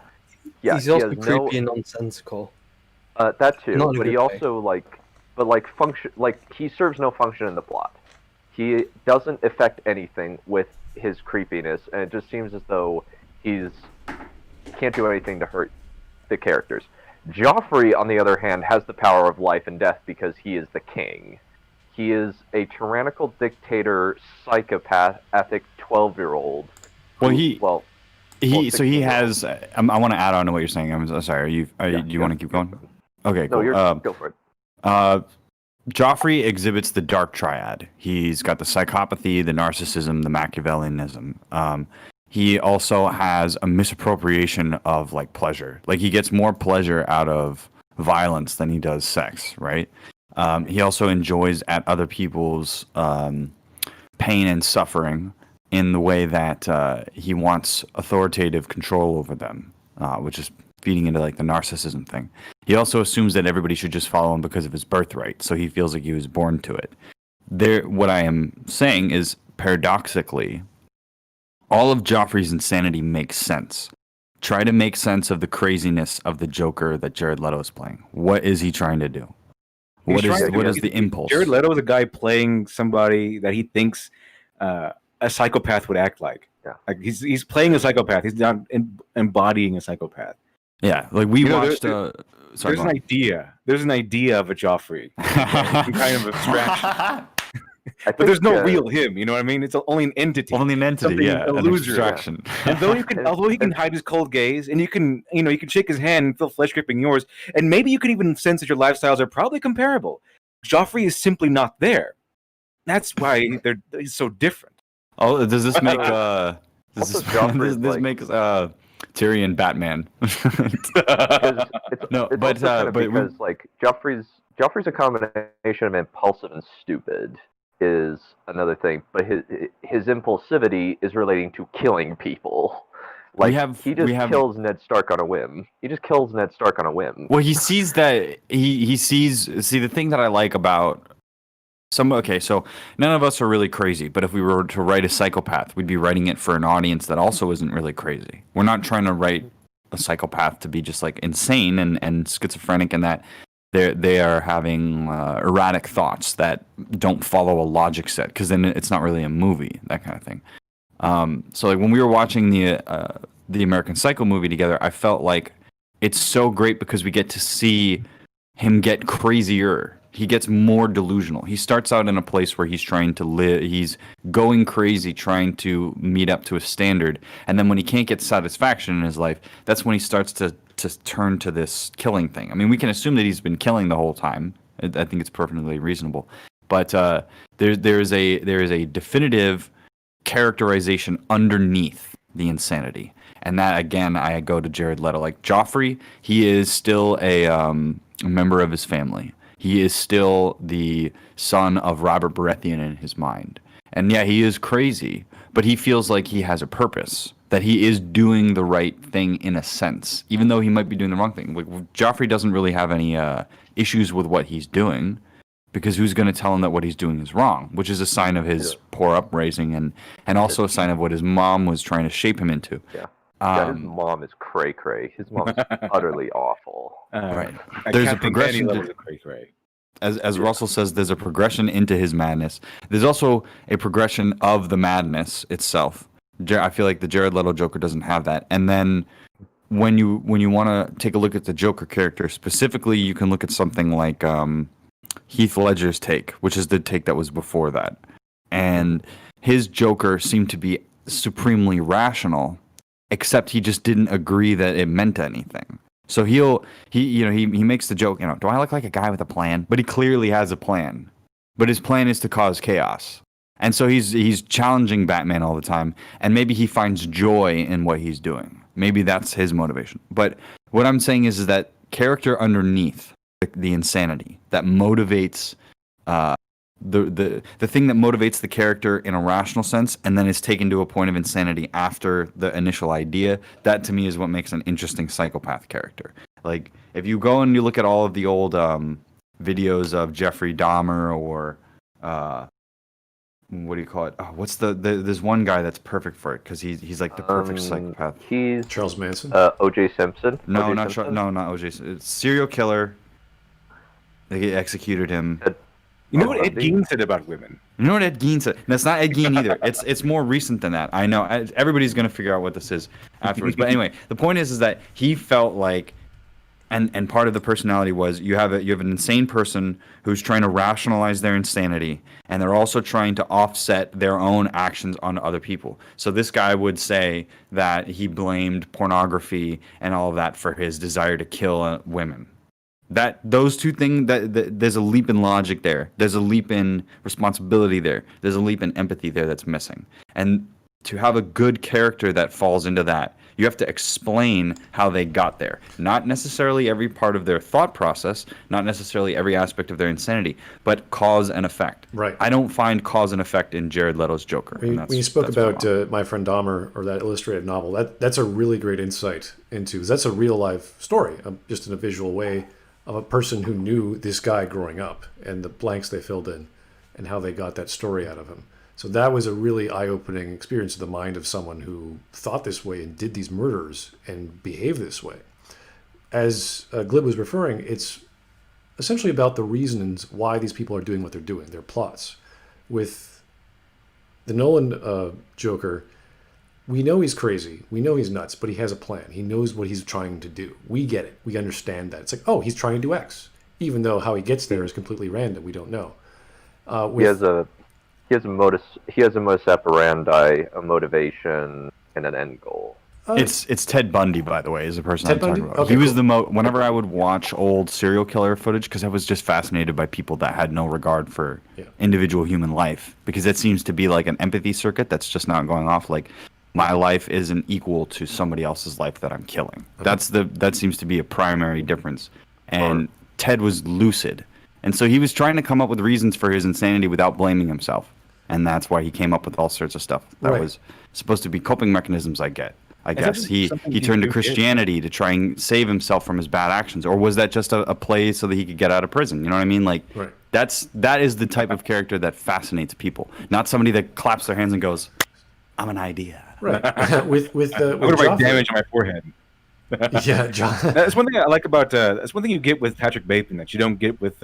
Yeah, he's also creepy and nonsensical. That too, Not but he also function he serves no function in the plot. He doesn't affect anything with his creepiness, and it just seems as though he can't do anything to hurt the characters. Joffrey, on the other hand, has the power of life and death because he is the king. He is a tyrannical dictator, psychopathic 12-year-old. Well, he has. I want to add on to what you're saying. I'm sorry. Do you want to keep going? Okay, cool. No, go for it. Joffrey exhibits the dark triad. He's got the psychopathy, the narcissism, the Machiavellianism. He also has a misappropriation of like pleasure. Like he gets more pleasure out of violence than he does sex, right? He also enjoys at other people's pain and suffering in the way that he wants authoritative control over them, which is feeding into like the narcissism thing. He also assumes that everybody should just follow him because of his birthright, so he feels like he was born to it. What I am saying is, paradoxically, all of Joffrey's insanity makes sense. Try to make sense of the craziness of the Joker that Jared Leto is playing. What is he trying to do? What is the impulse? Jared Leto is a guy playing somebody that he thinks a psychopath would act like. Yeah. Like he's playing a psychopath. He's not embodying a psychopath. Yeah, like we watched. There's an idea of a Joffrey, some kind of abstraction. But there's no real him. You know what I mean? It's only an entity. Only an entity. Something illusory. Abstraction. And although he can hide his cold gaze, and you can shake his hand and feel flesh gripping yours, and maybe you can even sense that your lifestyles are probably comparable. Joffrey is simply not there. That's why he's so different. Oh, does this make make Tyrion Batman? Because like Joffrey's a combination of impulsive and stupid is another thing, but his impulsivity is relating to killing people. Like he just kills Ned Stark on a whim. Well, he sees that he sees. See, the thing that I like about so none of us are really crazy, but if we were to write a psychopath, we'd be writing it for an audience that also isn't really crazy. We're not trying to write a psychopath to be just like insane and schizophrenic and that they are having erratic thoughts that don't follow a logic set, because then it's not really a movie, that kind of thing. So like when we were watching the American Psycho movie together, I felt like it's so great because we get to see him get crazier. He gets more delusional. He starts out in a place where he's trying to live. He's going crazy, trying to meet up to a standard. And then when he can't get satisfaction in his life, that's when he starts to turn to this killing thing. I mean, we can assume that he's been killing the whole time. I think it's perfectly reasonable. But there is a definitive characterization underneath the insanity. And that, again, I go to Jared Leto. Like Joffrey, he is still a member of his family. He is still the son of Robert Baratheon in his mind. And yeah, he is crazy, but he feels like he has a purpose, that he is doing the right thing in a sense, even though he might be doing the wrong thing. Like, Joffrey doesn't really have any issues with what he's doing, because who's going to tell him that what he's doing is wrong, which is a sign of his poor upbringing and also a sign of what his mom was trying to shape him into. Yeah. Yeah, his mom is cray-cray. His mom is utterly awful. Right. There's a progression to cray-cray. As Russell says, there's a progression into his madness. There's also a progression of the madness itself. I feel like the Jared Leto Joker doesn't have that. And then when you want to take a look at the Joker character specifically, you can look at something like Heath Ledger's take, which is the take that was before that. And his Joker seemed to be supremely rational, except he just didn't agree that it meant anything. So he makes the joke, do I look like a guy with a plan? But he clearly has a plan. But his plan is to cause chaos. And so he's challenging Batman all the time, and maybe he finds joy in what he's doing. Maybe that's his motivation. But what I'm saying is that character underneath the insanity that motivates the thing that motivates the character in a rational sense, and then is taken to a point of insanity after the initial idea, that to me is what makes an interesting psychopath character. Like, if you go and you look at all of the old videos of Jeffrey Dahmer, or what do you call it? Oh, what's there's one guy that's perfect for it, because he's like the perfect psychopath. He's Charles Manson. O.J. Simpson. No, not O.J. It's serial killer. They executed him. You know what Ed Gein said about women? You know what Ed Gein said? That's not Ed Gein either. It's more recent than that. I know. Everybody's going to figure out what this is afterwards. But anyway, the point is that he felt like, and part of the personality was you have an insane person who's trying to rationalize their insanity, and they're also trying to offset their own actions on other people. So this guy would say that he blamed pornography and all of that for his desire to kill women. Those two things, there's a leap in logic there. There's a leap in responsibility there. There's a leap in empathy there that's missing. And to have a good character that falls into that, you have to explain how they got there. Not necessarily every part of their thought process, not necessarily every aspect of their insanity, but cause and effect. Right. I don't find cause and effect in Jared Leto's Joker. When you spoke about My Friend Dahmer, or that illustrated novel, that's a really great insight into, that's a real life story, just in a visual way, of a person who knew this guy growing up and the blanks they filled in and how they got that story out of him. So that was a really eye-opening experience of the mind of someone who thought this way and did these murders and behaved this way. As Glib was referring, it's essentially about the reasons why these people are doing what they're doing, their plots. With the Nolan Joker, we know he's crazy. We know he's nuts, but he has a plan. He knows what he's trying to do. We get it. We understand that. It's like, oh, he's trying to do X, even though how he gets there is completely random. We don't know. He has a modus operandi, a motivation, and an end goal. It's Ted Bundy, by the way, is the person Ted I'm talking Bundy? about. Okay, he was cool. Whenever I would watch old serial killer footage, because I was just fascinated by people that had no regard for individual human life, because it seems to be like an empathy circuit that's just not going off. Like, my life isn't equal to somebody else's life that I'm killing. Okay. That seems to be a primary difference. And Ted was lucid. And so he was trying to come up with reasons for his insanity without blaming himself. And that's why he came up with all sorts of stuff that was supposed to be coping mechanisms, I guess. He turned to Christianity to try and save himself from his bad actions. Or was that just a play so that he could get out of prison? You know what I mean? Like, that is the type of character that fascinates people. Not somebody that claps their hands and goes, I'm an idea. Right. with what about damage on my forehead? Yeah, John. That's one thing I like about. That's one thing you get with Patrick Bateman that you don't get with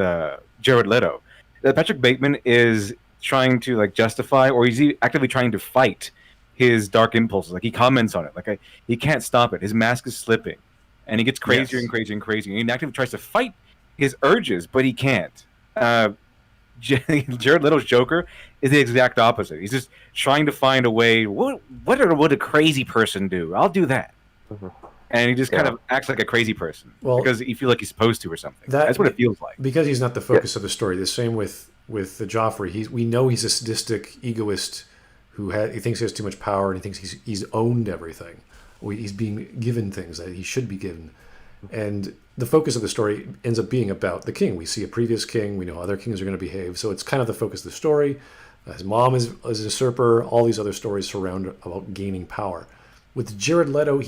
Jared Leto. Patrick Bateman is trying to like justify, or he's actively trying to fight his dark impulses. Like he comments on it. Like he can't stop it. His mask is slipping, and he gets crazier and crazier and crazier. And he actively tries to fight his urges, but he can't. Jared Leto's Joker is the exact opposite. He's just trying to find a way. What would a crazy person do? I'll do that. And he just kind of acts like a crazy person because he feels like he's supposed to or something. That's what it feels like. Because he's not the focus of the story. The same with Joffrey. We know he's a sadistic egoist who he thinks he has too much power and he thinks he's owned everything. He's being given things that he should be given. And the focus of the story ends up being about the king. We see a previous king. We know other kings are going to behave. So it's kind of the focus of the story. His mom is a usurper. All these other stories surround about gaining power. With Jared Leto,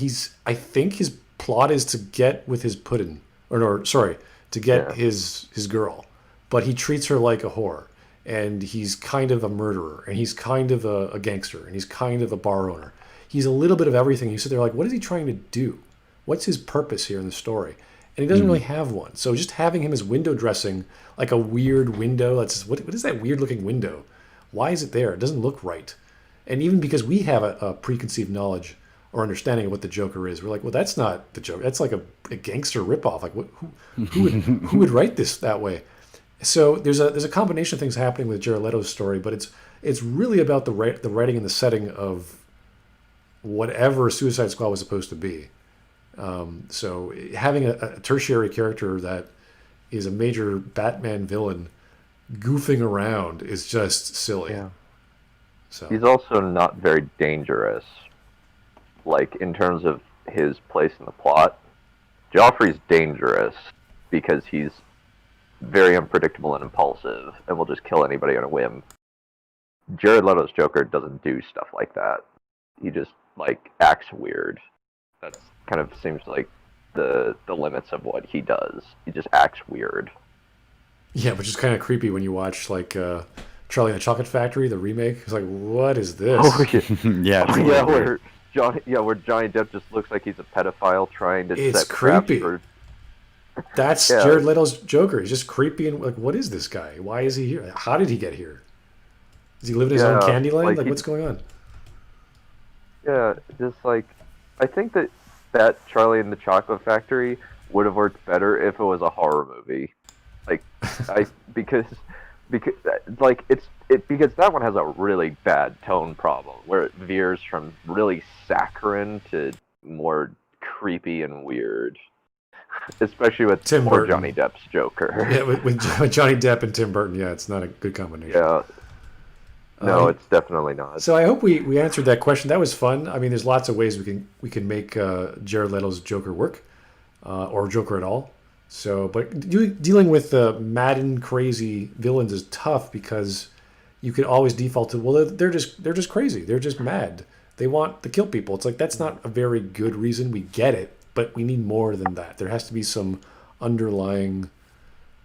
I think his plot is to get with his puddin, to get his girl, but he treats her like a whore, and he's kind of a murderer, and he's kind of a gangster, and he's kind of a bar owner. He's a little bit of everything. You sit there like, what is he trying to do? What's his purpose here in the story? And he doesn't really have one. So just having him as window dressing, like a weird window, what is that weird looking window? Why is it there? It doesn't look right. And even because we have a preconceived knowledge or understanding of what the Joker is, we're like, well, that's not the Joker. That's like a gangster ripoff. Like, who would write this that way? So there's a combination of things happening with Jared Leto's story, but it's really about the writing and the setting of whatever Suicide Squad was supposed to be. So having a tertiary character that is a major Batman villain goofing around is just silly. Yeah. So he's also not very dangerous. Like, in terms of his place in the plot, Joffrey's dangerous because he's very unpredictable and impulsive and will just kill anybody on a whim. Jared Leto's Joker doesn't do stuff like that. He just, like, acts weird. That kind of seems like the limits of what he does. He just acts weird. Yeah, which is kind of creepy when you watch, like, Charlie and the Chocolate Factory, the remake. It's like, what is this? Oh, yeah. Where Johnny Depp just looks like he's a pedophile trying to set creepy. traps for... That's Jared Leto's Joker. He's just creepy and like, what is this guy? Why is he here? How did he get here? Does he live in his own Candyland? Like what's going on? Yeah, just like, I think that Charlie and the Chocolate Factory would have worked better if it was a horror movie. Like, because that one has a really bad tone problem where it veers from really saccharine to more creepy and weird, especially with poor Johnny Depp's Joker. Yeah, with Johnny Depp and Tim Burton, yeah, it's not a good combination. Yeah, no, it's definitely not. So I hope we answered that question. That was fun. I mean, there's lots of ways we can make Jared Leto's Joker work, or Joker at all. So, but dealing with Madden crazy villains is tough because you can always default to, well, they're just crazy. They're just mad. They want to kill people. It's like, that's not a very good reason. We get it, but we need more than that. There has to be some underlying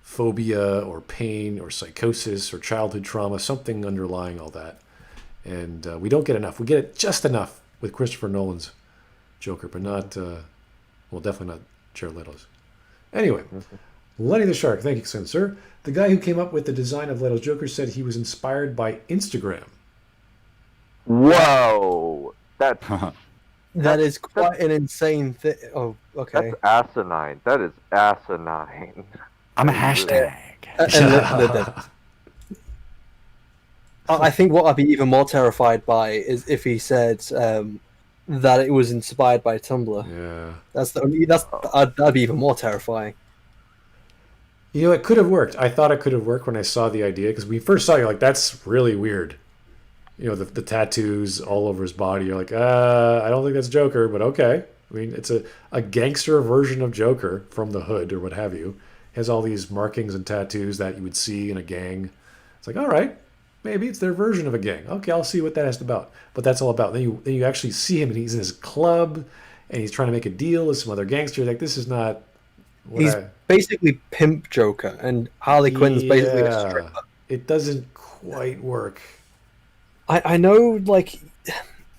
phobia or pain or psychosis or childhood trauma, something underlying all that. And we don't get enough. We get it just enough with Christopher Nolan's Joker, but not, definitely not Jared Leto's. Anyway, Lenny the Shark, thank you, sir. The guy who came up with the design of Leto's Joker said he was inspired by Instagram. Whoa! That is quite an insane thing. Oh, okay. That's asinine. That is asinine. I'm a hashtag. I think what I'd be even more terrified by is if he said that it was inspired by Tumblr. Yeah. That'd be even more terrifying. You know, it could have worked. I thought it could have worked when I saw the idea, because we first saw it, you're like, that's really weird. You know, the tattoos all over his body. You're like, I don't think that's Joker, but okay. I mean, it's a gangster version of Joker from the hood or what have you. Has all these markings and tattoos that you would see in a gang. It's like, all right, maybe it's their version of a gang. Okay, I'll see what that's about. But that's all about. Then you actually see him, and he's in his club, and he's trying to make a deal with some other gangster. Like, this is not. He's basically pimp Joker, and Harley Quinn's basically a stripper. It doesn't quite work. I know, like,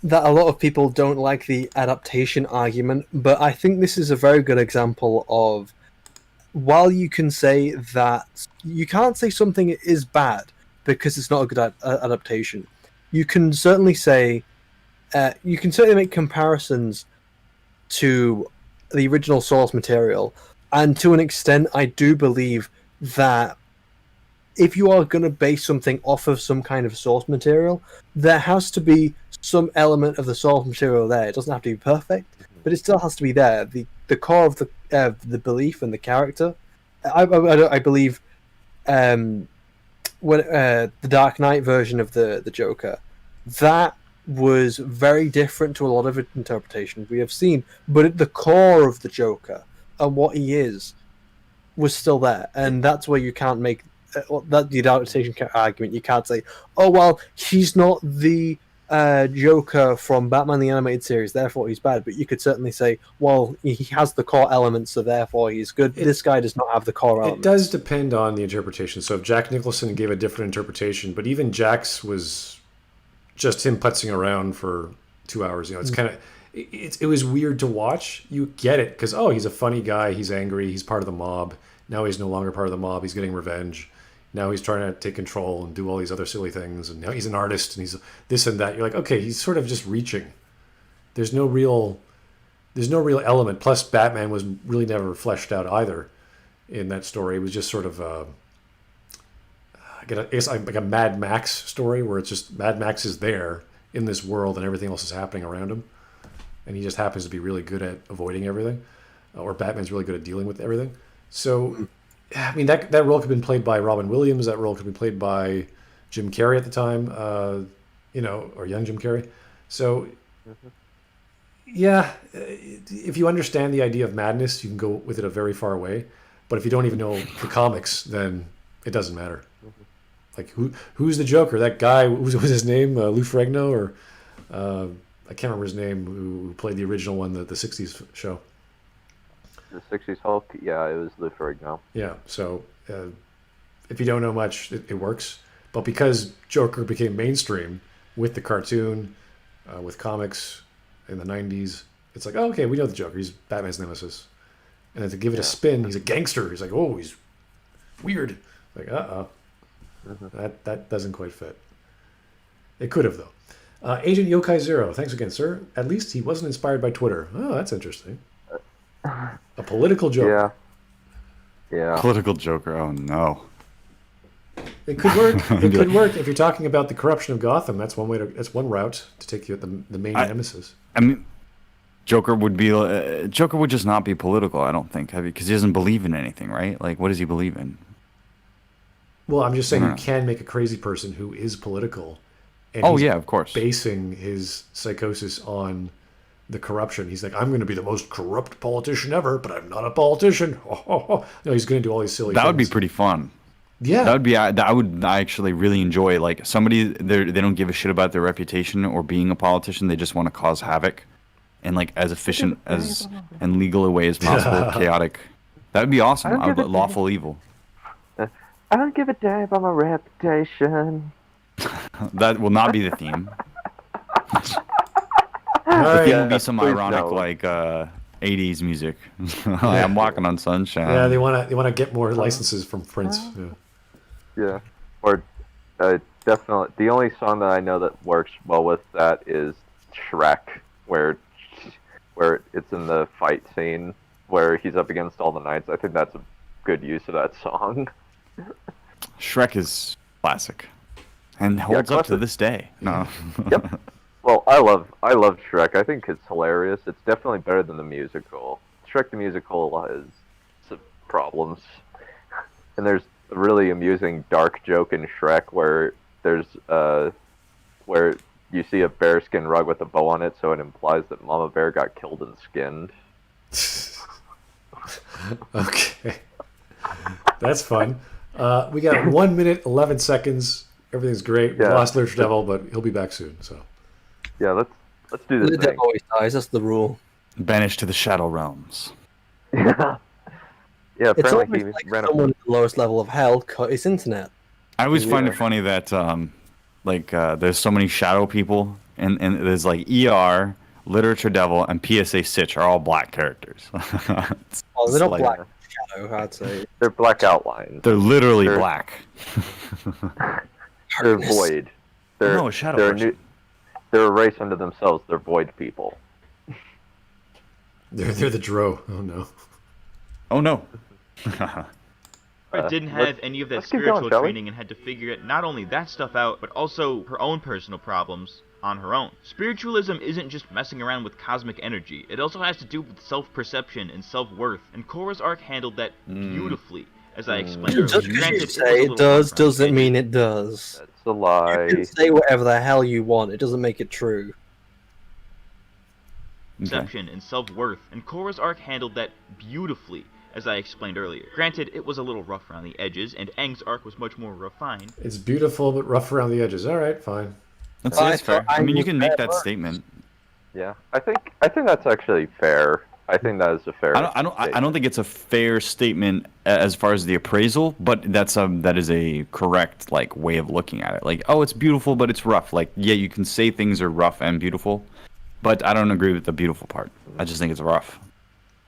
that a lot of people don't like the adaptation argument, but I think this is a very good example of, while you can say that you can't say something is bad because it's not a good adaptation, you can certainly say you can certainly make comparisons to the original source material, and to an extent, I do believe that if you are going to base something off of some kind of source material, there has to be some element of the source material there. It doesn't have to be perfect, but it still has to be there. The core of the belief and the character. I believe when the Dark Knight version of the Joker, that was very different to a lot of interpretations we have seen, but at the core of the Joker and what he is was still there, and that's where you can't make that the adaptation argument. You can't say, "Oh well, he's not the Joker from Batman the Animated Series, therefore he's bad." But you could certainly say, "Well, he has the core elements, so therefore he's good." This guy does not have the core elements. It does depend on the interpretation. So if Jack Nicholson gave a different interpretation, but even Jack's was just him putzing around for 2 hours. It's kind of it was weird to watch. You get it because he's a funny guy. He's angry. He's part of the mob. Now he's no longer part of the mob. He's getting revenge. Now he's trying to take control and do all these other silly things. And now he's an artist and he's this and that. You're like, okay, he's sort of just reaching. There's no real element. Plus, Batman was really never fleshed out either in that story. It was just sort of I guess like a Mad Max story where it's just Mad Max is there in this world and everything else is happening around him. And he just happens to be really good at avoiding everything. Or Batman's really good at dealing with everything. So, I mean, that role could have been played by Robin Williams. That role could have been played by Jim Carrey at the time, or young Jim Carrey. So, yeah, if you understand the idea of madness, you can go with it a very far way. But if you don't even know the comics, then it doesn't matter. Like, who's the Joker? That guy, what was his name? Lou Ferrigno? Or I can't remember his name, who played the original one, the 60s show. The 60s Hulk? Yeah, it was Lou Ferrigno. Yeah, so if you don't know much, it works. But because Joker became mainstream with the cartoon, with comics in the 90s, it's like, oh, okay, we know the Joker. He's Batman's nemesis. And then to give it a spin, he's a gangster. He's like, oh, he's weird. Like, that doesn't quite fit. It could have, though. Agent Yokai Zero, thanks again, sir. At least he wasn't inspired by Twitter. Oh, that's interesting. A political Joker. Yeah. Political Joker. Oh no. It could work. It could work if you're talking about the corruption of Gotham. That's one way. That's one route to take you at the main nemesis. I mean, Joker would just not be political. I don't think, because he doesn't believe in anything, right? Like, what does he believe in? Well, I'm just saying you can make a crazy person who is political. And of course. Basing his psychosis on the corruption. He's like, I'm going to be the most corrupt politician ever, but I'm not a politician. No, he's going to do all these silly things. That would be pretty fun. Yeah. I would actually really enjoy, like, somebody, they don't give a shit about their reputation or being a politician. They just want to cause havoc and, like, as efficient and legal a way as possible, chaotic. That would be awesome. Lawful evil. I don't give a damn about my reputation. That will not be the theme. The theme will be some ironic, like, 80s music. I'm walking on sunshine. Yeah, they want to get more licenses from Prince. Yeah. Or definitely the only song that I know that works well with that is Shrek, where it's in the fight scene where he's up against all the knights. I think that's a good use of that song. Shrek is classic and holds up to this day. No. Yep. Well, I love Shrek. I think it's hilarious. It's definitely better than the musical. Shrek the musical has some problems, and there's a really amusing dark joke in Shrek where where you see a bearskin rug with a bow on it, so it implies that Mama Bear got killed and skinned. Okay, that's fun. We got 1 minute 11 seconds. Everything's great. We lost LiteratureDevil, but he'll be back soon. So. Yeah, let's do this The thing. devil always dies. That's the rule. Banished to the Shadow Realms. Yeah. Yeah, It's apparently almost he like ran someone at the lowest level of hell cut his internet. I always find it funny that there's so many shadow people and there's like ER, LiteratureDevil, and PSA Stitch are all black characters. Oh, they're not Like- black shadow, I'd say. They're black outlines. They're literally They're- black. They're void. They're No, a shadow they're person. they're a race unto themselves. They're void people. They're the Dro. Oh no. Oh no. Korra didn't have any of that let's keep spiritual going, shall we? training and had to figure out not only that stuff out, but also her own personal problems on her own. Spiritualism isn't just messing around with cosmic energy. It also has to do with self-perception and self-worth, and Korra's arc handled that beautifully, as I explained earlier. Just because Granted, you was a say little it does, rough around the doesn't edges. mean it does. That's a lie. You can say whatever the hell you want. It doesn't make it true. Perception and self-worth, and Korra's arc handled that beautifully, as I explained earlier. Granted, it was a little rough around the edges, and Aang's arc was much more refined. It's beautiful but rough around the edges. All right, fine. That's I fair. thought I mean, you Aang can was make bad that work. statement. Yeah, I think that's actually fair. I think that is a fair. I don't think it's a fair statement as far as the appraisal, but that is a correct like way of looking at it. Like, oh, it's beautiful, but it's rough. Like, yeah, you can say things are rough and beautiful, but I don't agree with the beautiful part. I just think it's rough.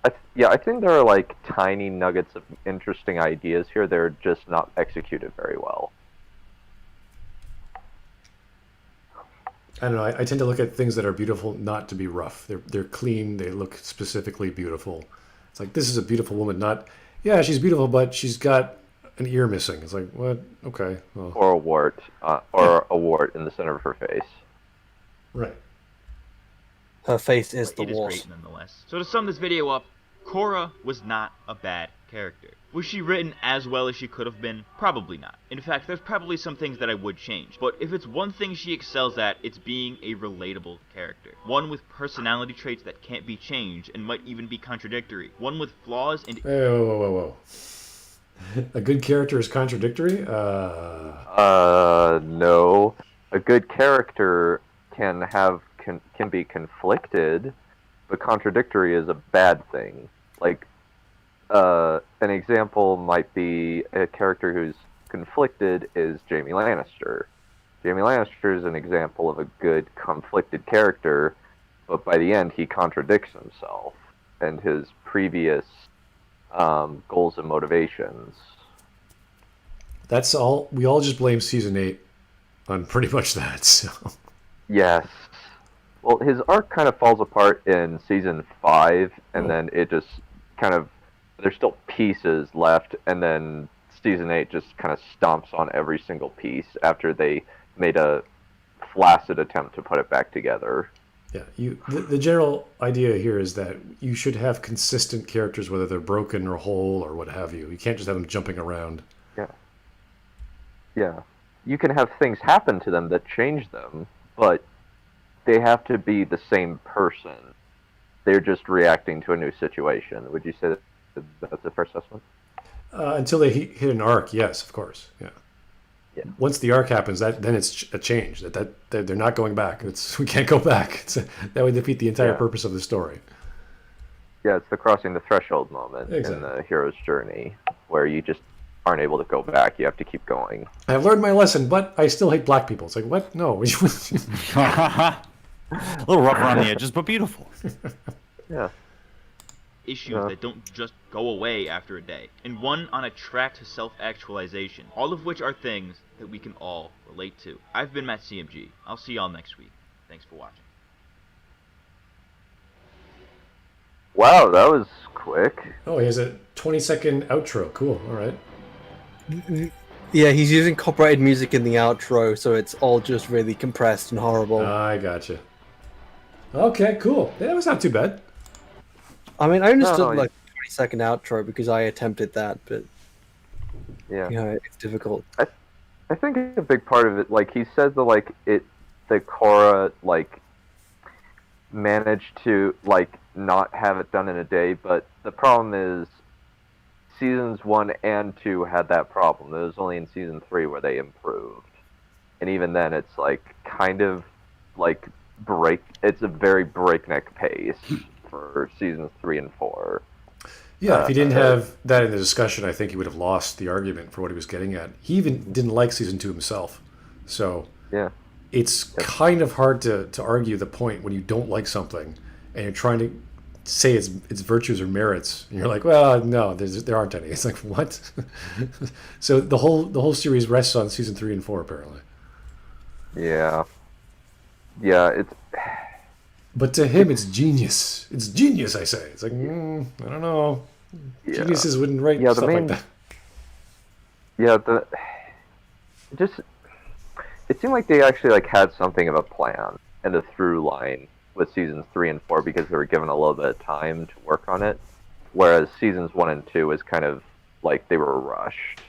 I think there are like tiny nuggets of interesting ideas here. They're just not executed very well. I don't know. I tend to look at things that are beautiful not to be rough. They're clean. They look specifically beautiful. It's like, this is a beautiful woman. Not, yeah, she's beautiful, but she's got an ear missing. It's like, what? Okay. Well, Or a wart, a wart in the center of her face. right. Her face is the It is wart. great nonetheless. So to sum this video up, Korra was not a bad character. Was she written as well as she could have been? Probably not. In fact, there's probably some things that I would change. But if it's one thing she excels at, it's being a relatable character. One with personality traits that can't be changed and might even be contradictory. One with flaws and Hey, whoa. A good character is contradictory? No. A good character can be conflicted, but contradictory is a bad thing. Like, an example might be a character who's conflicted is Jaime Lannister. Jaime Lannister is an example of a good conflicted character, but by the end he contradicts himself and his previous goals and motivations. That's all. We all just blame season 8 on pretty much that. So. Yes. Well, his arc kind of falls apart in season 5, and then it just kind of, there's still pieces left, and then season 8 just kind of stomps on every single piece after they made a flaccid attempt to put it back together. Yeah, the general idea here is that you should have consistent characters, whether they're broken or whole or what have you. You can't just have them jumping around. Yeah. You can have things happen to them that change them, but they have to be the same person. They're just reacting to a new situation. Would you say that that's a fair assessment? Until they hit an arc, yes, of course. Yeah. Once the arc happens, then it's a change. That they're not going back. We can't go back. That would defeat the entire purpose of the story. Yeah, it's the crossing the threshold moment in the hero's journey, where you just aren't able to go back. You have to keep going. I've learned my lesson, but I still hate black people. It's like, what? No. A little rough around the edges, but beautiful. Yeah. issues that don't just go away after a day, and one on a track to self-actualization, all of which are things that we can all relate to. I've been Matt CMG. I'll see y'all next week. Thanks for watching. Wow, that was quick. Oh, he has a 20-second outro. Cool. All right. Yeah, he's using copyrighted music in the outro, so it's all just really compressed and horrible. I gotcha. Okay, cool. Yeah, that was not too bad. I mean, I understood No, like the 20-second outro because I attempted that, but Yeah. you know, it's difficult. I think a big part of it, like he says that Korra managed to not have it done in a day, but the problem is seasons 1 and 2 had that problem. It was only in season 3 where they improved, and even then, it's it's a very breakneck pace for seasons 3 and 4. Yeah, if he didn't have that in the discussion, I think he would have lost the argument for what he was getting at. He even didn't like season 2 himself. So, Yeah. it's kind of hard to argue the point when you don't like something and you're trying to say its virtues or merits, and you're like, well, no, there aren't any. It's like, what? So the whole series rests on season 3 and 4 apparently. Yeah, it's But to him, it's genius. It's genius, I say. It's like, I don't know. yeah. Geniuses wouldn't write Yeah, the stuff main- like that. Yeah, it seemed like they actually like had something of a plan and a through line with seasons 3 and 4 because they were given a little bit of time to work on it, whereas seasons 1 and 2 is kind of like they were rushed.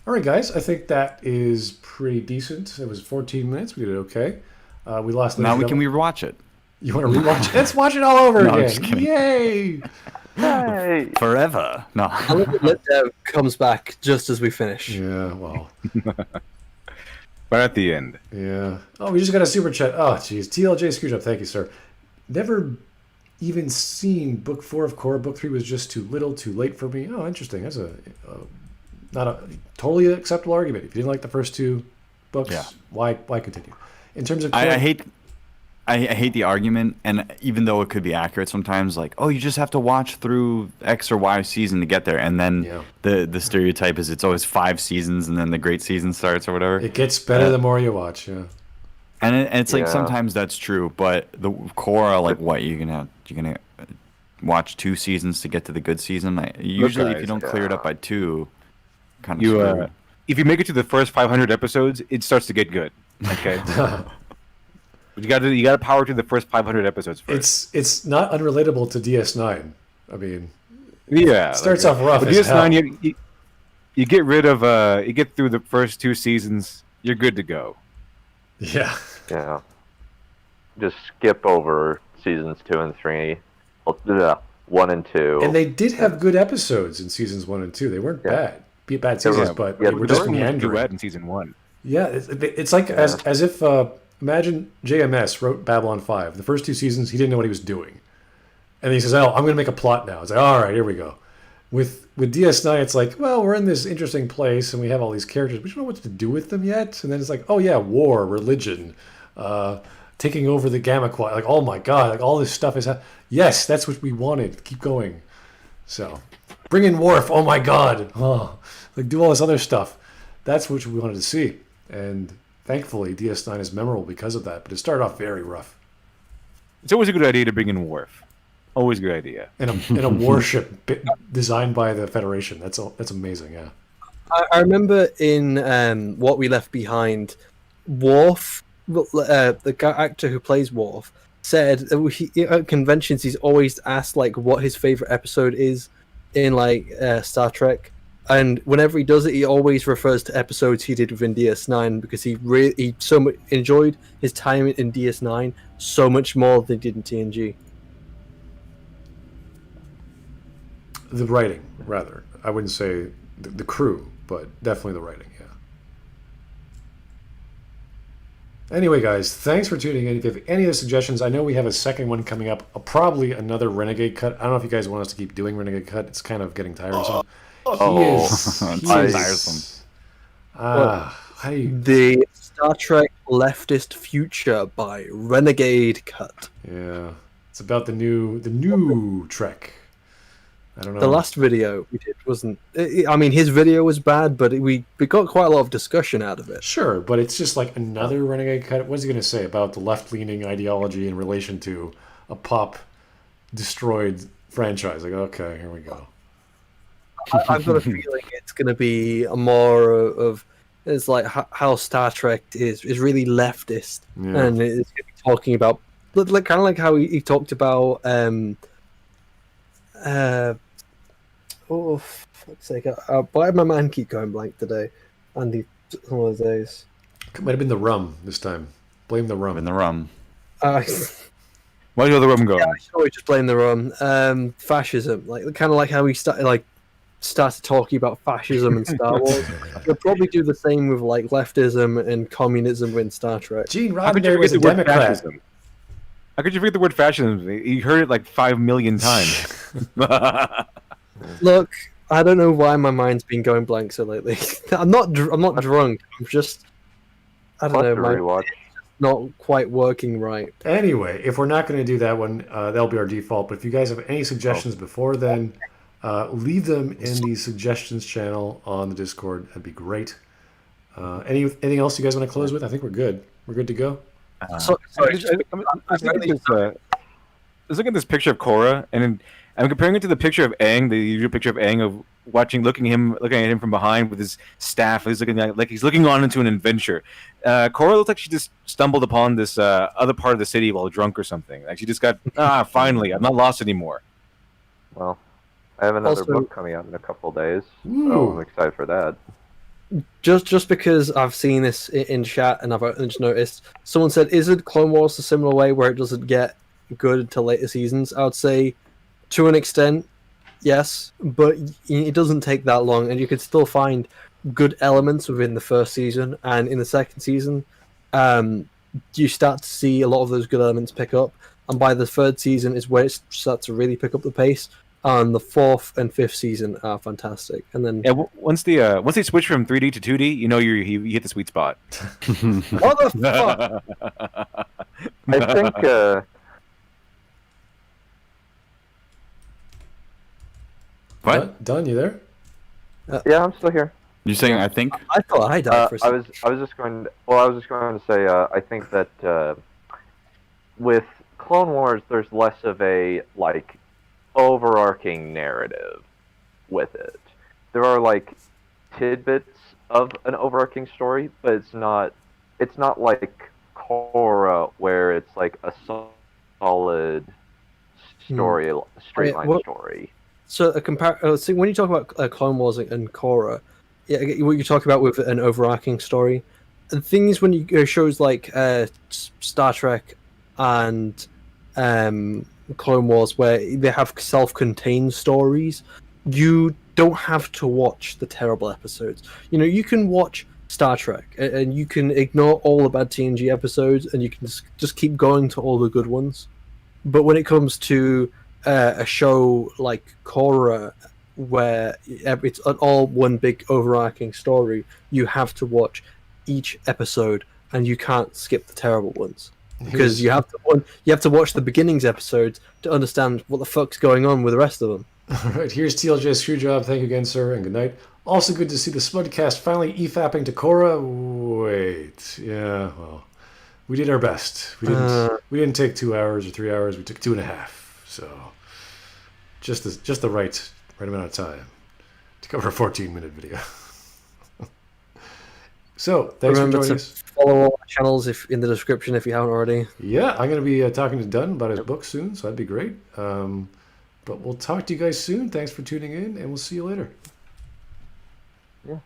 All right, guys. I think that is pretty decent. It was 14 minutes. We did okay. We lost. Now Legend we of- can rewatch it You want to rewatch it? Let's watch it all over No, I'm again. just kidding. Yay! Hey, forever. No. I love that Lit Dev comes back just as we finish. Yeah, well, But at the end. yeah. Oh, we just got a super chat. Oh, jeez. TLJ Screwjob, thank you, sir. Never even seen book 4 of Korra. Book 3 was just too little, too late for me. Oh, interesting. That's not a totally acceptable argument. If you didn't like the first 2 books, Yeah. why continue? In terms of I Korra, hate the argument, and even though it could be accurate sometimes, like, oh, you just have to watch through X or Y season to get there, and then Yeah. the stereotype is it's always 5 seasons, and then the great season starts or whatever. it gets better the more you watch. Yeah. And it's like Yeah. sometimes that's true, but the Korra, like, what you're gonna watch 2 seasons to get to the good season. Usually, if guys, you don't clear it up by 2, kind of You screwed. if you make it to the first 500 episodes, it starts to get good. Okay. But you gotta power to the first 500 episodes first. It's not unrelatable to DS9. I mean, Yeah. starts off rough But as DS9, hell. you get rid of you get through the first 2 seasons, you're good to go. yeah. yeah. Just skip over seasons 2 and 3. 1 and 2. And they did have good episodes in seasons 1 and 2. They weren't bad. Be bad seasons, were- but yeah, they were there just were meandering. Duet in season 1. Yeah, it's like as if imagine JMS wrote Babylon 5. The first 2 seasons, he didn't know what he was doing, and he says, "Oh, I'm going to make a plot now." It's like, all right, here we go. With DS9, it's like, well, we're in this interesting place, and we have all these characters. We don't know what to do with them yet. And then it's like, oh yeah, war, religion, taking over the Gamma Quad. Like, oh my god, like all this stuff is. Yes, that's what we wanted. Keep going. So, bring in Worf. Oh my god. Oh, like do all this other stuff. That's what we wanted to see. And thankfully, DS9 is memorable because of that. But it started off very rough. It's always a good idea to bring in Worf. Always a good idea. In a warship designed by the Federation. That's amazing. Yeah. I remember in What We Left Behind, Worf, the actor who plays Worf, said that at conventions he's always asked like what his favorite episode is in like Star Trek, and whenever he does it, he always refers to episodes he did within DS9 because he so much enjoyed his time in DS9 so much more than he did in TNG. The writing, rather. I wouldn't say the crew, but definitely the writing, yeah. Anyway, guys, thanks for tuning in. If you have any other suggestions, I know we have a second one coming up, probably another Renegade Cut. I don't know if you guys want us to keep doing Renegade Cut. It's kind of getting tiresome. It's tiresome. How do you... The Star Trek Leftist Future by Renegade Cut. Yeah. It's about the new Trek. I don't know. The last video we did wasn't. I mean, his video was bad, but we got quite a lot of discussion out of it. Sure, but it's just like another Renegade Cut. What's he going to say about the left-leaning ideology in relation to a pop-destroyed franchise? Like, okay, here we go. I've got a feeling it's going to be a more of it's like how Star Trek is really leftist, Yeah. and it's going to be talking about like kind of like how he talked about. Oh, for fuck's sake! Why did my mind keep going blank today? Andy, one of those days. It might have been the rum this time. Blame the rum. in the rum. I Where's the other room going? should always just blame the rum. Fascism, like kind of like how we started talking about fascism in Star Wars. We'll probably do the same with like leftism and communism in Star Trek. Gene How could you Roddenberry was a forget the word Democrat. fascism? How could you forget the word fascism? You heard it like 5 million times. Look, I don't know why my mind's been going blank so lately. I'm not drunk. I'm just I don't Plus know. the My rewatch. not quite working right. Anyway, if we're not going to do that one, that'll be our default. But if you guys have any suggestions before then, leave them in the suggestions channel on the Discord. That'd be great. Anything else you guys want to close with? I think we're good. We're good to go. So, I was looking at this picture of Korra, and I'm comparing it to the picture of Aang, the usual picture of Aang of looking at him from behind with his staff. He's looking like he's looking on into an adventure. Korra looks like she just stumbled upon this other part of the city while drunk or something. Like she just got finally, I'm not lost anymore. Well, I have another Also- book coming out in a couple of days, Ooh. so I'm excited for that. just because I've seen this in chat and I've just noticed, someone said, "Isn't Clone Wars a similar way where it doesn't get good until later seasons?" I would say, to an extent, yes, but it doesn't take that long, and you could still find good elements within the first season, and in the second season, you start to see a lot of those good elements pick up, and by the third season is where it starts to really pick up the pace. And the fourth and fifth season are fantastic, and then Yeah, once they switch from 3D to 2D, you know you hit the sweet spot. what the fuck? I think What? Dunn, you there? yeah, I'm still here. You saying I think? I thought I died for a I second. was just going to say I think that with Clone Wars there's less of a like overarching narrative with it. There are like tidbits of an overarching story, but it's not like Korra where it's like a solid story, straight line what- story. So so when you talk about Clone Wars and Korra, yeah, what you're talking about with an overarching story, the thing is when you go shows like Star Trek and Clone Wars where they have self-contained stories, you don't have to watch the terrible episodes. You know, you can watch Star Trek and you can ignore all the bad TNG episodes and you can just keep going to all the good ones. But when it comes to a show like Korra, where it's all one big overarching story, you have to watch each episode and you can't skip the terrible ones. Because you have to watch the beginnings episodes to understand what the fuck's going on with the rest of them. All right, here's TLJ Screwjob. Thank you again, sir, and good night. Also good to see the Smudcast finally EFAPing to Korra. Wait, yeah, well, we did our best. We didn't take 2 hours or 3 hours. We took 2.5. So just the right amount of time to cover a 14-minute video. So thanks Remember for joining to us. follow all our channels in the description if you haven't already. Yeah, I'm going to be talking to Dunn about his book soon, so that'd be great. But we'll talk to you guys soon. Thanks for tuning in, and we'll see you later. Yeah.